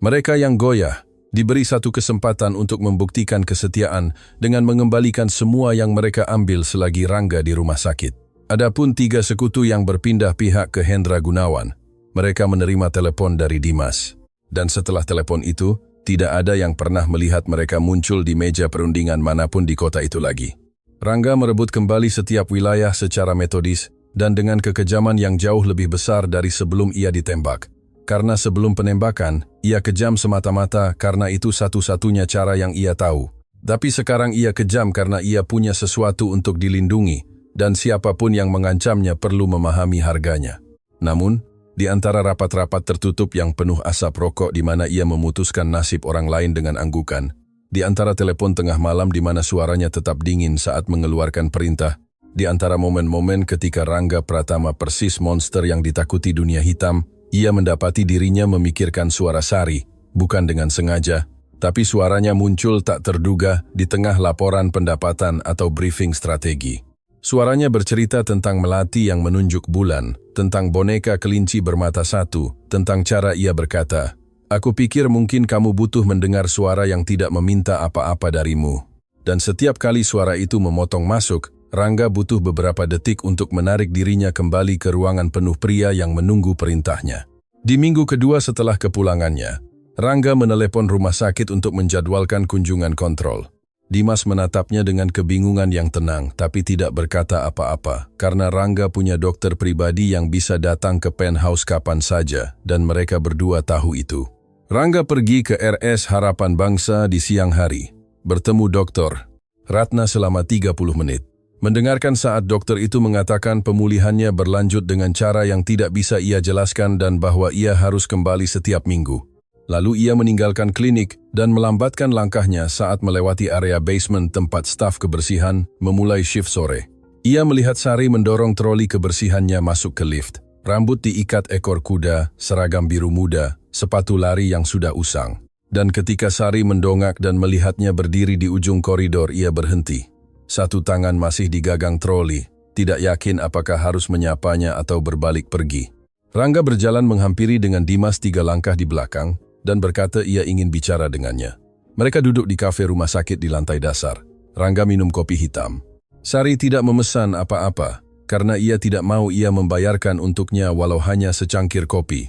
Mereka yang goyah diberi satu kesempatan untuk membuktikan kesetiaan dengan mengembalikan semua yang mereka ambil selagi Rangga di rumah sakit. Adapun 3 sekutu yang berpindah pihak ke Hendra Gunawan, mereka menerima telepon dari Dimas. Dan setelah telepon itu, tidak ada yang pernah melihat mereka muncul di meja perundingan manapun di kota itu lagi. Rangga merebut kembali setiap wilayah secara metodis dan dengan kekejaman yang jauh lebih besar dari sebelum ia ditembak. Karena sebelum penembakan, ia kejam semata-mata karena itu satu-satunya cara yang ia tahu. Tapi sekarang ia kejam karena ia punya sesuatu untuk dilindungi, dan siapapun yang mengancamnya perlu memahami harganya. Namun, di antara rapat-rapat tertutup yang penuh asap rokok di mana ia memutuskan nasib orang lain dengan anggukan, Di antara telepon tengah malam di mana suaranya tetap dingin saat mengeluarkan perintah, di antara momen-momen ketika Rangga Pratama persis monster yang ditakuti dunia hitam, ia mendapati dirinya memikirkan suara Sari, bukan dengan sengaja, tapi suaranya muncul tak terduga di tengah laporan pendapatan atau briefing strategi. Suaranya bercerita tentang melati yang menunjuk bulan, tentang boneka kelinci bermata satu, tentang cara ia berkata, "Aku pikir mungkin kamu butuh mendengar suara yang tidak meminta apa-apa darimu." Dan setiap kali suara itu memotong masuk, Rangga butuh beberapa detik untuk menarik dirinya kembali ke ruangan penuh pria yang menunggu perintahnya. Di minggu kedua setelah kepulangannya, Rangga menelepon rumah sakit untuk menjadwalkan kunjungan kontrol. Dimas menatapnya dengan kebingungan yang tenang, tapi tidak berkata apa-apa, karena Rangga punya dokter pribadi yang bisa datang ke penthouse kapan saja, dan mereka berdua tahu itu. Rangga pergi ke RS Harapan Bangsa di siang hari, bertemu Dr. Ratna selama 30 menit. Mendengarkan saat dokter itu mengatakan pemulihannya berlanjut dengan cara yang tidak bisa ia jelaskan dan bahwa ia harus kembali setiap minggu. Lalu ia meninggalkan klinik dan melambatkan langkahnya saat melewati area basement tempat staf kebersihan memulai shift sore. Ia melihat Sari mendorong troli kebersihannya masuk ke lift. Rambut diikat ekor kuda, seragam biru muda, sepatu lari yang sudah usang. Dan ketika Sari mendongak dan melihatnya berdiri di ujung koridor, ia berhenti. Satu tangan masih digagang troli, tidak yakin apakah harus menyapanya atau berbalik pergi. Rangga berjalan menghampiri dengan Dimas 3 langkah di belakang dan berkata ia ingin bicara dengannya. Mereka duduk di kafe rumah sakit di lantai dasar. Rangga minum kopi hitam. Sari tidak memesan apa-apa, karena ia tidak mau ia membayarkan untuknya walau hanya secangkir kopi.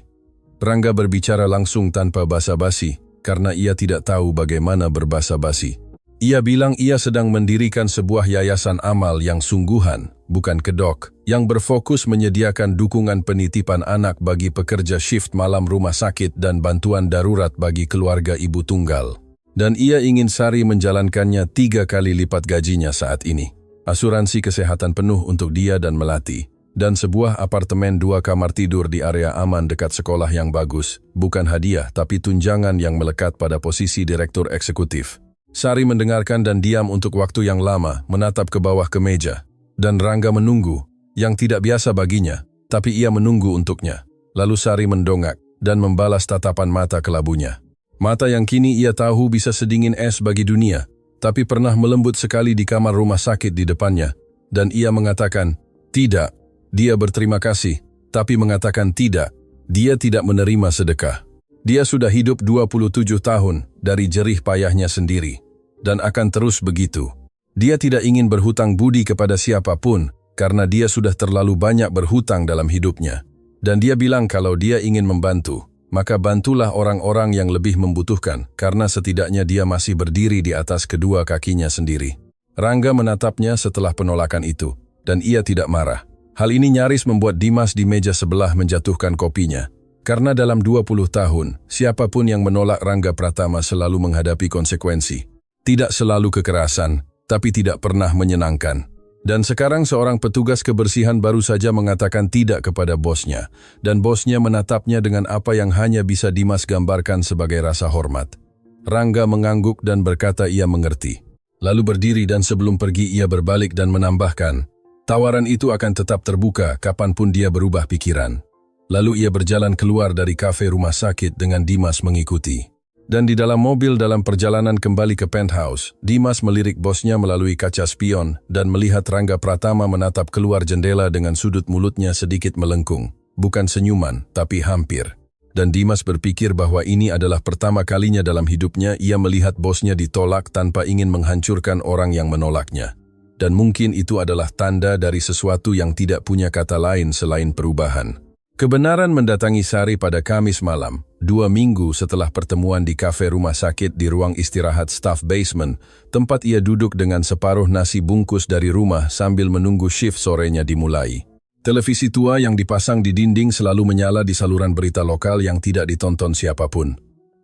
Rangga berbicara langsung tanpa basa-basi, karena ia tidak tahu bagaimana berbasa-basi. Ia bilang ia sedang mendirikan sebuah yayasan amal yang sungguhan, bukan kedok, yang berfokus menyediakan dukungan penitipan anak bagi pekerja shift malam rumah sakit dan bantuan darurat bagi keluarga ibu tunggal. Dan ia ingin Sari menjalankannya 3 kali lipat gajinya saat ini. Asuransi kesehatan penuh untuk dia dan Melati. Dan sebuah apartemen 2 kamar tidur di area aman dekat sekolah yang bagus. Bukan hadiah, tapi tunjangan yang melekat pada posisi direktur eksekutif. Sari mendengarkan dan diam untuk waktu yang lama, menatap ke bawah ke meja. Dan Rangga menunggu, yang tidak biasa baginya, tapi ia menunggu untuknya. Lalu Sari mendongak dan membalas tatapan mata kelabunya. Mata yang kini ia tahu bisa sedingin es bagi dunia, tapi pernah melembut sekali di kamar rumah sakit di depannya. Dan ia mengatakan, tidak. Dia berterima kasih, tapi mengatakan tidak. Dia tidak menerima sedekah. Dia sudah hidup 27 tahun dari jerih payahnya sendiri. Dan akan terus begitu. Dia tidak ingin berhutang budi kepada siapapun, karena dia sudah terlalu banyak berhutang dalam hidupnya. Dan dia bilang kalau dia ingin membantu, maka bantulah orang-orang yang lebih membutuhkan, karena setidaknya dia masih berdiri di atas kedua kakinya sendiri. Rangga menatapnya setelah penolakan itu, dan ia tidak marah. Hal ini nyaris membuat Dimas di meja sebelah menjatuhkan kopinya. Karena dalam 20 tahun, siapapun yang menolak Rangga Pratama selalu menghadapi konsekuensi. Tidak selalu kekerasan, tapi tidak pernah menyenangkan. Dan sekarang seorang petugas kebersihan baru saja mengatakan tidak kepada bosnya, dan bosnya menatapnya dengan apa yang hanya bisa Dimas gambarkan sebagai rasa hormat. Rangga mengangguk dan berkata ia mengerti. Lalu berdiri dan sebelum pergi ia berbalik dan menambahkan, tawaran itu akan tetap terbuka kapanpun dia berubah pikiran. Lalu ia berjalan keluar dari kafe rumah sakit dengan Dimas mengikuti. Dan di dalam mobil dalam perjalanan kembali ke penthouse, Dimas melirik bosnya melalui kaca spion dan melihat Rangga Pratama menatap keluar jendela dengan sudut mulutnya sedikit melengkung. Bukan senyuman, tapi hampir. Dan Dimas berpikir bahwa ini adalah pertama kalinya dalam hidupnya ia melihat bosnya ditolak tanpa ingin menghancurkan orang yang menolaknya. Dan mungkin itu adalah tanda dari sesuatu yang tidak punya kata lain selain perubahan. Kebenaran mendatangi Sari pada Kamis malam, 2 minggu setelah pertemuan di kafe rumah sakit di ruang istirahat staff basement, tempat ia duduk dengan separuh nasi bungkus dari rumah sambil menunggu shift sorenya dimulai. Televisi tua yang dipasang di dinding selalu menyala di saluran berita lokal yang tidak ditonton siapapun.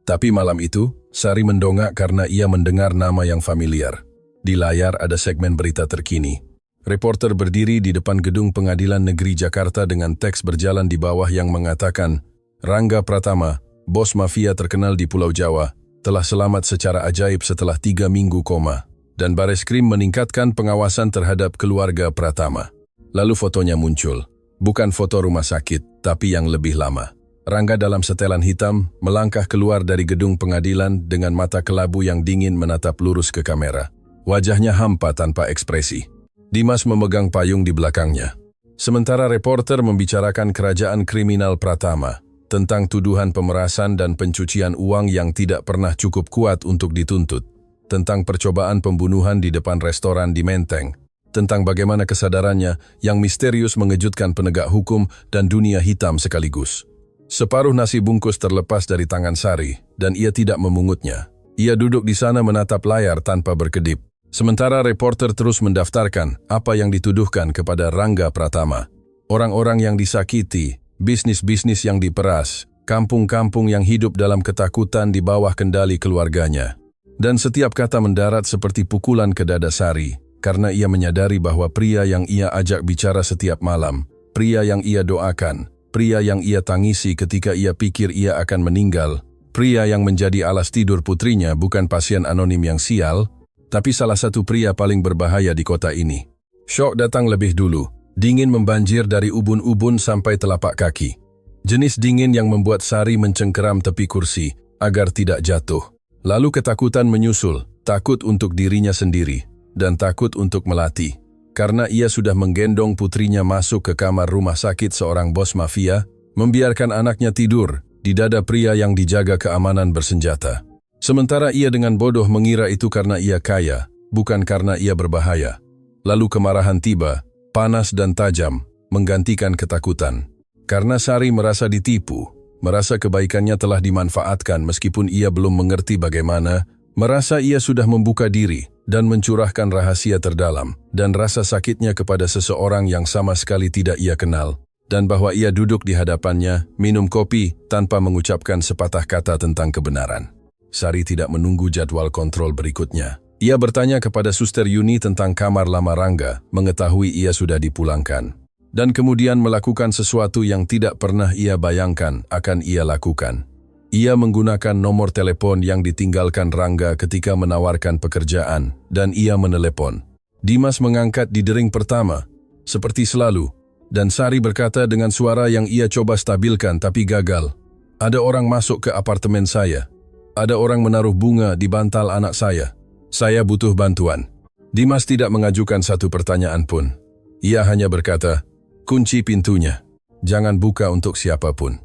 Tapi malam itu, Sari mendongak karena ia mendengar nama yang familiar. Di layar ada segmen berita terkini. Reporter berdiri di depan gedung Pengadilan Negeri Jakarta dengan teks berjalan di bawah yang mengatakan, Rangga Pratama, bos mafia terkenal di Pulau Jawa, telah selamat secara ajaib setelah 3 minggu koma, dan Bareskrim meningkatkan pengawasan terhadap keluarga Pratama. Lalu fotonya muncul. Bukan foto rumah sakit, tapi yang lebih lama. Rangga dalam setelan hitam melangkah keluar dari gedung pengadilan dengan mata kelabu yang dingin menatap lurus ke kamera. Wajahnya hampa tanpa ekspresi. Dimas memegang payung di belakangnya. Sementara reporter membicarakan kerajaan kriminal Pratama, tentang tuduhan pemerasan dan pencucian uang yang tidak pernah cukup kuat untuk dituntut, tentang percobaan pembunuhan di depan restoran di Menteng, tentang bagaimana kesadarannya yang misterius mengejutkan penegak hukum dan dunia hitam sekaligus. Separuh nasi bungkus terlepas dari tangan Sari, dan ia tidak memungutnya. Ia duduk di sana menatap layar tanpa berkedip. Sementara reporter terus mendaftarkan apa yang dituduhkan kepada Rangga Pratama. Orang-orang yang disakiti, bisnis-bisnis yang diperas, kampung-kampung yang hidup dalam ketakutan di bawah kendali keluarganya. Dan setiap kata mendarat seperti pukulan ke dada Sari, karena ia menyadari bahwa pria yang ia ajak bicara setiap malam, pria yang ia doakan, pria yang ia tangisi ketika ia pikir ia akan meninggal, pria yang menjadi alas tidur putrinya bukan pasien anonim yang sial, tapi salah satu pria paling berbahaya di kota ini. Syok datang lebih dulu, dingin membanjir dari ubun-ubun sampai telapak kaki. Jenis dingin yang membuat Sari mencengkeram tepi kursi agar tidak jatuh. Lalu ketakutan menyusul, takut untuk dirinya sendiri, dan takut untuk Melati. Karena ia sudah menggendong putrinya masuk ke kamar rumah sakit seorang bos mafia, membiarkan anaknya tidur di dada pria yang dijaga keamanan bersenjata. Sementara ia dengan bodoh mengira itu karena ia kaya, bukan karena ia berbahaya. Lalu kemarahan tiba, panas dan tajam, menggantikan ketakutan. Karena Sari merasa ditipu, merasa kebaikannya telah dimanfaatkan meskipun ia belum mengerti bagaimana, merasa ia sudah membuka diri dan mencurahkan rahasia terdalam, dan rasa sakitnya kepada seseorang yang sama sekali tidak ia kenal, dan bahwa ia duduk di hadapannya, minum kopi tanpa mengucapkan sepatah kata tentang kebenaran. Sari tidak menunggu jadwal kontrol berikutnya. Ia bertanya kepada Suster Yuni tentang kamar lama Rangga, mengetahui ia sudah dipulangkan. Dan kemudian melakukan sesuatu yang tidak pernah ia bayangkan akan ia lakukan. Ia menggunakan nomor telepon yang ditinggalkan Rangga ketika menawarkan pekerjaan, dan ia menelepon. Dimas mengangkat di dering pertama, seperti selalu, dan Sari berkata dengan suara yang ia coba stabilkan tapi gagal. Ada orang masuk ke apartemen saya. Ada orang menaruh bunga di bantal anak saya. Saya butuh bantuan. Dimas tidak mengajukan satu pertanyaan pun. Ia hanya berkata, kunci pintunya. Jangan buka untuk siapapun.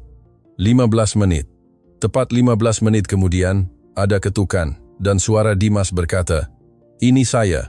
15 menit. Tepat 15 menit kemudian, ada ketukan, dan suara Dimas berkata, ini saya.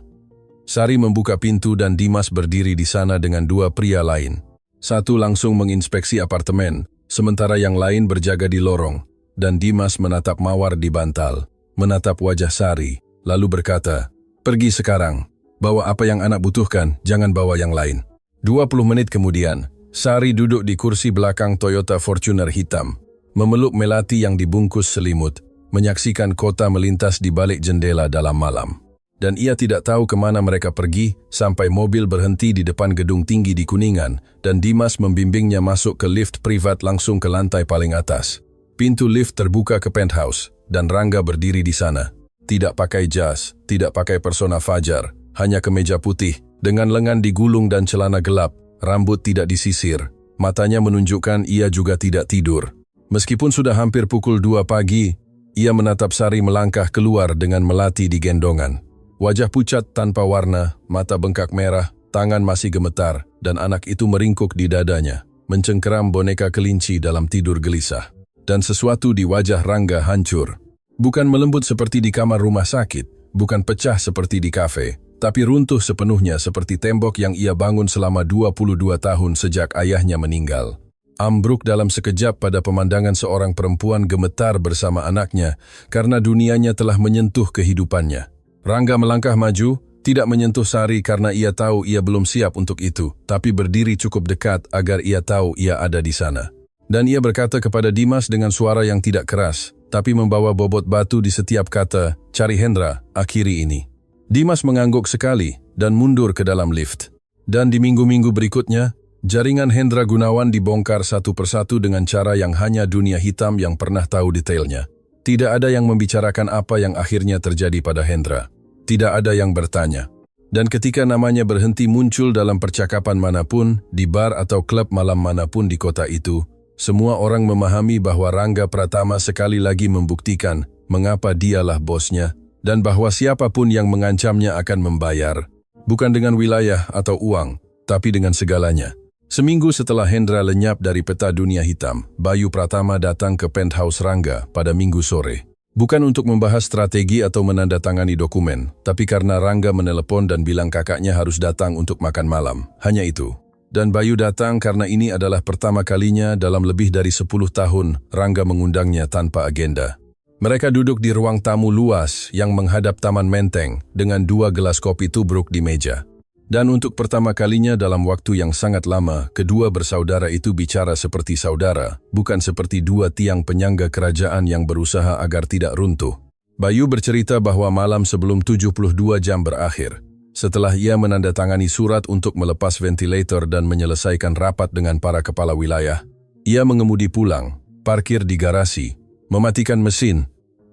Sari membuka pintu dan Dimas berdiri di sana dengan dua pria lain. Satu langsung menginspeksi apartemen, sementara yang lain berjaga di lorong. Dan Dimas menatap mawar di bantal, menatap wajah Sari, lalu berkata, pergi sekarang, bawa apa yang anak butuhkan, jangan bawa yang lain. 20 menit kemudian, Sari duduk di kursi belakang Toyota Fortuner hitam, memeluk Melati yang dibungkus selimut, menyaksikan kota melintas di balik jendela dalam malam. Dan ia tidak tahu kemana mereka pergi, sampai mobil berhenti di depan gedung tinggi di Kuningan, dan Dimas membimbingnya masuk ke lift privat langsung ke lantai paling atas. Pintu lift terbuka ke penthouse, dan Rangga berdiri di sana. Tidak pakai jas, tidak pakai persona fajar, hanya kemeja putih, dengan lengan digulung dan celana gelap, rambut tidak disisir. Matanya menunjukkan ia juga tidak tidur. Meskipun sudah hampir pukul 2 pagi, ia menatap Sari melangkah keluar dengan Melati di gendongan. Wajah pucat tanpa warna, mata bengkak merah, tangan masih gemetar, dan anak itu meringkuk di dadanya, mencengkeram boneka kelinci dalam tidur gelisah. Dan sesuatu di wajah Rangga hancur. Bukan melembut seperti di kamar rumah sakit, bukan pecah seperti di kafe, tapi runtuh sepenuhnya seperti tembok yang ia bangun selama 22 tahun sejak ayahnya meninggal. Ambruk dalam sekejap pada pemandangan seorang perempuan gemetar bersama anaknya karena dunianya telah menyentuh kehidupannya. Rangga melangkah maju, tidak menyentuh Sari karena ia tahu ia belum siap untuk itu, tapi berdiri cukup dekat agar ia tahu ia ada di sana. Dan ia berkata kepada Dimas dengan suara yang tidak keras, tapi membawa bobot batu di setiap kata, cari Hendra, akhiri ini. Dimas mengangguk sekali dan mundur ke dalam lift. Dan di minggu-minggu berikutnya, jaringan Hendra Gunawan dibongkar satu persatu dengan cara yang hanya dunia hitam yang pernah tahu detailnya. Tidak ada yang membicarakan apa yang akhirnya terjadi pada Hendra. Tidak ada yang bertanya. Dan ketika namanya berhenti muncul dalam percakapan manapun, di bar atau klub malam manapun di kota itu, semua orang memahami bahwa Rangga Pratama sekali lagi membuktikan mengapa dialah bosnya dan bahwa siapapun yang mengancamnya akan membayar. Bukan dengan wilayah atau uang, tapi dengan segalanya. Seminggu setelah Hendra lenyap dari peta dunia hitam, Bayu Pratama datang ke penthouse Rangga pada Minggu sore. Bukan untuk membahas strategi atau menandatangani dokumen, tapi karena Rangga menelepon dan bilang kakaknya harus datang untuk makan malam. Hanya itu. Dan Bayu datang karena ini adalah pertama kalinya dalam lebih dari 10 tahun Rangga mengundangnya tanpa agenda. Mereka duduk di ruang tamu luas yang menghadap Taman Menteng dengan 2 gelas kopi tubruk di meja. Dan untuk pertama kalinya dalam waktu yang sangat lama, kedua bersaudara itu bicara seperti saudara, bukan seperti 2 tiang penyangga kerajaan yang berusaha agar tidak runtuh. Bayu bercerita bahwa malam sebelum 72 jam berakhir, setelah ia menandatangani surat untuk melepas ventilator dan menyelesaikan rapat dengan para kepala wilayah, ia mengemudi pulang, parkir di garasi, mematikan mesin,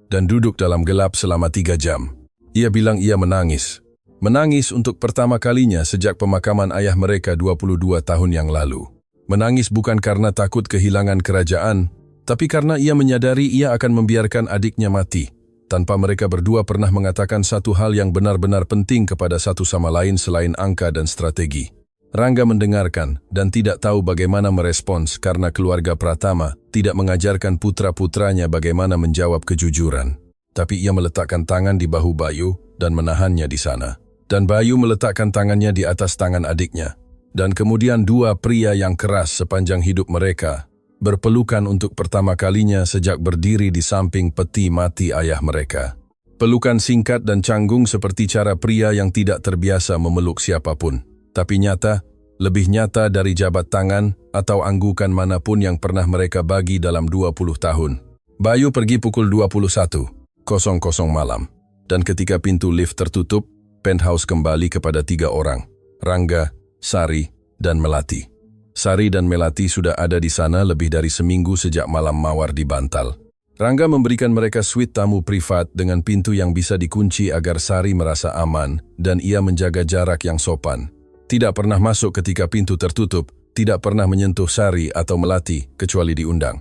dan duduk dalam gelap selama 3 jam. Ia bilang ia menangis. Menangis untuk pertama kalinya sejak pemakaman ayah mereka 22 tahun yang lalu. Menangis bukan karena takut kehilangan kerajaan, tapi karena ia menyadari ia akan membiarkan adiknya mati, tanpa mereka berdua pernah mengatakan satu hal yang benar-benar penting kepada satu sama lain selain angka dan strategi. Rangga mendengarkan dan tidak tahu bagaimana merespons karena keluarga Pratama tidak mengajarkan putra-putranya bagaimana menjawab kejujuran. Tapi ia meletakkan tangan di bahu Bayu dan menahannya di sana. Dan Bayu meletakkan tangannya di atas tangan adiknya. Dan kemudian 2 pria yang keras sepanjang hidup mereka berpelukan untuk pertama kalinya sejak berdiri di samping peti mati ayah mereka. Pelukan singkat dan canggung seperti cara pria yang tidak terbiasa memeluk siapapun. Tapi nyata, lebih nyata dari jabat tangan atau anggukan manapun yang pernah mereka bagi dalam 20 tahun. Bayu pergi pukul 21.00 malam. Dan ketika pintu lift tertutup, penthouse kembali kepada 3 orang, Rangga, Sari, dan Melati. Sari dan Melati sudah ada di sana lebih dari seminggu sejak malam mawar di Bantal. Rangga memberikan mereka suite tamu privat dengan pintu yang bisa dikunci agar Sari merasa aman dan ia menjaga jarak yang sopan. Tidak pernah masuk ketika pintu tertutup, tidak pernah menyentuh Sari atau Melati kecuali diundang.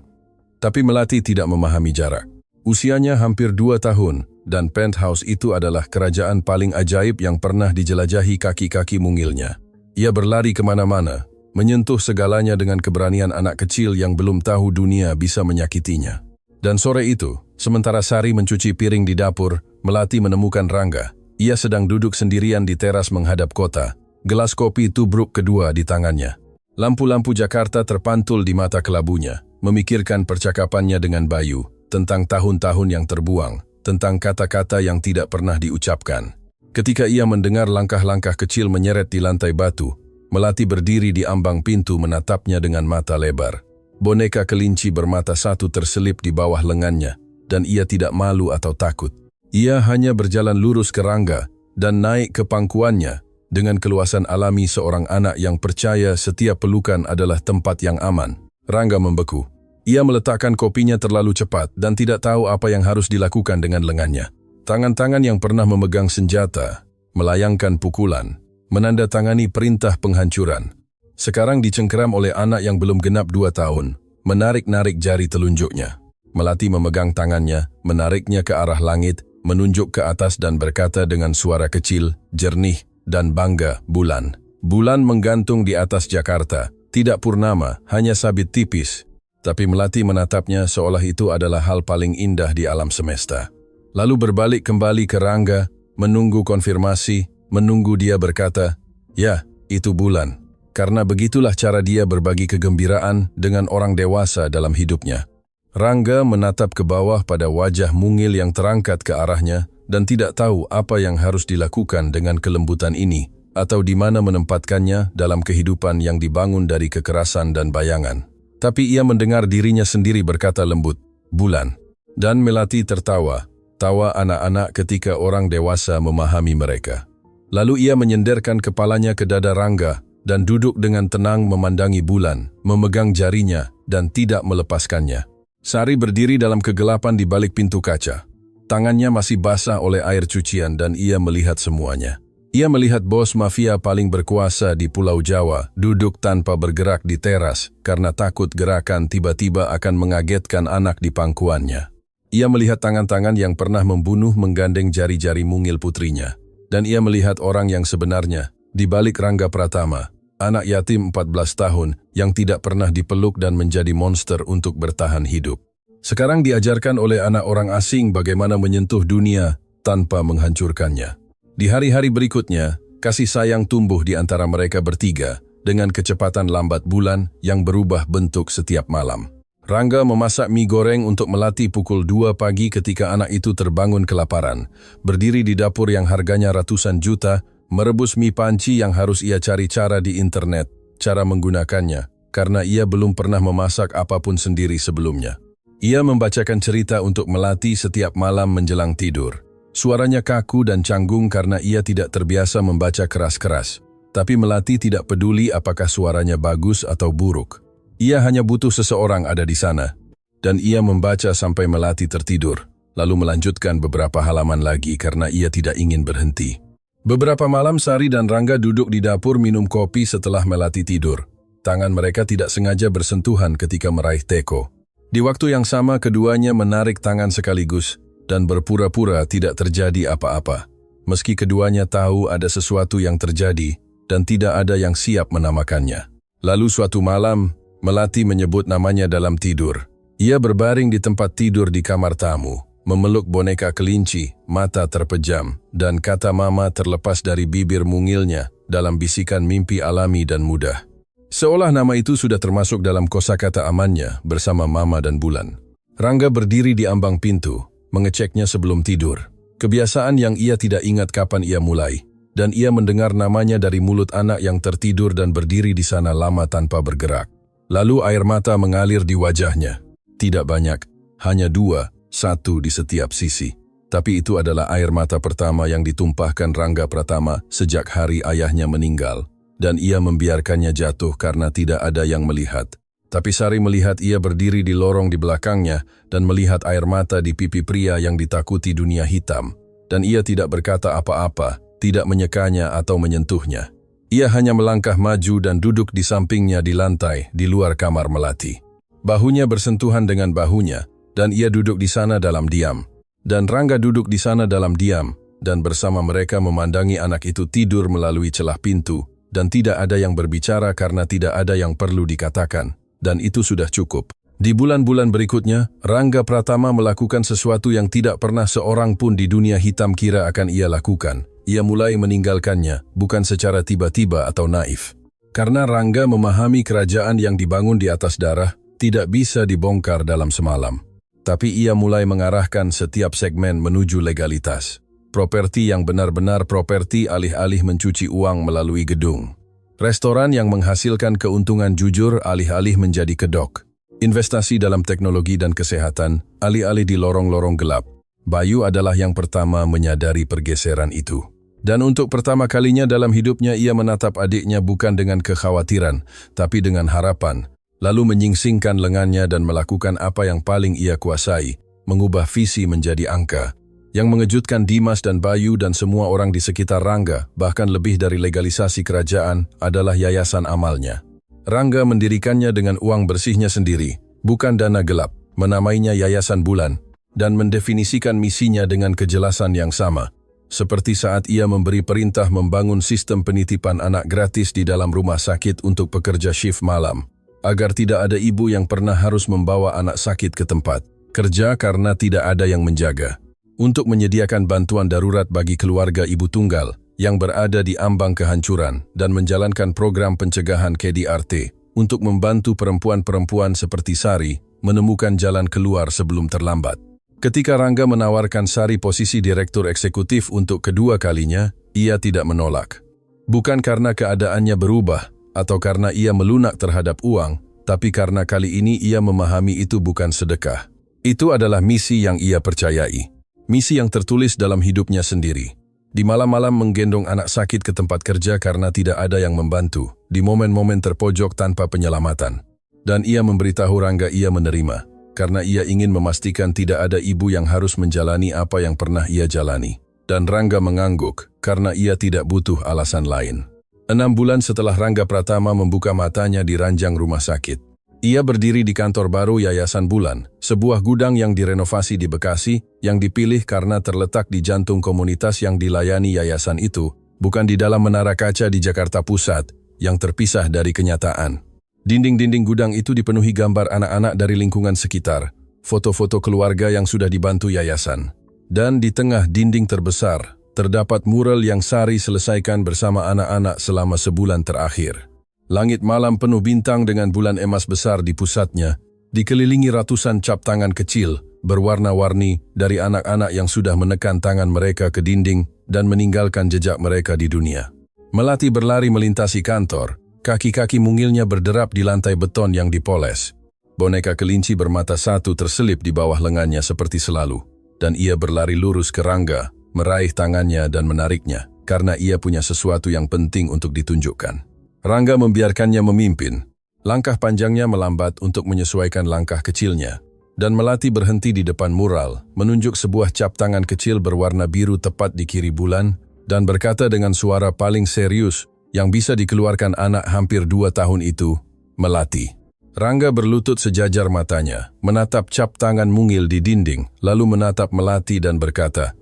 Tapi Melati tidak memahami jarak. Usianya hampir 2 tahun, dan penthouse itu adalah kerajaan paling ajaib yang pernah dijelajahi kaki-kaki mungilnya. Ia berlari kemana-mana, menyentuh segalanya dengan keberanian anak kecil yang belum tahu dunia bisa menyakitinya. Dan sore itu, sementara Sari mencuci piring di dapur, Melati menemukan Rangga. Ia sedang duduk sendirian di teras menghadap kota, gelas kopi tubruk kedua di tangannya. Lampu-lampu Jakarta terpantul di mata kelabunya, memikirkan percakapannya dengan Bayu, tentang tahun-tahun yang terbuang, tentang kata-kata yang tidak pernah diucapkan. Ketika ia mendengar langkah-langkah kecil menyeret di lantai batu, Melati berdiri di ambang pintu menatapnya dengan mata lebar. Boneka kelinci bermata satu terselip di bawah lengannya, dan ia tidak malu atau takut. Ia hanya berjalan lurus ke Rangga dan naik ke pangkuannya dengan keluasan alami seorang anak yang percaya setiap pelukan adalah tempat yang aman. Rangga membeku. Ia meletakkan kopinya terlalu cepat dan tidak tahu apa yang harus dilakukan dengan lengannya. Tangan-tangan yang pernah memegang senjata, melayangkan pukulan, menandatangani perintah penghancuran. Sekarang dicengkeram oleh anak yang belum genap 2 tahun, menarik-narik jari telunjuknya. Melati memegang tangannya, menariknya ke arah langit, menunjuk ke atas dan berkata dengan suara kecil, jernih, dan bangga, bulan. Bulan menggantung di atas Jakarta, tidak purnama, hanya sabit tipis. Tapi Melati menatapnya seolah itu adalah hal paling indah di alam semesta. Lalu berbalik kembali ke Rangga, menunggu konfirmasi, menunggu dia berkata, ya, itu bulan. Karena begitulah cara dia berbagi kegembiraan dengan orang dewasa dalam hidupnya. Rangga menatap ke bawah pada wajah mungil yang terangkat ke arahnya dan tidak tahu apa yang harus dilakukan dengan kelembutan ini atau di mana menempatkannya dalam kehidupan yang dibangun dari kekerasan dan bayangan. Tapi ia mendengar dirinya sendiri berkata lembut, bulan. Dan Melati tertawa, tawa anak-anak ketika orang dewasa memahami mereka. Lalu ia menyenderkan kepalanya ke dada Rangga dan duduk dengan tenang memandangi bulan, memegang jarinya dan tidak melepaskannya. Sari berdiri dalam kegelapan di balik pintu kaca. Tangannya masih basah oleh air cucian dan ia melihat semuanya. Ia melihat bos mafia paling berkuasa di Pulau Jawa duduk tanpa bergerak di teras karena takut gerakan tiba-tiba akan mengagetkan anak di pangkuannya. Ia melihat tangan-tangan yang pernah membunuh menggandeng jari-jari mungil putrinya. Dan ia melihat orang yang sebenarnya di balik Rangga Pratama, anak yatim 14 tahun yang tidak pernah dipeluk dan menjadi monster untuk bertahan hidup. Sekarang diajarkan oleh anak orang asing bagaimana menyentuh dunia tanpa menghancurkannya. Di hari-hari berikutnya, kasih sayang tumbuh di antara mereka bertiga dengan kecepatan lambat bulan yang berubah bentuk setiap malam. Rangga memasak mie goreng untuk Melati pukul 2 pagi ketika anak itu terbangun kelaparan, berdiri di dapur yang harganya ratusan juta, merebus mie panci yang harus ia cari cara di internet, cara menggunakannya, karena ia belum pernah memasak apapun sendiri sebelumnya. Ia membacakan cerita untuk Melati setiap malam menjelang tidur. Suaranya kaku dan canggung karena ia tidak terbiasa membaca keras-keras. Tapi Melati tidak peduli apakah suaranya bagus atau buruk. Ia hanya butuh seseorang ada di sana. Dan ia membaca sampai Melati tertidur, lalu melanjutkan beberapa halaman lagi karena ia tidak ingin berhenti. Beberapa malam Sari dan Rangga duduk di dapur minum kopi setelah Melati tidur. Tangan mereka tidak sengaja bersentuhan ketika meraih teko. Di waktu yang sama keduanya menarik tangan sekaligus dan berpura-pura tidak terjadi apa-apa. Meski keduanya tahu ada sesuatu yang terjadi dan tidak ada yang siap menamakannya. Lalu suatu malam, Melati menyebut namanya dalam tidur. Ia berbaring di tempat tidur di kamar tamu, memeluk boneka kelinci, mata terpejam, dan kata mama terlepas dari bibir mungilnya dalam bisikan mimpi alami dan mudah. Seolah nama itu sudah termasuk dalam kosakata amannya bersama mama dan bulan. Rangga berdiri di ambang pintu, mengeceknya sebelum tidur. Kebiasaan yang ia tidak ingat kapan ia mulai, dan ia mendengar namanya dari mulut anak yang tertidur dan berdiri di sana lama tanpa bergerak. Lalu air mata mengalir di wajahnya. Tidak banyak, hanya 2, 1 di setiap sisi. Tapi itu adalah air mata pertama yang ditumpahkan Rangga Pratama sejak hari ayahnya meninggal. Dan ia membiarkannya jatuh karena tidak ada yang melihat. Tapi Sari melihat ia berdiri di lorong di belakangnya dan melihat air mata di pipi pria yang ditakuti dunia hitam. Dan ia tidak berkata apa-apa, tidak menyekanya atau menyentuhnya. Ia hanya melangkah maju dan duduk di sampingnya di lantai di luar kamar Melati. Bahunya bersentuhan dengan bahunya, dan ia duduk di sana dalam diam. Dan Rangga duduk di sana dalam diam, dan bersama mereka memandangi anak itu tidur melalui celah pintu, dan tidak ada yang berbicara karena tidak ada yang perlu dikatakan, dan itu sudah cukup. Di bulan-bulan berikutnya, Rangga Pratama melakukan sesuatu yang tidak pernah seorang pun di dunia hitam kira akan ia lakukan. Ia mulai meninggalkannya, bukan secara tiba-tiba atau naif. Karena Rangga memahami kerajaan yang dibangun di atas darah tidak bisa dibongkar dalam semalam. Tapi ia mulai mengarahkan setiap segmen menuju legalitas. Properti yang benar-benar properti alih-alih mencuci uang melalui gedung. Restoran yang menghasilkan keuntungan jujur alih-alih menjadi kedok. Investasi dalam teknologi dan kesehatan alih-alih di lorong-lorong gelap. Bayu adalah yang pertama menyadari pergeseran itu. Dan untuk pertama kalinya dalam hidupnya ia menatap adiknya bukan dengan kekhawatiran, tapi dengan harapan. Lalu menyingsingkan lengannya dan melakukan apa yang paling ia kuasai, mengubah visi menjadi angka. Yang mengejutkan Dimas dan Bayu dan semua orang di sekitar Rangga, bahkan lebih dari legalisasi kerajaan, adalah yayasan amalnya. Rangga mendirikannya dengan uang bersihnya sendiri, bukan dana gelap, menamainya Yayasan Bulan, dan mendefinisikan misinya dengan kejelasan yang sama. Seperti saat ia memberi perintah membangun sistem penitipan anak gratis di dalam rumah sakit untuk pekerja shift malam, agar tidak ada ibu yang pernah harus membawa anak sakit ke tempat kerja karena tidak ada yang menjaga. Untuk menyediakan bantuan darurat bagi keluarga ibu tunggal yang berada di ambang kehancuran dan menjalankan program pencegahan KDRT untuk membantu perempuan-perempuan seperti Sari menemukan jalan keluar sebelum terlambat. Ketika Rangga menawarkan Sari posisi direktur eksekutif untuk kedua kalinya, ia tidak menolak. Bukan karena keadaannya berubah atau karena ia melunak terhadap uang, tapi karena kali ini ia memahami itu bukan sedekah. Itu adalah misi yang ia percayai. Misi yang tertulis dalam hidupnya sendiri. Di malam-malam menggendong anak sakit ke tempat kerja karena tidak ada yang membantu, di momen-momen terpojok tanpa penyelamatan. Dan ia memberitahu Rangga ia menerima. karena ia ingin memastikan tidak ada ibu yang harus menjalani apa yang pernah ia jalani. Dan Rangga mengangguk karena ia tidak butuh alasan lain. 6 bulan setelah Rangga Pratama membuka matanya di ranjang rumah sakit. Ia berdiri di kantor baru Yayasan Bulan, sebuah gudang yang direnovasi di Bekasi, yang dipilih karena terletak di jantung komunitas yang dilayani yayasan itu, bukan di dalam menara kaca di Jakarta Pusat, yang terpisah dari kenyataan. Dinding-dinding gudang itu dipenuhi gambar anak-anak dari lingkungan sekitar, foto-foto keluarga yang sudah dibantu yayasan. Dan di tengah dinding terbesar, terdapat mural yang Sari selesaikan bersama anak-anak selama sebulan terakhir. Langit malam penuh bintang dengan bulan emas besar di pusatnya, dikelilingi ratusan cap tangan kecil, berwarna-warni dari anak-anak yang sudah menekan tangan mereka ke dinding dan meninggalkan jejak mereka di dunia. Melati berlari melintasi kantor, kaki-kaki mungilnya berderap di lantai beton yang dipoles. Boneka kelinci bermata satu terselip di bawah lengannya seperti selalu. Dan ia berlari lurus ke Rangga, meraih tangannya dan menariknya, karena ia punya sesuatu yang penting untuk ditunjukkan. Rangga membiarkannya memimpin. Langkah panjangnya melambat untuk menyesuaikan langkah kecilnya. Dan Melati berhenti di depan mural, menunjuk sebuah cap tangan kecil berwarna biru tepat di kiri bulan, dan berkata dengan suara paling serius yang bisa dikeluarkan anak hampir 2 tahun itu, "Melati." Rangga berlutut sejajar matanya, menatap cap tangan mungil di dinding, lalu menatap Melati dan berkata,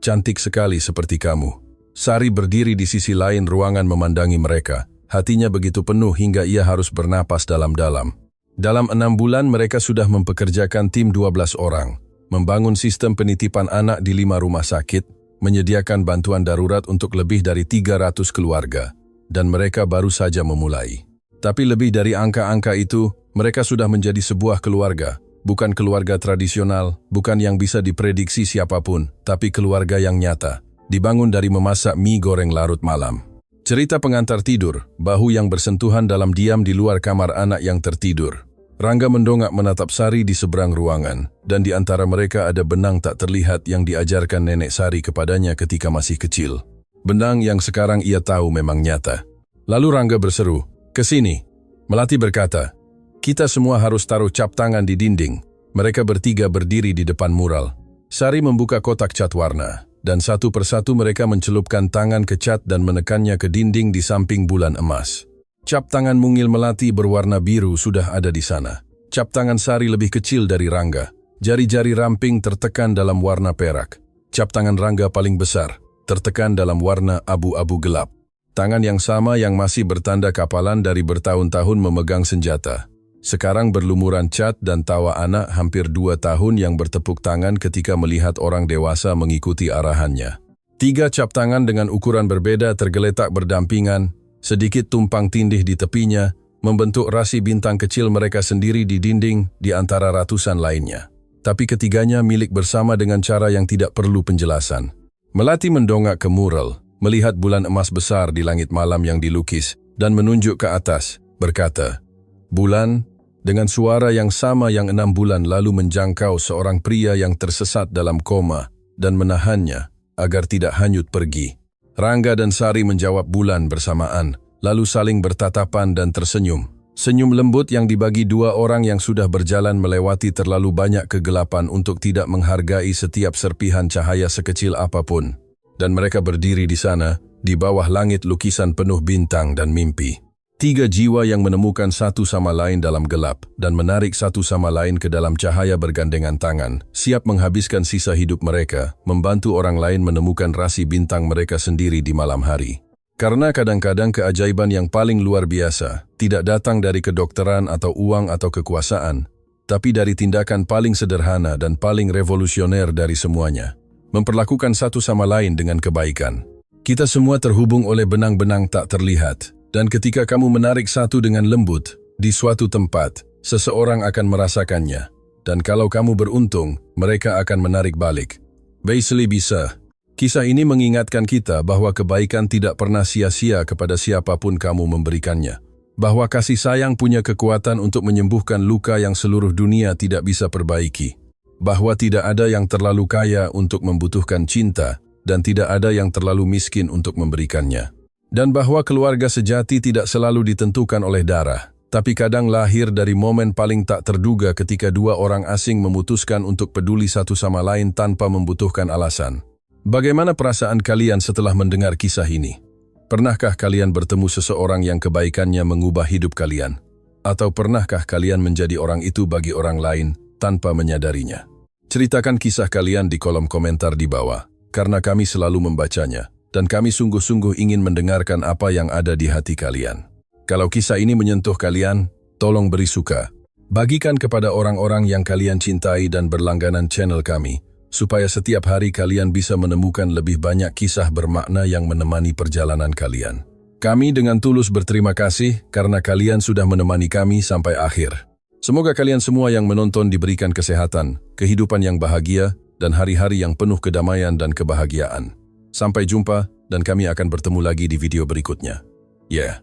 "Cantik sekali seperti kamu." Sari berdiri di sisi lain ruangan memandangi mereka. Hatinya begitu penuh hingga ia harus bernapas dalam-dalam. Dalam 6 bulan mereka sudah mempekerjakan tim 12 orang, membangun sistem penitipan anak di 5 rumah sakit, menyediakan bantuan darurat untuk lebih dari 300 keluarga, dan mereka baru saja memulai. Tapi lebih dari angka-angka itu, mereka sudah menjadi sebuah keluarga, bukan keluarga tradisional, bukan yang bisa diprediksi siapapun, tapi keluarga yang nyata, dibangun dari memasak mie goreng larut malam. Cerita pengantar tidur, bahu yang bersentuhan dalam diam di luar kamar anak yang tertidur. Rangga mendongak menatap Sari di seberang ruangan, dan di antara mereka ada benang tak terlihat yang diajarkan nenek Sari kepadanya ketika masih kecil. Benang yang sekarang ia tahu memang nyata. Lalu Rangga berseru, "Kesini." Melati berkata, "Kita semua harus taruh cap tangan di dinding." Mereka bertiga berdiri di depan mural. Sari membuka kotak cat warna, dan satu persatu mereka mencelupkan tangan ke cat dan menekannya ke dinding di samping bulan emas. Cap tangan mungil Melati berwarna biru sudah ada di sana. Cap tangan Sari lebih kecil dari Rangga. Jari-jari ramping tertekan dalam warna perak. Cap tangan Rangga paling besar, tertekan dalam warna abu-abu gelap. Tangan yang sama yang masih bertanda kapalan dari bertahun-tahun memegang senjata. Sekarang berlumuran cat dan tawa anak hampir 2 tahun yang bertepuk tangan ketika melihat orang dewasa mengikuti arahannya. 3 cap tangan dengan ukuran berbeda tergeletak berdampingan, sedikit tumpang tindih di tepinya, membentuk rasi bintang kecil mereka sendiri di dinding di antara ratusan lainnya. Tapi ketiganya milik bersama dengan cara yang tidak perlu penjelasan. Melati mendongak ke mural, melihat bulan emas besar di langit malam yang dilukis, dan menunjuk ke atas, berkata, "Bulan," dengan suara yang sama yang 6 bulan lalu menjangkau seorang pria yang tersesat dalam koma, dan menahannya agar tidak hanyut pergi. Rangga dan Sari menjawab bulan bersamaan, lalu saling bertatapan dan tersenyum. Senyum lembut yang dibagi 2 orang yang sudah berjalan melewati terlalu banyak kegelapan untuk tidak menghargai setiap serpihan cahaya sekecil apapun. Dan mereka berdiri di sana, di bawah langit lukisan penuh bintang dan mimpi. 3 jiwa yang menemukan satu sama lain dalam gelap dan menarik satu sama lain ke dalam cahaya bergandengan tangan, siap menghabiskan sisa hidup mereka, membantu orang lain menemukan rasi bintang mereka sendiri di malam hari. Karena kadang-kadang keajaiban yang paling luar biasa tidak datang dari kedokteran atau uang atau kekuasaan, tapi dari tindakan paling sederhana dan paling revolusioner dari semuanya. Memperlakukan satu sama lain dengan kebaikan. Kita semua terhubung oleh benang-benang tak terlihat, dan ketika kamu menarik satu dengan lembut, di suatu tempat, seseorang akan merasakannya. Dan kalau kamu beruntung, mereka akan menarik balik. Baisli bisa. Kisah ini mengingatkan kita bahwa kebaikan tidak pernah sia-sia kepada siapapun kamu memberikannya. Bahwa kasih sayang punya kekuatan untuk menyembuhkan luka yang seluruh dunia tidak bisa perbaiki. Bahwa tidak ada yang terlalu kaya untuk membutuhkan cinta, dan tidak ada yang terlalu miskin untuk memberikannya. Dan bahwa keluarga sejati tidak selalu ditentukan oleh darah, tapi kadang lahir dari momen paling tak terduga ketika dua orang asing memutuskan untuk peduli satu sama lain tanpa membutuhkan alasan. Bagaimana perasaan kalian setelah mendengar kisah ini? Pernahkah kalian bertemu seseorang yang kebaikannya mengubah hidup kalian? Atau pernahkah kalian menjadi orang itu bagi orang lain tanpa menyadarinya? Ceritakan kisah kalian di kolom komentar di bawah, karena kami selalu membacanya, dan kami sungguh-sungguh ingin mendengarkan apa yang ada di hati kalian. Kalau kisah ini menyentuh kalian, tolong beri suka. Bagikan kepada orang-orang yang kalian cintai dan berlangganan channel kami, supaya setiap hari kalian bisa menemukan lebih banyak kisah bermakna yang menemani perjalanan kalian. Kami dengan tulus berterima kasih karena kalian sudah menemani kami sampai akhir. Semoga kalian semua yang menonton diberikan kesehatan, kehidupan yang bahagia, dan hari-hari yang penuh kedamaian dan kebahagiaan. Sampai jumpa, dan kami akan bertemu lagi di video berikutnya. Yeah.